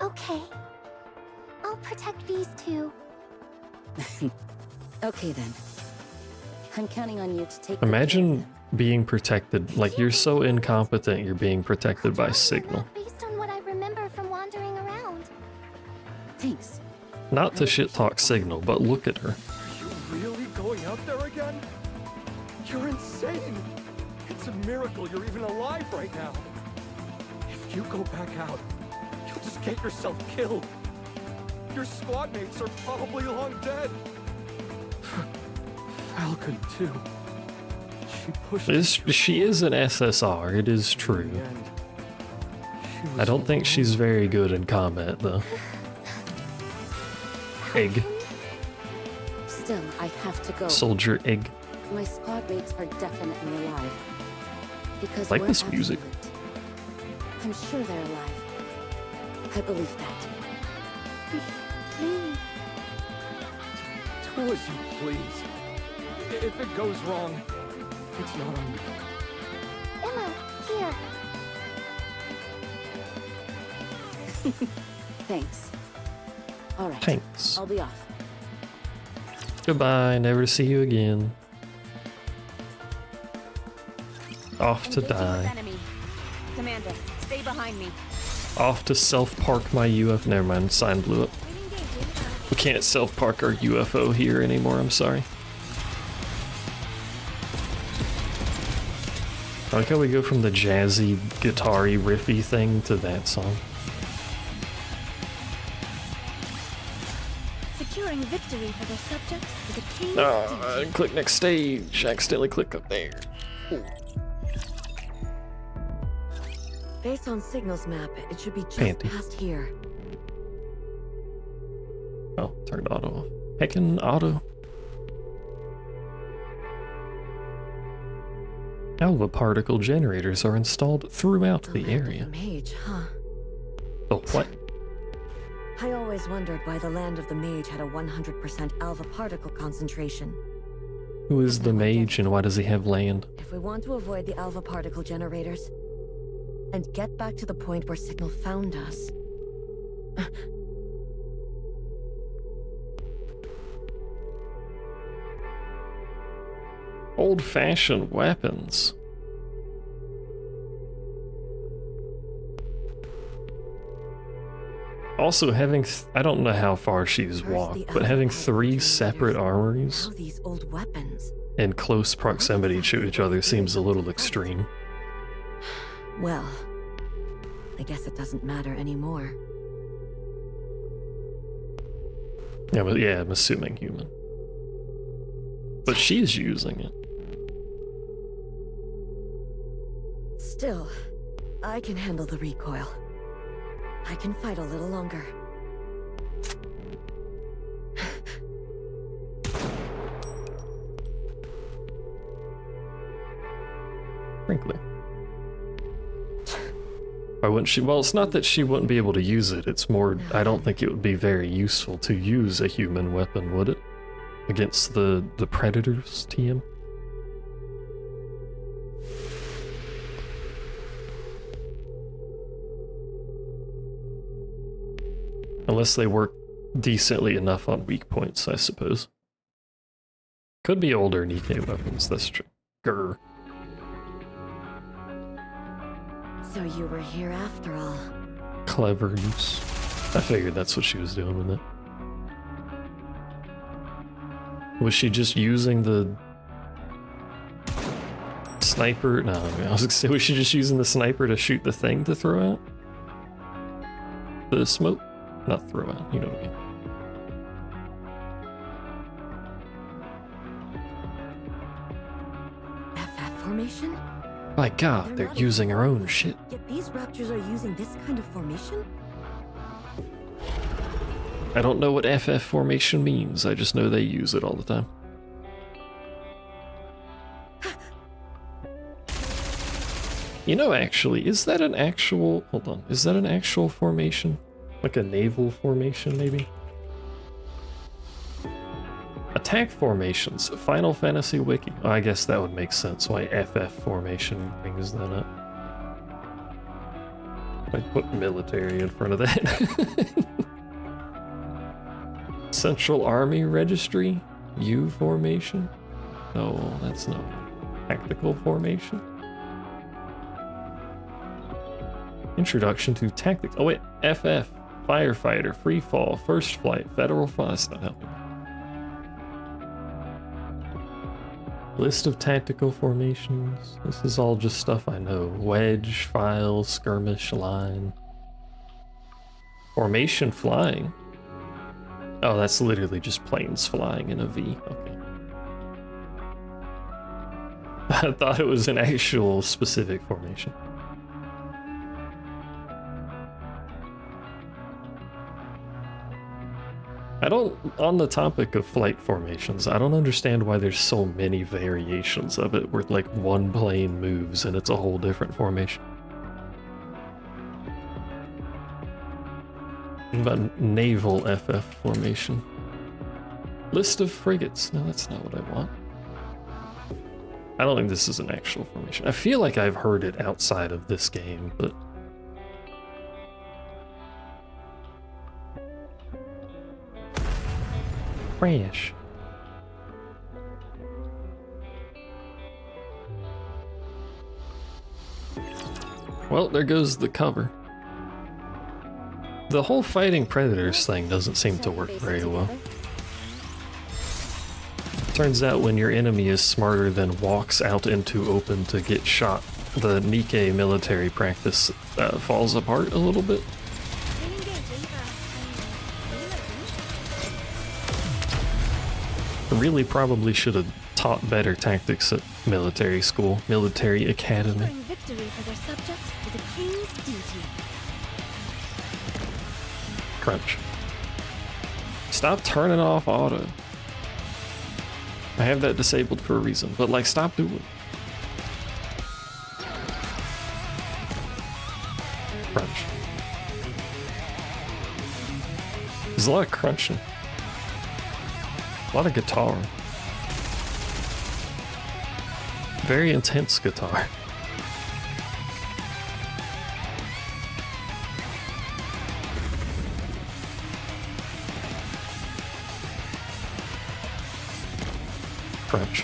Okay. I'll protect these two. Okay then. I'm counting on you to take good care of imagine them. being protected, like you're so incompetent you're being protected by I'll try to Signal. map based on what I remember from wandering around. Thanks. Not to shit talk Signal, but look at her. Are you really going out there again? You're insane! It's a miracle you're even alive right now. If you go back out, you'll just get yourself killed. Your squad mates are probably long dead. Falcon, too. She pushed me She is an SSR, it is in true. the end. She I was don't think alone. she's very good in combat though. Egg. Still, I have to go. Soldier egg. My squad mates are definitely alive. Because Like we're this music. Absolute. I'm sure they're alive. I believe that. Please. Do as you please. If it goes wrong, it's not on you. Emma, here. Thanks. All right. Thanks. I'll be off. Goodbye, never to see you again. Off to die. Commander, stay behind me. Off to self-park my UFO. Never mind, sign blew up. We can't self-park our UFO here anymore, I'm sorry. I like how we go from the jazzy, guitar-y, riffy thing to that song. Securing victory for the subjects is a key. Oh, click next stage. Accidentally click up there. Based on Signal's map, it should be just Panty. past here. Oh, turned auto off. Heckin' auto. Alva particle generators are installed throughout the land of area. the mage, huh? The what? I always wondered why the land of the mage had a 100% alpha particle concentration. Who is the mage and why does he have land? If we want to avoid the alpha particle generators and get back to the point where Signal found us, Old-fashioned weapons. Also, having I don't know how far she's First walked, the but alpha having particle 3 generators, separate armories now these old weapons. in close proximity to each other seems a little extreme. Well, I guess it doesn't matter anymore. Yeah, I'm assuming human. But she's using it. Still, I can handle the recoil. I can fight a little longer. Frankly. Why wouldn't she? Well, it's not that she wouldn't be able to use it. It's more, I don't think it would be very useful to use a human weapon, would it? Against the predators, TM? Unless they work decently enough on weak points, I suppose. Could be older Nikke weapons, that's true. Grr. So you were here after all. Clever use. I figured that's what she was doing with it. Was she just using the sniper? No, I was gonna say, was she just using the sniper to shoot the thing to throw out? The smoke? Not throw out, you know what I mean. FF formation? My god, they're not using her own evolved, shit. Yet these raptors are using this kind of formation? I don't know what FF formation means, I just know they use it all the time. You know, actually, is that an actual... Hold on, is that an actual formation? Like a naval formation, maybe? Attack formations, Final Fantasy Wiki. Oh, I guess that would make sense why FF formation brings that up. I put military in front of that. Central Army Registry? U formation? No, that's not tactical formation. Introduction to tactics. Oh wait, FF, Firefighter, Free Fall, First Flight, Federal Flight. That's not helping me. List of tactical formations. This is all just stuff I know. Wedge, file, skirmish, line. Formation flying. Oh, that's literally just planes flying in a V. Okay. I thought it was an actual specific formation. On the topic of flight formations, I don't understand why there's so many variations of it where like one plane moves and it's a whole different formation. What about naval FF formation? List of frigates. No, that's not what I want. I don't think this is an actual formation. I feel like I've heard it outside of this game, but... Crash. Well, there goes the cover. The whole fighting predators thing doesn't seem to work very well. Turns out when your enemy is smarter than walks out into open to get shot, the Nikke military practice falls apart a little bit. Really probably should have taught better tactics at military school, military academy. Victory for their subjects is a king's duty. Crunch. Stop turning off auto. I have that disabled for a reason, but like stop doing it. Crunch. There's a lot of crunching. A lot of guitar. Very intense guitar. Crunch.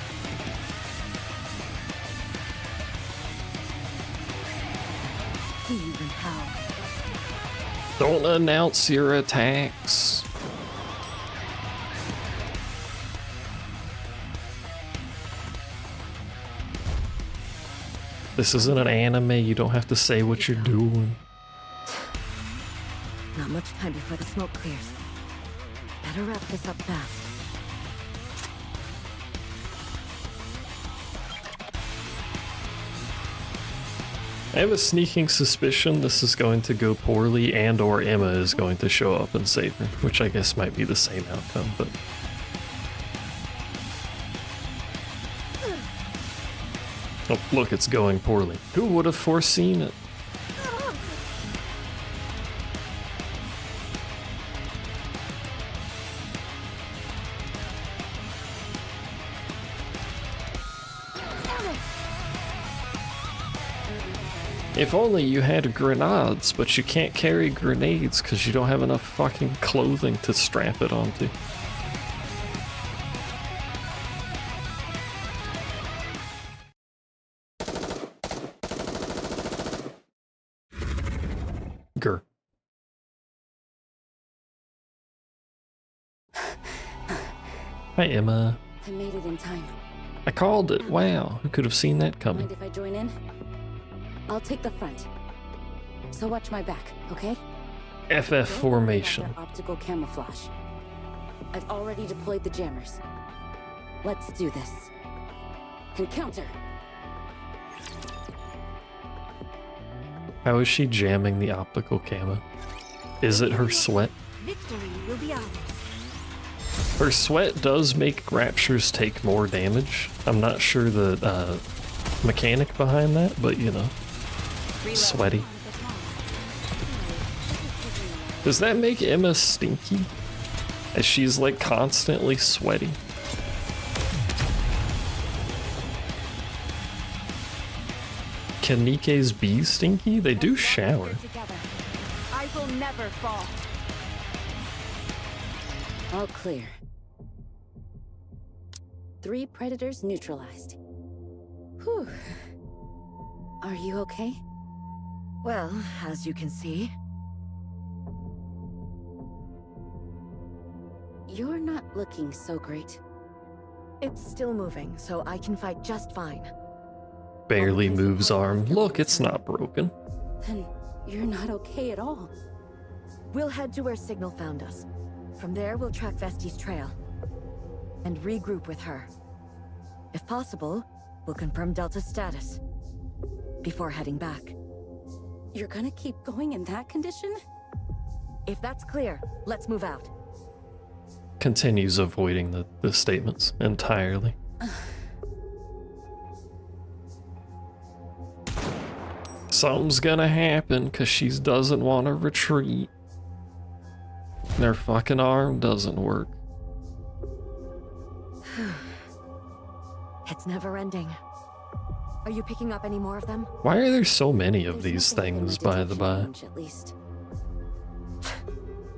Don't announce your attacks. This isn't an anime, you don't have to say what you're doing. Not much time before the smoke clears. Better wrap this up fast. I have a sneaking suspicion this is going to go poorly and or Emma is going to show up and save her, which I guess might be the same outcome, but... Oh, look, it's going poorly. Who would have foreseen it? If only you had grenades, but you can't carry grenades because you don't have enough fucking clothing to strap it onto. Grr. Hi, Emma. I made it in time. I called it. Wow, who could have seen that coming? Mind if I join in? I'll take the front. So watch my back, okay? FF formation. Don't worry about their optical camouflage. I've already deployed the jammers. Let's do this. Encounter! How is she jamming the optical camo? Is it her sweat? Victory will be ours. Her sweat does make raptures take more damage. I'm not sure the mechanic behind that, but you know. Sweaty. Does that make Emma stinky? As she's like constantly sweaty. Can Nikke's be stinky? They do shower. I will never fall. All clear. 3 predators neutralized. Whew. Are you okay? Well, as you can see, You're not looking so great. it's still moving, so I can fight just fine. Barely moves arm. Look, it's not broken. Then you're not okay at all. We'll head to where Signal found us. From there, we'll track Vesti's trail and regroup with her. If possible, we'll confirm Delta's status before heading back. You're gonna keep going in that condition? If that's clear, let's move out. Continues avoiding the statements entirely. Something's gonna happen because she doesn't want to retreat. Their fucking arm doesn't work. It's never ending. Are you picking up any more of them? Why are there so many of There's these nothing in things, by the by? range, at least.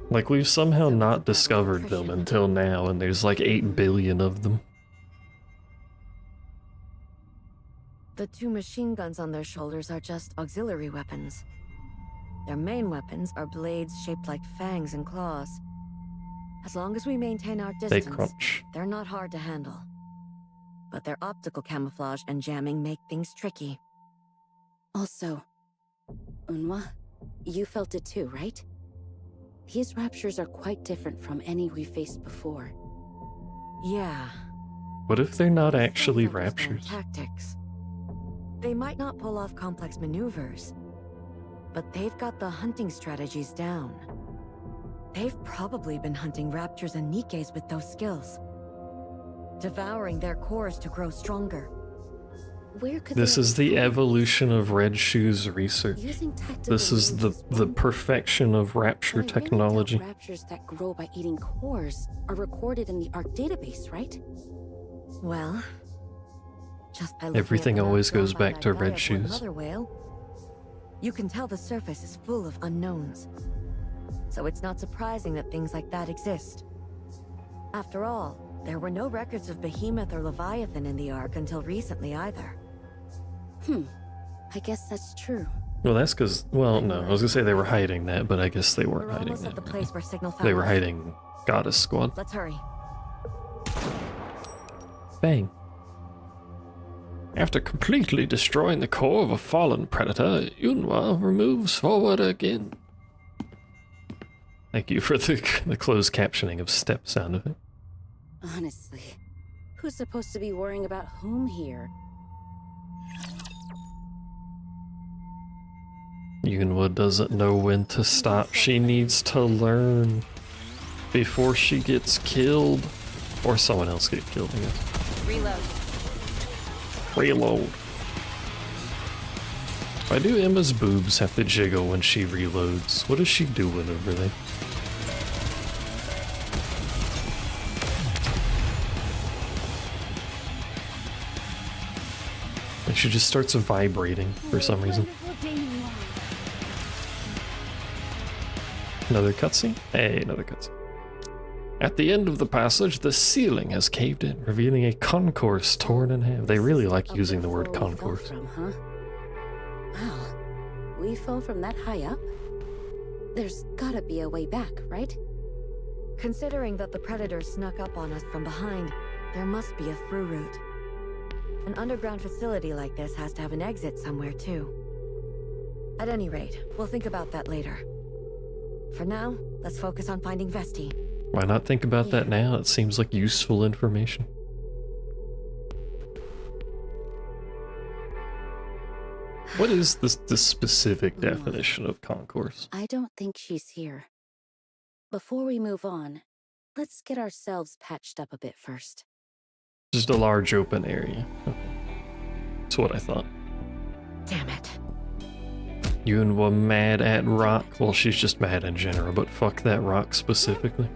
Like, we've somehow not discovered them until now, and there's like 8 billion of them. The 2 machine guns on their shoulders are just auxiliary weapons. Their main weapons are blades shaped like fangs and claws. As long as we maintain our They distance, crunch. they're not hard to handle. But their optical camouflage and jamming make things tricky. Also, Unwa, you felt it too, right? These raptures are quite different from any we faced before. Yeah. What if they're not actually They understand raptures? Tactics. They might not pull off complex maneuvers, but they've got the hunting strategies down. They've probably been hunting raptors and Nikkes with those skills, devouring their cores to grow stronger. Where could This they is the have come? evolution of Red Shoe's research. Using tactical This is the means one, perfection of but I rapture really doubt technology. raptors that grow by eating cores are recorded in the ARC database, right? Well, just by looking Everything at the always map drawn goes by back that to guy Red aboard Shoes. Mother Whale, you can tell the surface is full of unknowns. So it's not surprising that things like that exist. After all, there were no records of Behemoth or Leviathan in the Ark until recently either. I guess that's true. Well, that's because, well, no, I was gonna say they were hiding that, but I guess they weren't We're hiding almost at the that. place where Signal found They were us. hiding Goddess Squad. Let's hurry. Bang. After completely destroying the core of a fallen predator, Yunwa moves forward again. Thank you for the closed captioning of step sound effect. Honestly, who's supposed to be worrying about whom here? Yunwa doesn't know when to stop. She needs to learn before she gets killed. Or someone else get killed, I guess. Reload. Reload. Why do Emma's boobs have to jiggle when she reloads? What is she doing over there? Like she just starts vibrating for some reason. Another cutscene? Hey, another cutscene. At the end of the passage, the ceiling has caved in, revealing a concourse torn in half. They really like using the word concourse. Huh? Wow, we fell from that high up? There's gotta be a way back, right? Considering that the Predators snuck up on us from behind, there must be a through route. An underground facility like this has to have an exit somewhere, too. At any rate, we'll think about that later. For now, let's focus on finding Vesti. Why not think about that now? It seems like useful information. What is the specific definition of concourse? I don't think she's here. Before we move on, let's get ourselves patched up a bit first. Just a large open area. Okay. That's what I thought. Damn it. Yunwa mad at rock? Well, she's just mad in general, but fuck that rock specifically.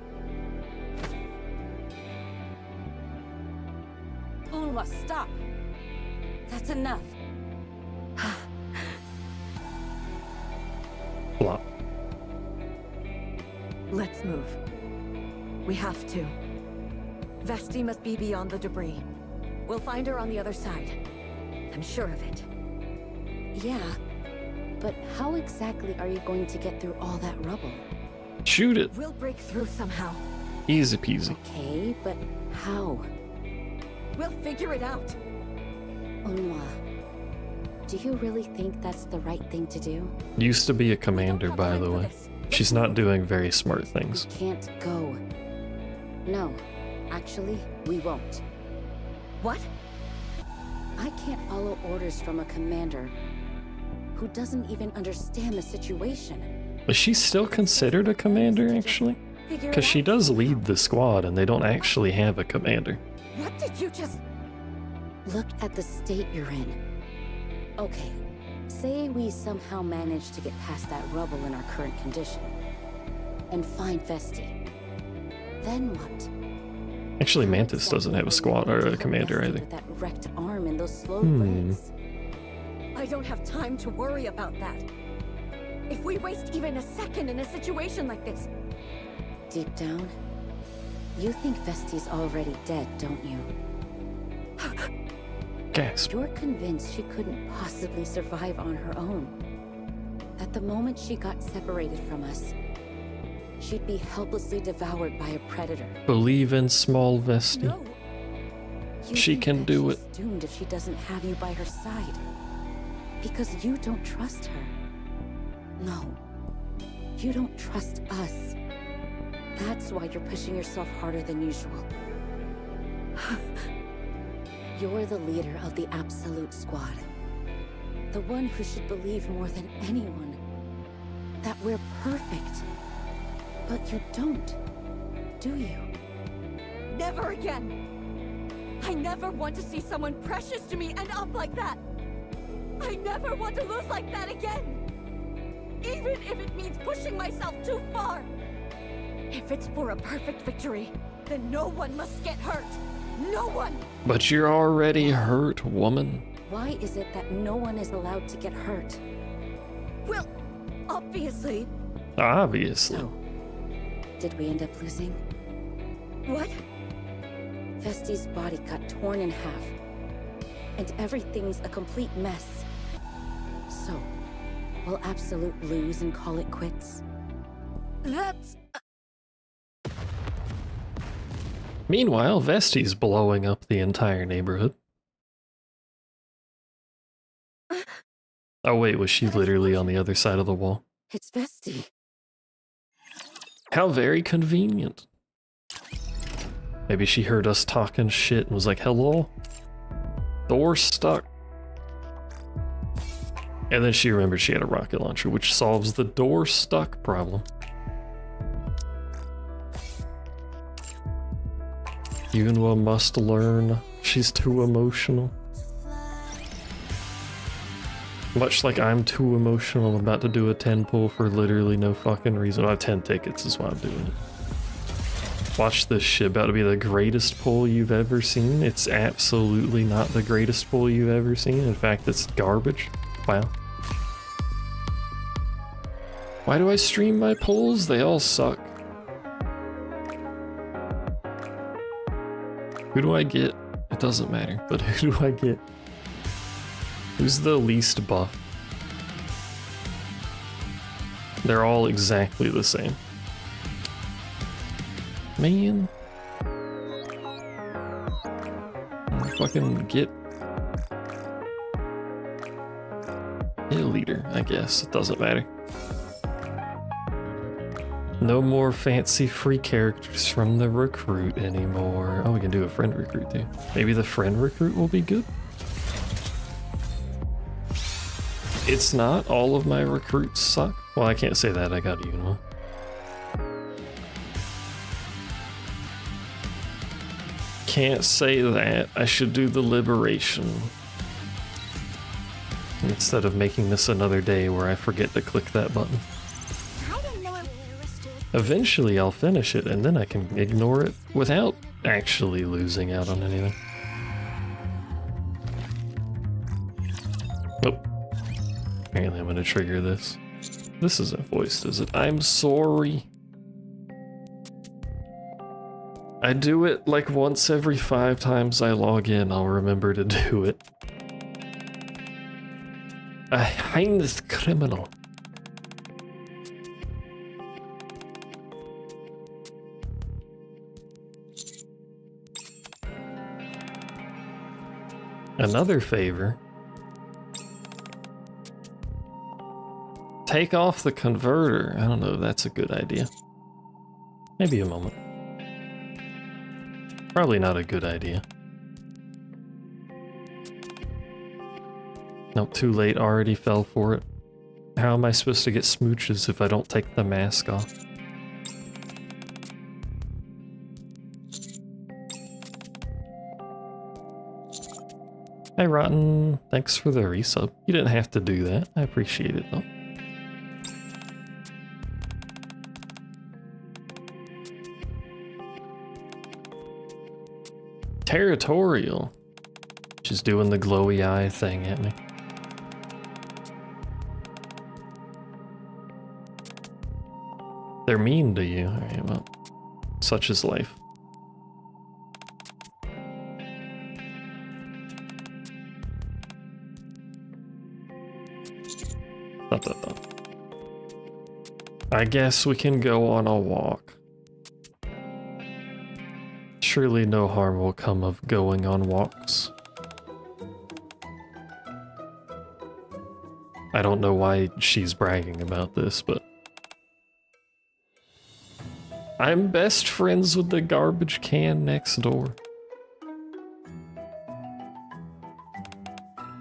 Unwa, stop! That's enough. Flop. Let's move. We have to. Vesti must be beyond the debris. We'll find her on the other side. I'm sure of it. Yeah, but how exactly are you going to get through all that rubble? Shoot it. We'll break through somehow. Easy peasy. Okay, but how? We'll figure it out. Unwa, do you really think that's the right thing to do? Used to be a commander, by the way. She's not doing very smart things. We can't go. No, actually, we won't. What? I can't follow orders from a commander who doesn't even understand the situation. Is she still considered a commander, actually? Because she does lead the squad, and they don't actually have a commander. What did you just... Look at the state you're in. Okay, say we somehow manage to get past that rubble in our current condition and find Vesti. Then what? Actually, Mantis doesn't have a squad or a commander either. With that wrecked arm and those slow breaks. I don't have time to worry about that. If we waste even a second in a situation like this... Deep down, you think Vesti's already dead, don't you? Gasp. You're convinced she couldn't possibly survive on her own. That the moment she got separated from us, she'd be helplessly devoured by a predator. Believe in small Vesti. No. She can do it. She's doomed if she doesn't have you by her side. Because you don't trust her. No. You don't trust us. That's why you're pushing yourself harder than usual. You're the leader of the Absolute Squad. The one who should believe more than anyone that we're perfect. But you don't, do you? Never again! I never want to see someone precious to me end up like that! I never want to lose like that again! Even if it means pushing myself too far! If it's for a perfect victory, then no one must get hurt! No one! But you're already hurt, woman. Why is it that no one is allowed to get hurt? Well, obviously. Obviously. So, did we end up losing? What? Vesti's body got torn in half. And everything's a complete mess. So, will Absolute lose and call it quits? That's... Meanwhile, Vesti's blowing up the entire neighborhood. Oh wait, was she literally on the other side of the wall? It's Vesti. How very convenient. Maybe she heard us talking shit and was like, hello? Door stuck. And then she remembered she had a rocket launcher, which solves the door stuck problem. Yunwa must learn. She's too emotional. Much like I'm too emotional, I'm about to do a 10 pull for literally no fucking reason. I have 10 tickets is why I'm doing it. Watch this shit, about to be the greatest pull you've ever seen. It's absolutely not the greatest pull you've ever seen. In fact, it's garbage. Wow. Why do I stream my pulls? They all suck. Who do I get? It doesn't matter, but who do I get? Who's the least buff? They're all exactly the same. Man. I'll fucking get a leader, I guess. It doesn't matter. No more fancy free characters from the recruit anymore. Oh, we can do a friend recruit too. Maybe the friend recruit will be good? It's not. All of my recruits suck. Well, I can't say that. I got you know. Can't say that. I should do the liberation. Instead of making this another day where I forget to click that button. Eventually I'll finish it and then I can ignore it without actually losing out on anything. Oh. Apparently I'm gonna trigger this. This isn't voiced, is it? I'm sorry. I do it like once every 5 times I log in, I'll remember to do it. A heinous criminal. Another favor. Take off the converter. I don't know if that's a good idea. Maybe a moment. Probably not a good idea. Nope, too late, already fell for it. How am I supposed to get smooches if I don't take the mask off? Hey Rotten, thanks for the resub. You didn't have to do that. I appreciate it though. Territorial. She's doing the glowy eye thing at me. They're mean to you. Alright, well, such is life. I guess we can go on a walk. Surely no harm will come of going on walks. I don't know why she's bragging about this, but I'm best friends with the garbage can next door.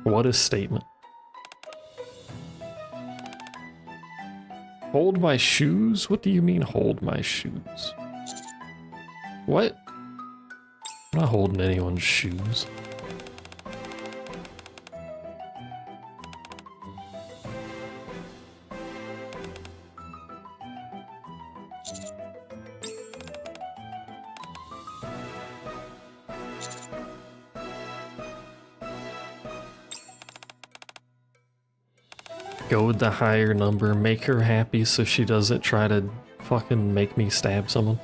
What a statement. Hold my shoes? What do you mean hold my shoes? What? I'm not holding anyone's shoes. Go with the higher number, make her happy so she doesn't try to fucking make me stab someone.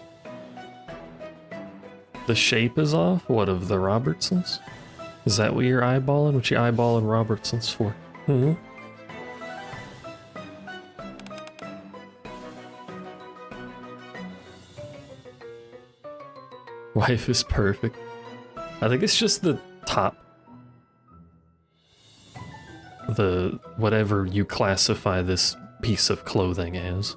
The shape is off? What, of the Robertsons? Is that what you're eyeballing? What you eyeballing Robertsons for? Hmm? Wife is perfect. I think it's just the top. The whatever you classify this piece of clothing as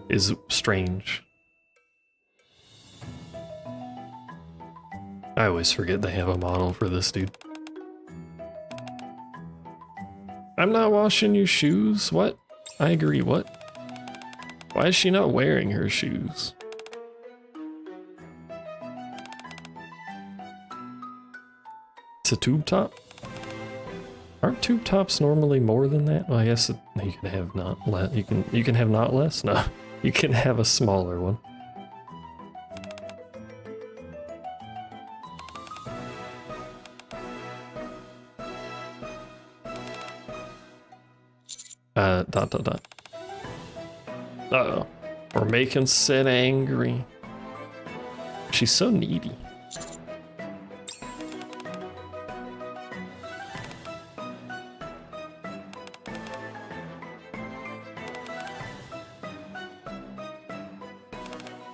is strange. I always forget they have a model for this dude. I'm not washing your shoes. What? I agree. What? Why is she not wearing her shoes? It's a tube top? Aren't tube tops normally more than that? Well, I guess you can have not less. You can have not less? No. You can have a smaller one. Dot. Uh-oh. We're making Sid angry. She's so needy.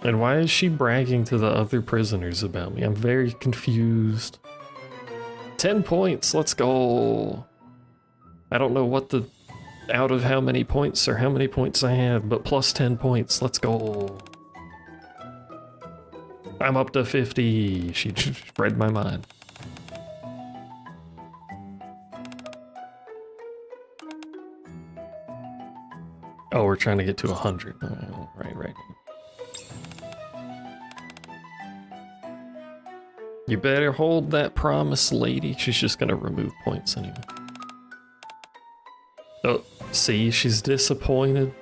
And why is she bragging to the other prisoners about me? I'm very confused. 10 points, let's go. I don't know what the... out of how many points or how many points I have, but plus 10 points, let's go. I'm up to 50. She just read my mind. Oh, we're trying to get to 100. Oh, right. You better hold that promise, lady. She's just gonna remove points anyway. Oh, see, she's disappointed.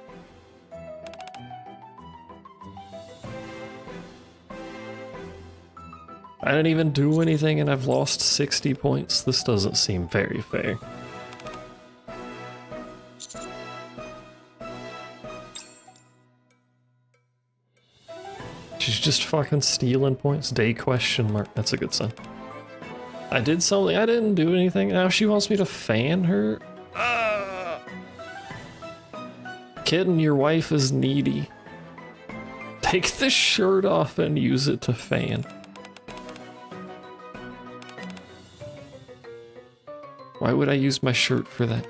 I didn't even do anything and I've lost 60 points. This doesn't seem very fair. She's just fucking stealing points. Day question mark. That's a good sign. I did something. I didn't do anything. Now she wants me to fan her. Kitten, your wife is needy. Take the shirt off and use it to fan. Why would I use my shirt for that?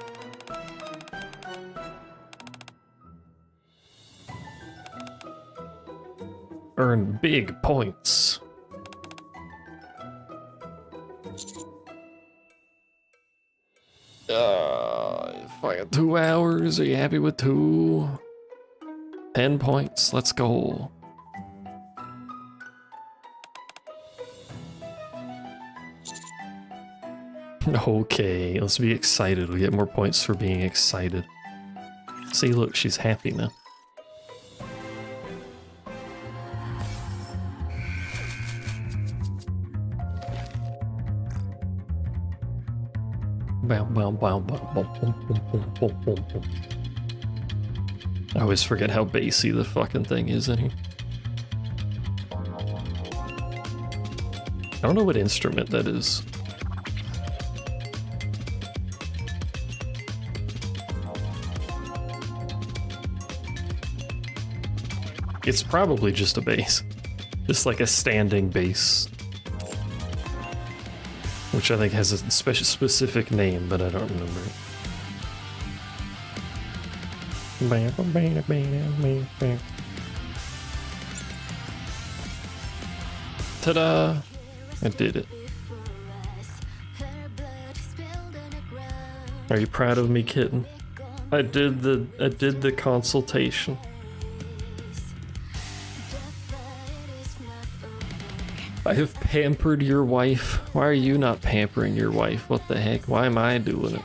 Earn big points. Fucking 2 hours. Are you happy with 2? 10 points. Let's go. Okay, let's be excited. We get more points for being excited. See, look, she's happy now. I always forget how bassy the fucking thing is in here. I don't know what instrument that is. It's probably just a bass. Just like a standing bass. Which I think has a specific name, but I don't remember it. Ta-da! I did it. Are you proud of me, kitten? I did the consultation. I have pampered your wife. Why are you not pampering your wife? What the heck? Why am I doing it?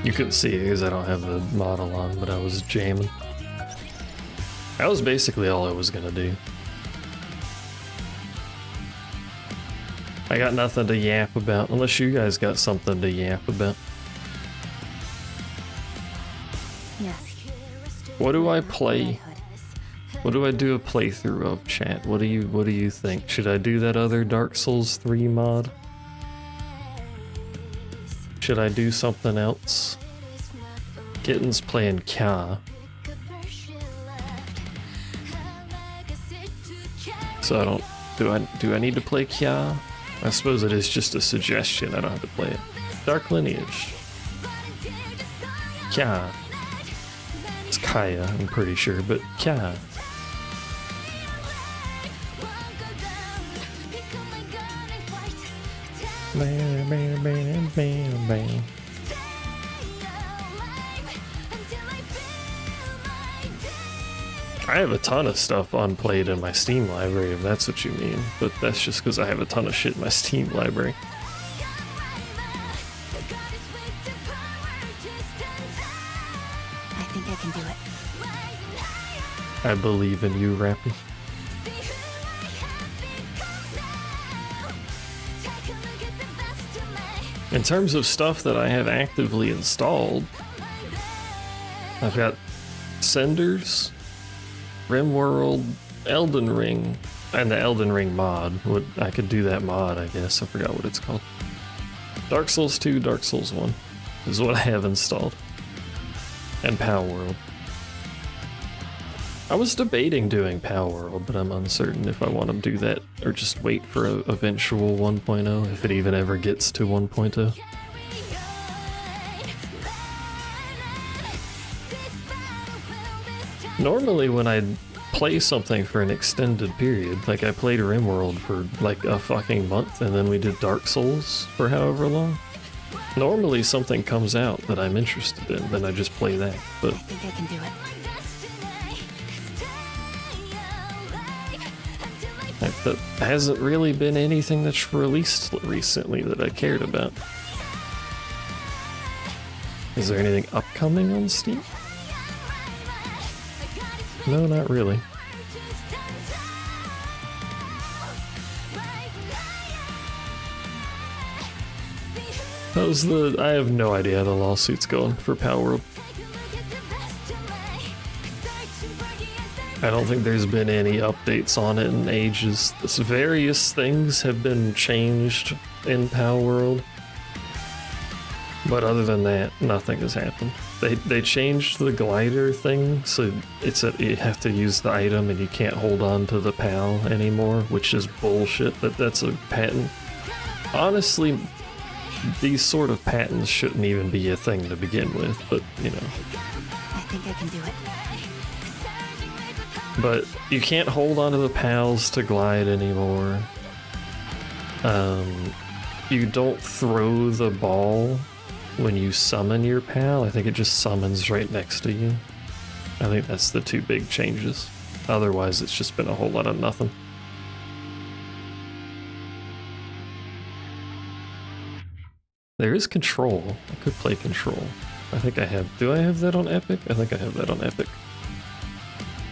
You couldn't see it because I don't have the model on, but I was jamming. That was basically all I was gonna do. I got nothing to yap about, unless you guys got something to yap about. Yes. What do I play? What do I do a playthrough of, chat? What do you think? Should I do that other Dark Souls 3 mod? Should I do something else? Kitten's playing Kya. So I don't... Do I need to play Kya? I suppose it is just a suggestion, I don't have to play it. Dark Lineage. Kya. It's Kaya, I'm pretty sure, but Kya. Bam, bam, bam, bam, bam. I have a ton of stuff unplayed in my Steam library, if that's what you mean, but that's just because I have a ton of shit in my Steam library. I think I can do it. I believe in you, Rappy. In terms of stuff that I have actively installed, I've got Cinders, RimWorld, Elden Ring, and the Elden Ring mod. I could do that mod, I guess. I forgot what it's called. Dark Souls 2, Dark Souls 1 is what I have installed. And Palworld. I was debating doing Palworld, but I'm uncertain if I want to do that or just wait for an eventual 1.0, if it even ever gets to 1.0. Normally when I play something for an extended period, like I played RimWorld for like a fucking month and then we did Dark Souls for however long, normally something comes out that I'm interested in, then I just play that, but I think I can do it. that hasn't really been anything that's released recently that I cared about. Is there anything upcoming on Steam? No, not really. I have no idea how the lawsuit's going for Palworld. I don't think there's been any updates on it in ages. Various things have been changed in Palworld, but other than that, nothing has happened. They changed the glider thing, so you have to use the item and you can't hold on to the PAL anymore, which is bullshit. That's a patent. Honestly, these sort of patents shouldn't even be a thing to begin with, but you know. I think I can do it. But you can't hold onto the PALs to glide anymore. You don't throw the ball when you summon your PAL. I think it just summons right next to you. I think that's the two big changes. Otherwise, it's just been a whole lot of nothing. There is Control. I could play Control. I think I have. Do I have that on Epic? I think I have that on Epic.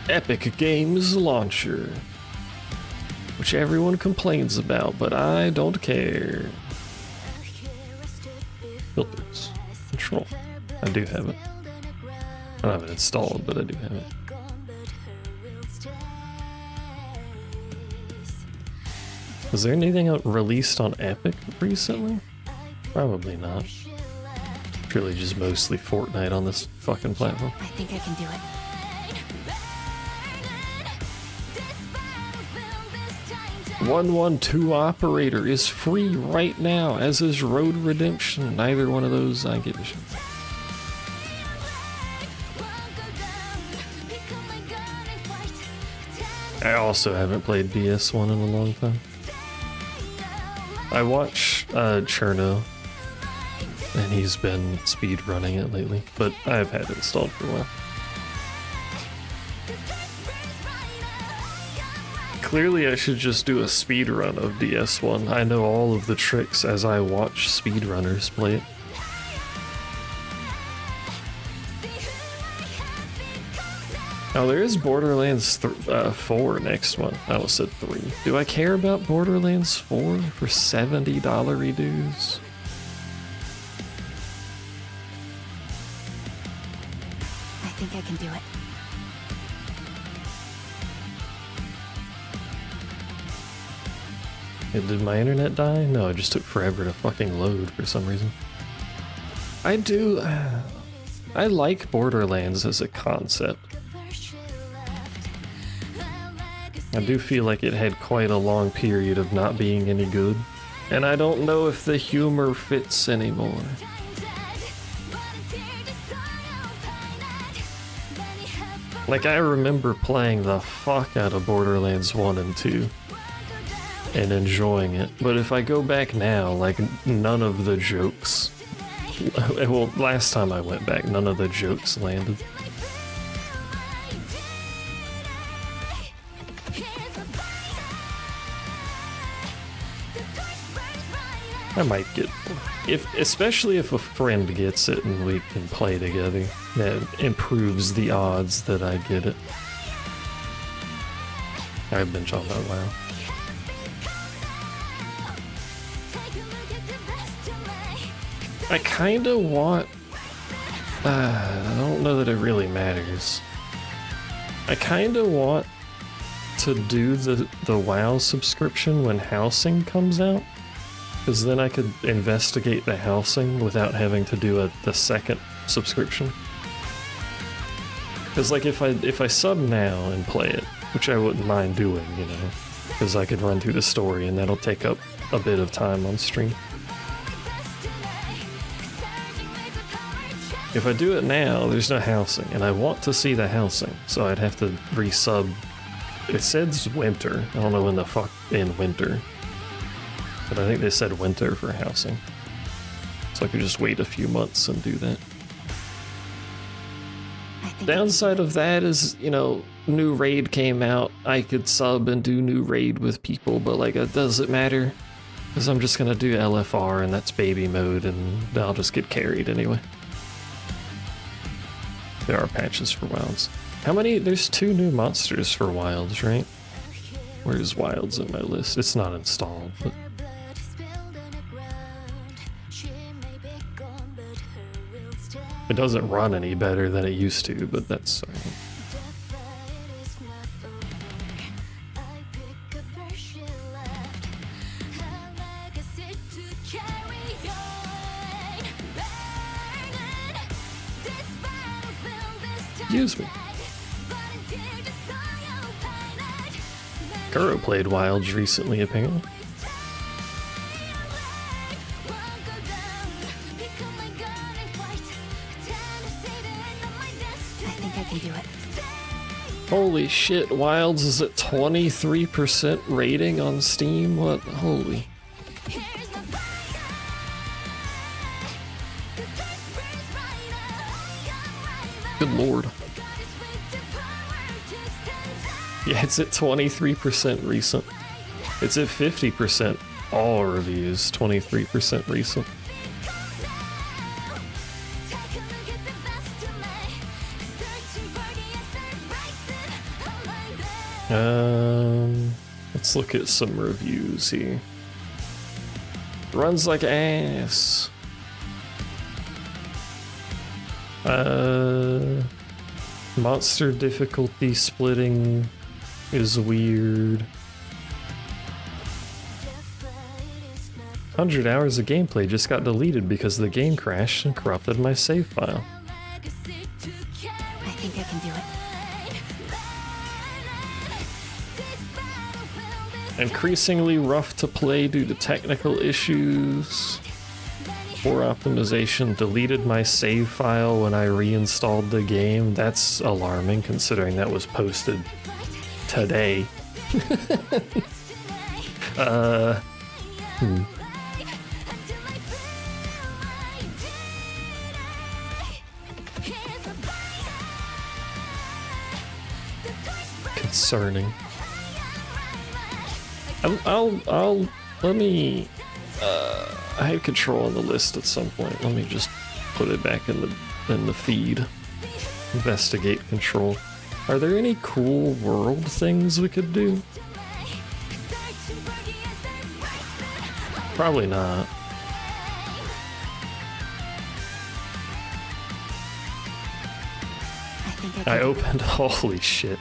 Epic Games Launcher, which everyone complains about, but I don't care. Filters. Control. I do have it. I don't have it installed, but I do have it. Was there anything released on Epic recently? Probably not. It's really just mostly Fortnite on this fucking platform. I think I can do it. 112 Operator is free right now, as is Road Redemption. Neither one of those I give a shit. I also haven't played DS1 in a long time. I watch Cherno, and he's been speedrunning it lately, but I've had it installed for a while. Clearly I should just do a speedrun of DS1. I know all of the tricks as I watch speedrunners play it. Oh, there is Borderlands 4 next one. I almost said 3. Do I care about Borderlands 4 for $70 dues? I think I can do it. Did my internet die? No, it just took forever to fucking load for some reason. I like Borderlands as a concept. I do feel like it had quite a long period of not being any good. And I don't know if the humor fits anymore. Like, I remember playing the fuck out of Borderlands 1 and 2 and enjoying it, but if I go back now, like, none of the jokes... Well, last time I went back, none of the jokes landed. I might get... especially if a friend gets it and we can play together, that improves the odds that I get it. I've been talking about WoW. I kinda want... I don't know that it really matters. I kinda want to do the WoW subscription when housing comes out, because then I could investigate the housing without having to do the second subscription. Because like if I sub now and play it, which I wouldn't mind doing, you know, because I could run through the story and that'll take up a bit of time on stream. If I do it now, there's no housing, and I want to see the housing, so I'd have to resub. It says winter. I don't know when the fuck in winter, but I think they said winter for housing. So I could just wait a few months and do that. Downside of that is, you know, new raid came out. I could sub and do new raid with people, but like, it doesn't matter, because I'm just gonna do LFR and that's baby mode, and I'll just get carried anyway. There are patches for wilds. How many? There's 2 new monsters for wilds, right? Where's wilds in my list? It's not installed, but... It doesn't run any better than it used to, but that's... Excuse me. Kuro played Wilds recently, apparently. I think I can do it. Holy shit, Wilds is at 23% rating on Steam? What? Holy. Good lord. Yeah, it's at 23% recent. It's at 50% all reviews, 23% recent. Let's look at some reviews here. Runs like ass. Monster difficulty splitting is weird. 100 hours of gameplay just got deleted because the game crashed and corrupted my save file. I think I can do it. Increasingly rough to play due to technical issues. Poor optimization, deleted my save file when I reinstalled the game. That's alarming considering that was posted today. Concerning. Let me, I had control on the list at some point. Let me just put it back in the feed. Investigate control. Are there any cool world things we could do? Probably not. I opened, holy shit.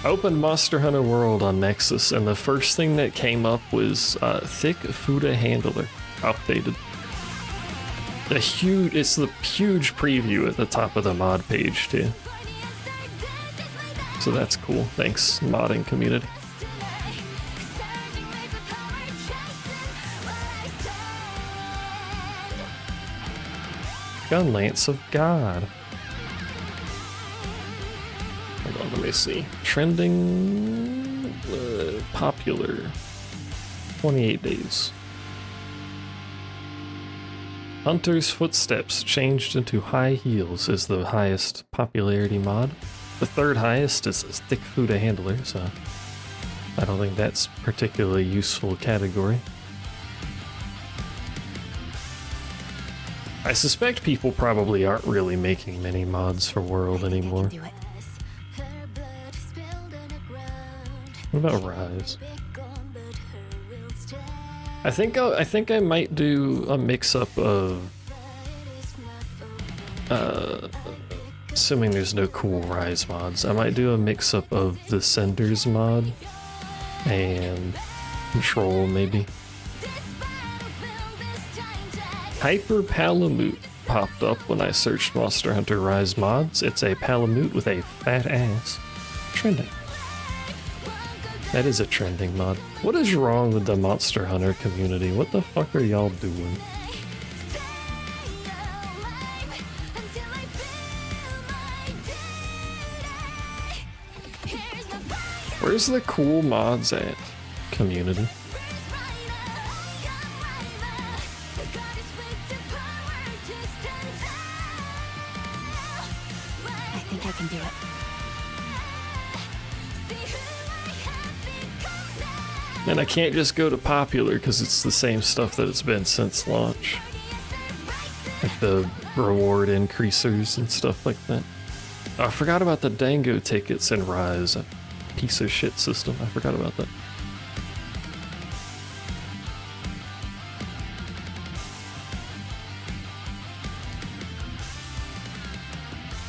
I opened Monster Hunter World on Nexus, and the first thing that came up was Thick Fuda Handler updated. It's the huge preview at the top of the mod page too. So that's cool. Thanks, modding community. Gun Lance of God. Hold on, let me see. Trending, popular, 28 days. Hunter's Footsteps changed into high heels is the highest popularity mod. The third highest is Thick Fuda Handler, so I don't think that's particularly useful category. I suspect people probably aren't really making many mods for World anymore. What about Rise? I think I might do a mix-up of, assuming there's no cool Rise mods, I might do a mix-up of the Senders mod and Control, maybe. Hyper Palamute popped up when I searched Monster Hunter Rise mods. It's a Palamute with a fat ass. Trending. That is a trending mod. What is wrong with the Monster Hunter community? What the fuck are y'all doing? Where's the cool mods at, community? I think I can do it. And I can't just go to popular because it's the same stuff that it's been since launch. Like the reward increasers and stuff like that. Oh, I forgot about the Dango tickets in Rise. A piece of shit system. I forgot about that.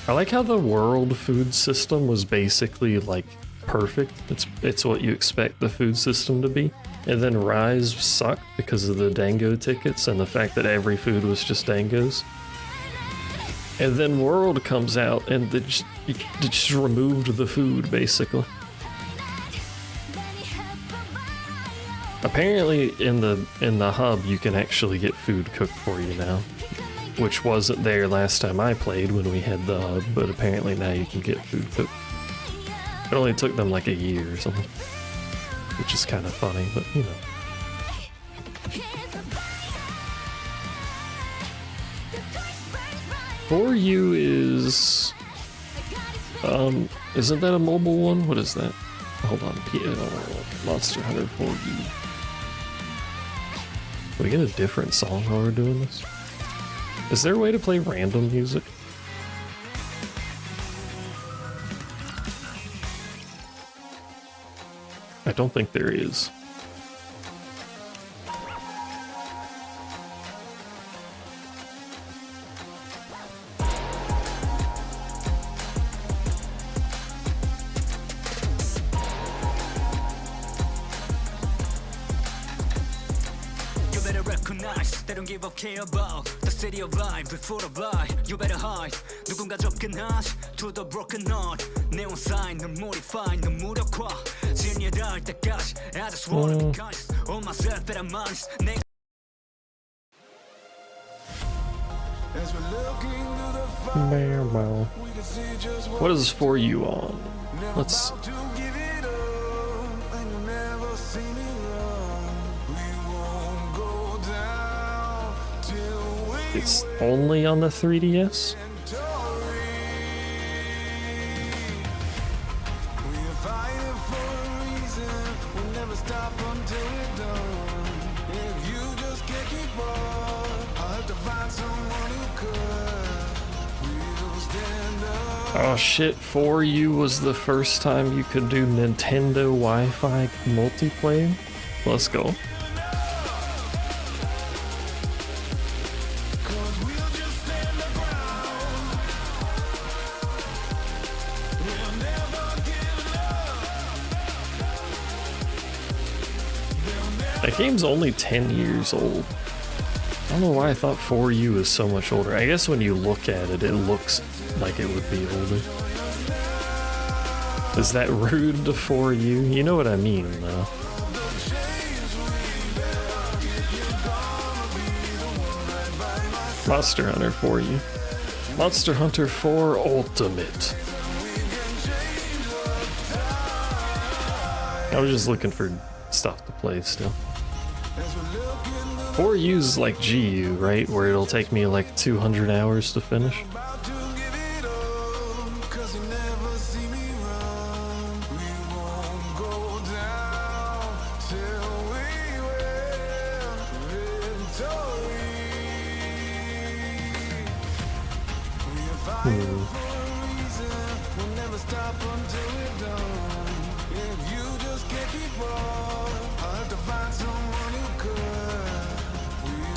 I like how the world food system was basically like perfect. It's what you expect the food system to be. And then Rise sucked because of the Dango tickets and the fact that every food was just Dangos. And then World comes out and they just removed the food basically. Apparently in the hub you can actually get food cooked for you now, which wasn't there last time I played when we had the hub, but apparently now you can get food cooked. It only took them like a year or something, which is kind of funny, but you know. For You is, isn't that a mobile one? What is that? Hold on, Monster Hunter 4U. Can we get a different song while we're doing this? Is there a way to play random music? I don't think there is. You better recognize they don't give a care about the city of life before the blind. You better hide. 누군가 접근하시 to the broken heart. Neon sign, 널 modify, 널 무력화. 진리에 닿을 때까지 I just wanna be conscious of myself that I'm honest. What is For You on? Let's. It's only on the 3DS? Oh shit, For You was the first time you could do Nintendo Wi-Fi multiplayer? Let's go. That game's only 10 years old. I don't know why I thought For You was so much older. I guess when you look at it, it looks like it would be older. Is that rude to For You? You know what I mean, though. Monster Hunter for you. Monster Hunter 4 Ultimate. I was just looking for stuff to play still. 4U's like GU, right? Where it'll take me like 200 hours to finish.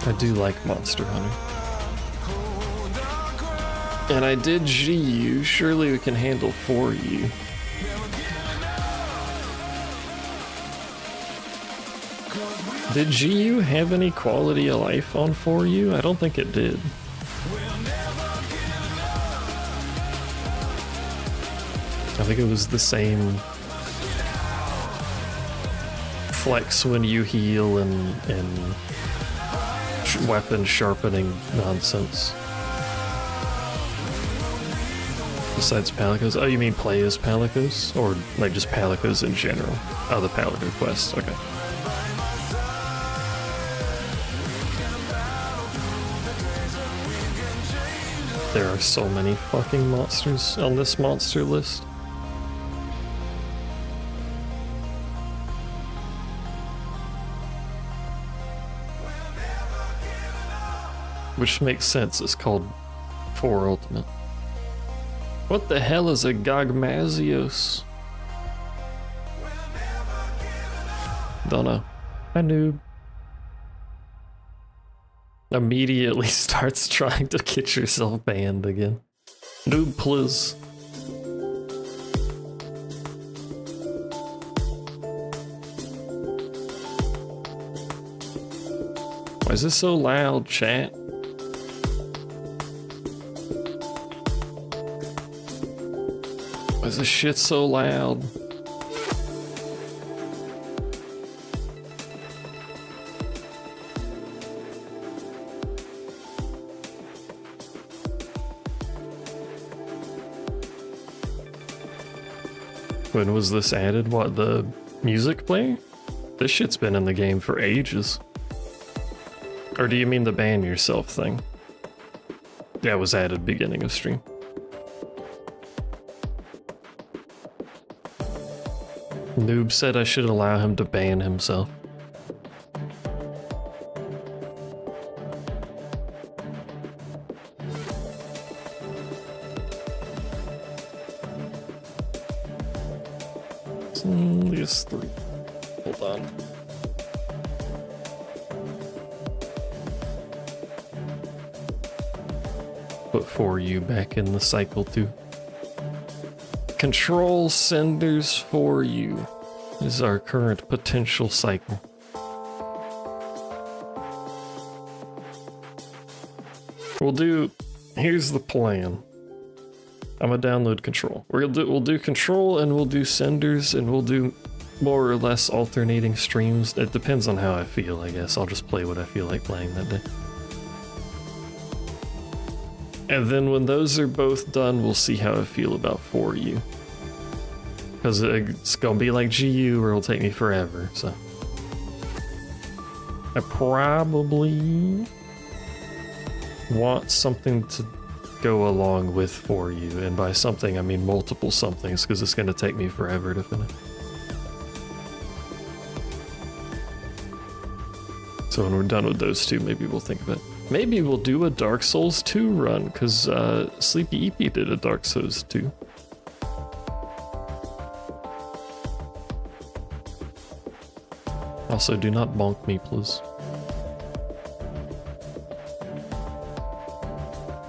I do like Monster Hunter. And I did GU, surely we can handle 4U. Did GU have any quality of life on 4U? I don't think it did. I think it was the same flex when you heal and weapon sharpening nonsense. Besides Palicos? Oh, you mean play as Palicos? Or like just Palicos in general? Oh, the Palico quests, okay. There are so many fucking monsters on this monster list. Which makes sense, it's called 4 Ultimate. What the hell is a Gogmazios? Don't know. Hi, noob. Immediately starts trying to get yourself banned again. Noob, please. Why is this so loud, chat? Why is this shit so loud? When was this added? What, the music player? This shit's been in the game for ages. Or do you mean the ban yourself thing? Yeah, it was added beginning of stream. Noob said I should allow him to ban himself. These 3. Hold on. Put 4U back in the cycle too. Control senders for you is our current potential cycle. We'll do, here's the plan. I'm gonna download control. We'll do control and we'll do senders and we'll do more or less alternating streams. It depends on how I feel, I guess. I'll just play what I feel like playing that day. And then when those are both done, we'll see how I feel about 4U. Because it's gonna be like GU or it'll take me forever, so. I probably want something to go along with 4U, and by something I mean multiple somethings, because it's gonna take me forever to finish. So when we're done with those two, maybe we'll think of it. Maybe we'll do a Dark Souls 2 run, because Sleepy EP did a Dark Souls 2. Also, do not bonk me, please.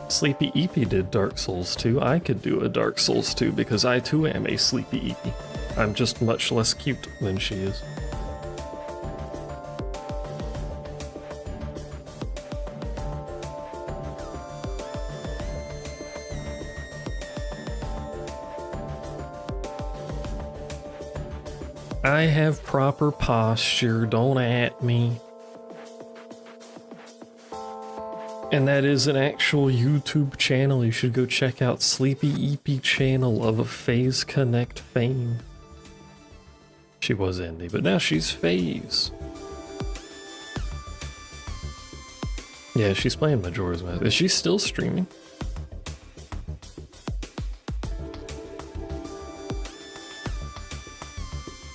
Sleepy EP did Dark Souls 2. I could do a Dark Souls 2 because I too am a Sleepy EP. I'm just much less cute than she is. I have proper posture, don't at me. And that is an actual YouTube channel. You should go check out Sleepy EP channel of a FaZe Connect fame. She was indie, but now she's FaZe. Yeah, she's playing Majora's Mask. Is she still streaming?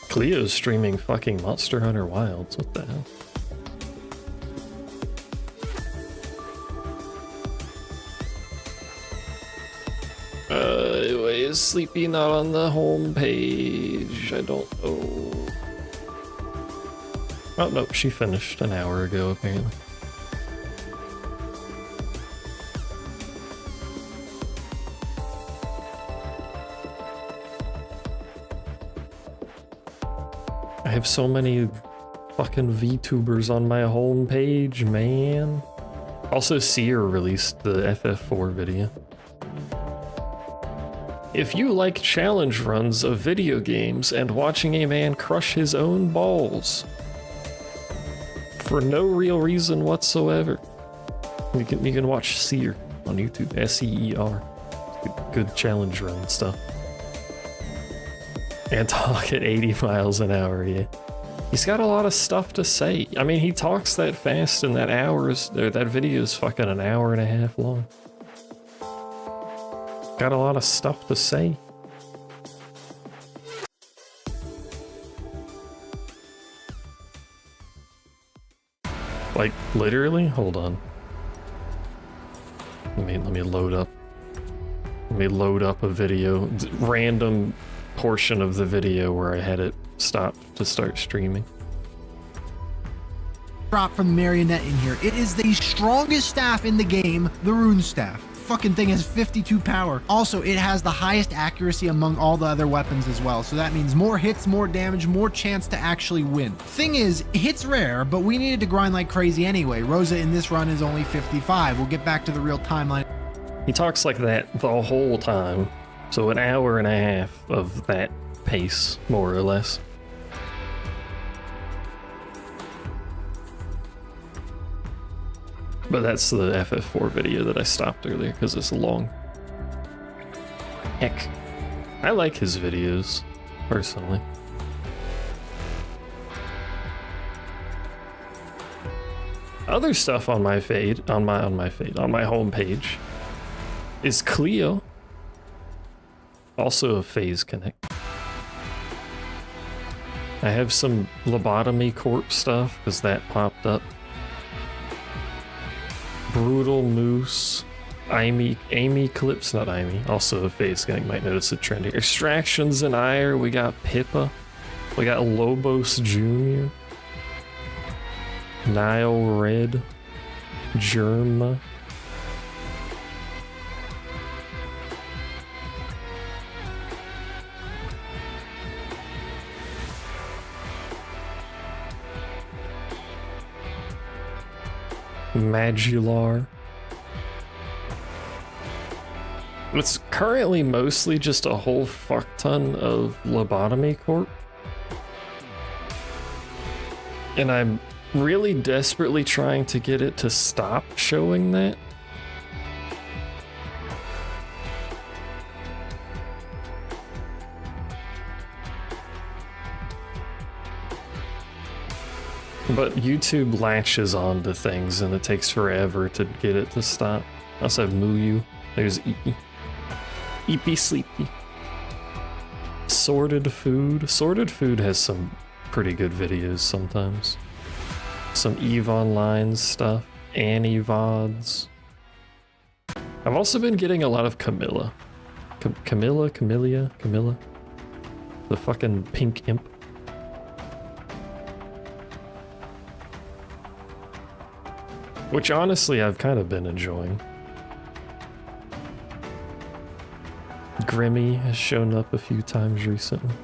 Cleo's streaming fucking Monster Hunter Wilds. What the hell? Is Sleepy not on the home page? I don't know. Oh, no, she finished an hour ago, apparently. I have so many fucking VTubers on my home page, man. Also, Seer released the FF4 video. If you like challenge runs of video games and watching a man crush his own balls for no real reason whatsoever, you can watch Seer on YouTube, S-E-E-R. Good challenge run stuff. And talk at 80 miles an hour, yeah. He's got a lot of stuff to say. I mean, he talks that fast and that video is fucking an hour and a half long. Got a lot of stuff to say. Like, literally? Hold on. Let me load up. Let me load up a video. Random portion of the video where I had it stopped to start streaming. Drop from the marionette in here. It is the strongest staff in the game, the rune staff. Fucking thing has 52 power. Also, it has the highest accuracy among all the other weapons as well. So that means more hits, more damage, more chance to actually win. Thing is, hits rare, but we needed to grind like crazy anyway. Rosa in this run is only 55. We'll get back to the real timeline. He talks like that the whole time. So an hour and a half of that pace, more or less. But that's the FF4 video that I stopped earlier because it's long. Heck, I like his videos, personally. Other stuff on my homepage is Cleo, also a FaZe Connect. I have some Lobotomy Corp stuff because that popped up. Brutal Moose, Amy Clips, not Amy, also a FaZe Connect, might notice it trendy. Extractions and Ire, we got Pippa, we got Lobos Jr., Nile Red, Germa. Magular. It's currently mostly just a whole fuck ton of Lobotomy Corp. And I'm really desperately trying to get it to stop showing that. But YouTube latches onto things and it takes forever to get it to stop. I also have Muyu. There's Eepy. Eepy Sleepy. Sorted Food. Sorted Food has some pretty good videos sometimes. Some EVE Online stuff. Annie VODs. I've also been getting a lot of Camilla. Camilla? The fucking pink imp. Which honestly I've kind of been enjoying. Grimmy has shown up a few times recently.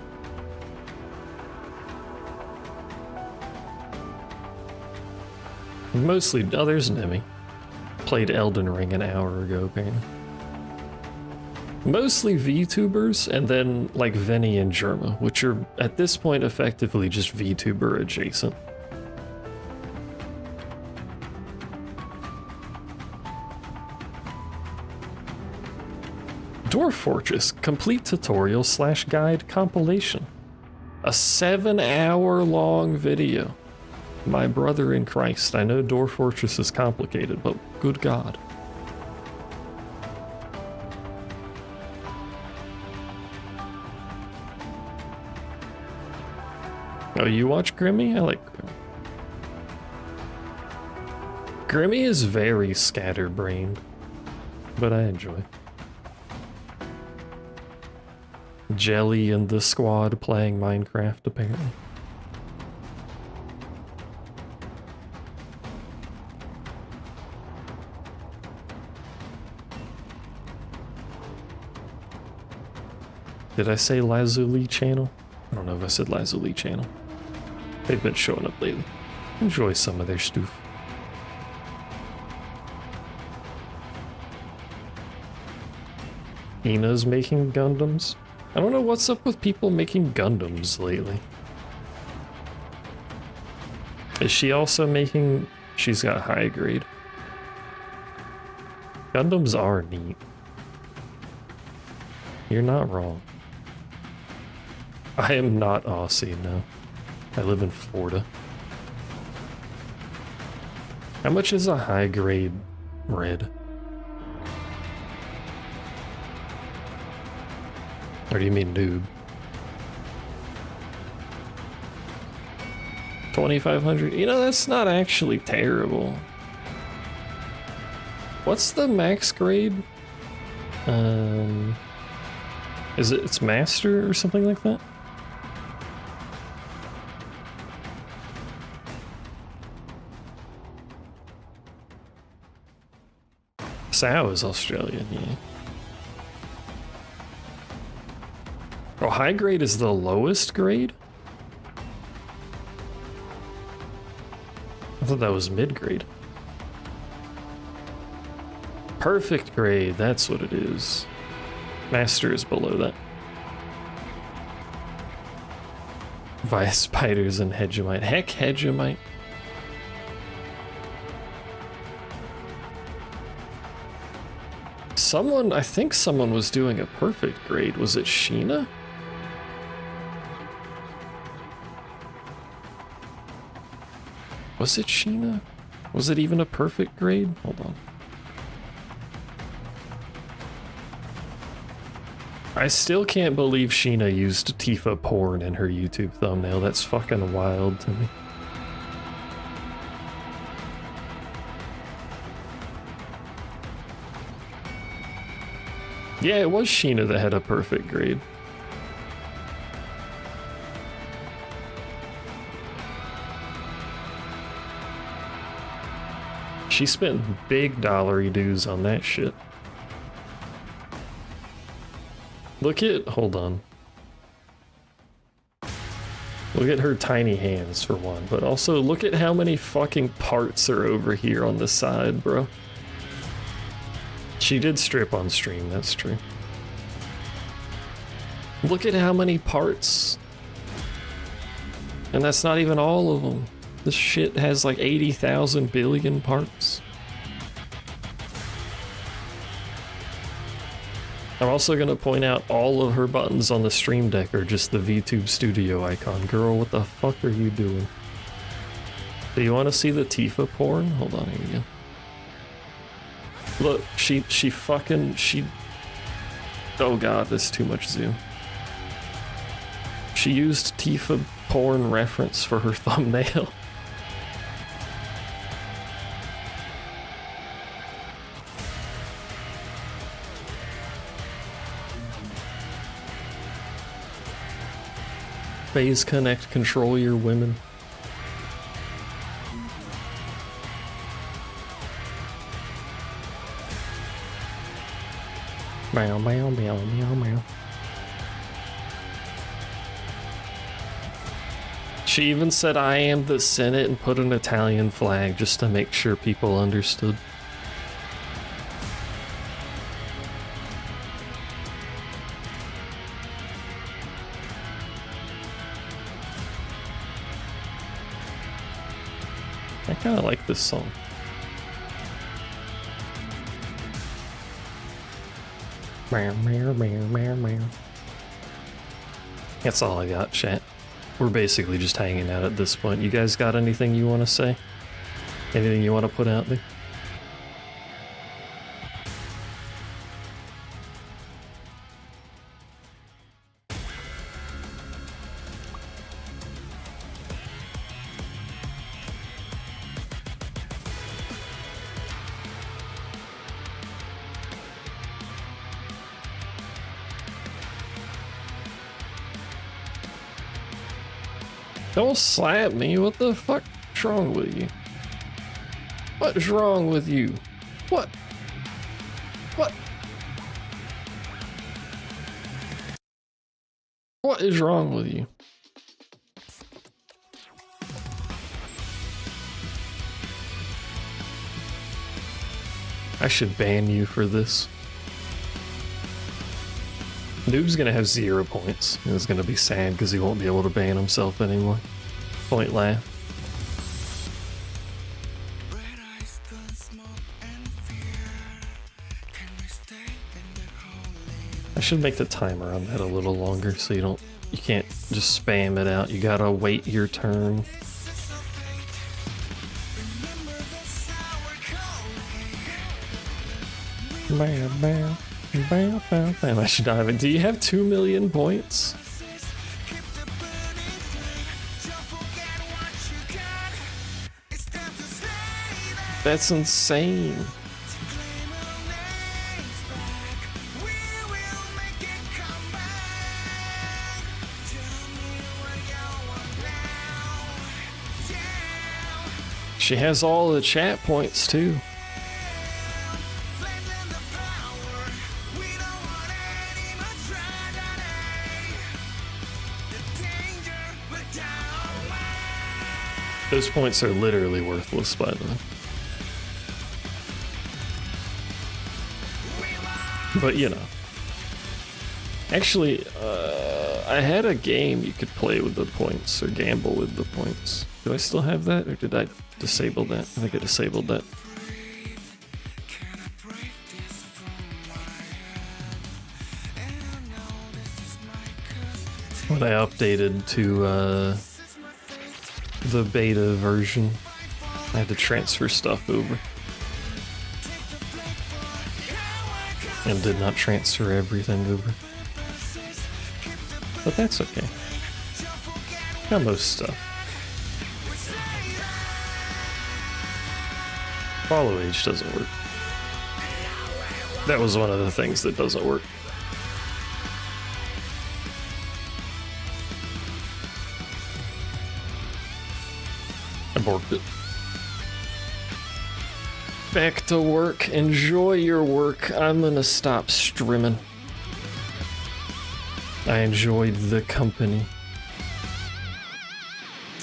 Mostly, oh, there's Nemi. Played Elden Ring an hour ago, apparently. Mostly VTubers, and then like Vinny and Germa, which are at this point effectively just VTuber adjacent. Dwarf Fortress complete tutorial / guide compilation. A 7-hour long video. My brother in Christ, I know Dwarf Fortress is complicated, but good God. Oh, you watch Grimmy? I like Grimmy. Grimmy is very scatterbrained, but I enjoy. Jelly and the squad playing Minecraft, apparently. Did I say Lazuli channel? I don't know if I said Lazuli channel. They've been showing up lately. Enjoy some of their stuff. Ina's making Gundams. I don't know what's up with people making Gundams lately. Is she also making... She's got high grade. Gundams are neat. You're not wrong. I am not Aussie, no. I live in Florida. How much is a high grade red? Or do you mean noob? 2,500? You know, that's not actually terrible. What's the max grade? It's master or something like that? Sao is Australian, yeah. Oh, high grade is the lowest grade? I thought that was mid grade. Perfect grade, that's what it is. Master is below that. Via spiders and Hegemite. Heck, Hegemite. I think someone was doing a perfect grade. Was it Sheena? Was it Sheena? Was it even a perfect grade? Hold on. I still can't believe Sheena used Tifa porn in her YouTube thumbnail. That's fucking wild to me. Yeah, it was Sheena that had a perfect grade. She spent big dollary dues on that shit. Look at, hold on. Look at her tiny hands for one, but also look at how many fucking parts are over here on the side, bro. She did strip on stream, that's true. Look at how many parts. And that's not even all of them. This shit has like 80,000 billion parts. I'm also gonna point out all of her buttons on the stream deck are just the VTube Studio icon. Girl, what the fuck are you doing? Do you want to see the Tifa porn? Hold on, here we go. Look, she oh god, this is too much zoom. She used Tifa porn reference for her thumbnail. Phase Connect, control your women. Meow, meow, meow, meow, meow. She even said, "I am the Senate," and put an Italian flag just to make sure people understood. I kind of like this song. Meow, meow, meow, meow, meow. That's all I got, chat. We're basically just hanging out at this point. You guys got anything you want to say? Anything you want to put out there? Don't slap me, what the fuck's wrong with you? What's wrong with you? What? What? What is wrong with you? I should ban you for this. Noob's gonna have 0 points. He's gonna be sad because he won't be able to ban himself anymore. Point laugh. I should make the timer on that a little longer so you can't just spam it out. You gotta wait your turn. Bam, bam. Bam, bam, bam. I should dive in. Do you have 2 million points? That's insane. She has all the chat points too. Those points are literally worthless, by the way. But you know. Actually, I had a game you could play with the points, or gamble with the points. Do I still have that, or did I disable that? I think I disabled that. When I updated to, the beta version, I had to transfer stuff over. And did not transfer everything over. But that's okay. Got most stuff. Follow age doesn't work. That was one of the things that doesn't work. I borked it. Back to work. Enjoy your work. I'm gonna stop streaming. I enjoyed the company.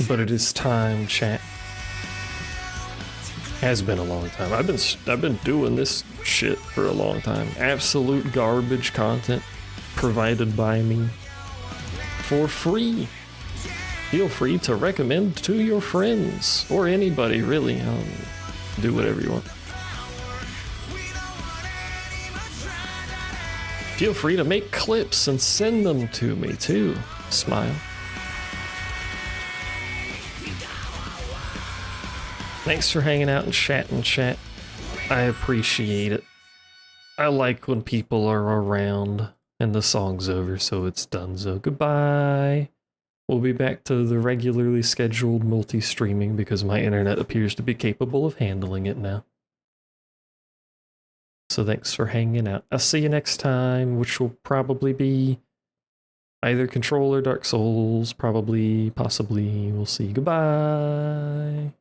But it is time, chat. Has been a long time. I've been doing this shit for a long time. Absolute garbage content provided by me for free. Feel free to recommend to your friends or anybody, really. Do whatever you want. Feel free to make clips and send them to me too. Smile. Thanks for hanging out and chatting, chat. I appreciate it. I like when people are around and the song's over, so it's done. So goodbye. We'll be back to the regularly scheduled multi-streaming because my internet appears to be capable of handling it now. So thanks for hanging out. I'll see you next time, which will probably be either Control or Dark Souls. Probably, possibly. We'll see. Goodbye.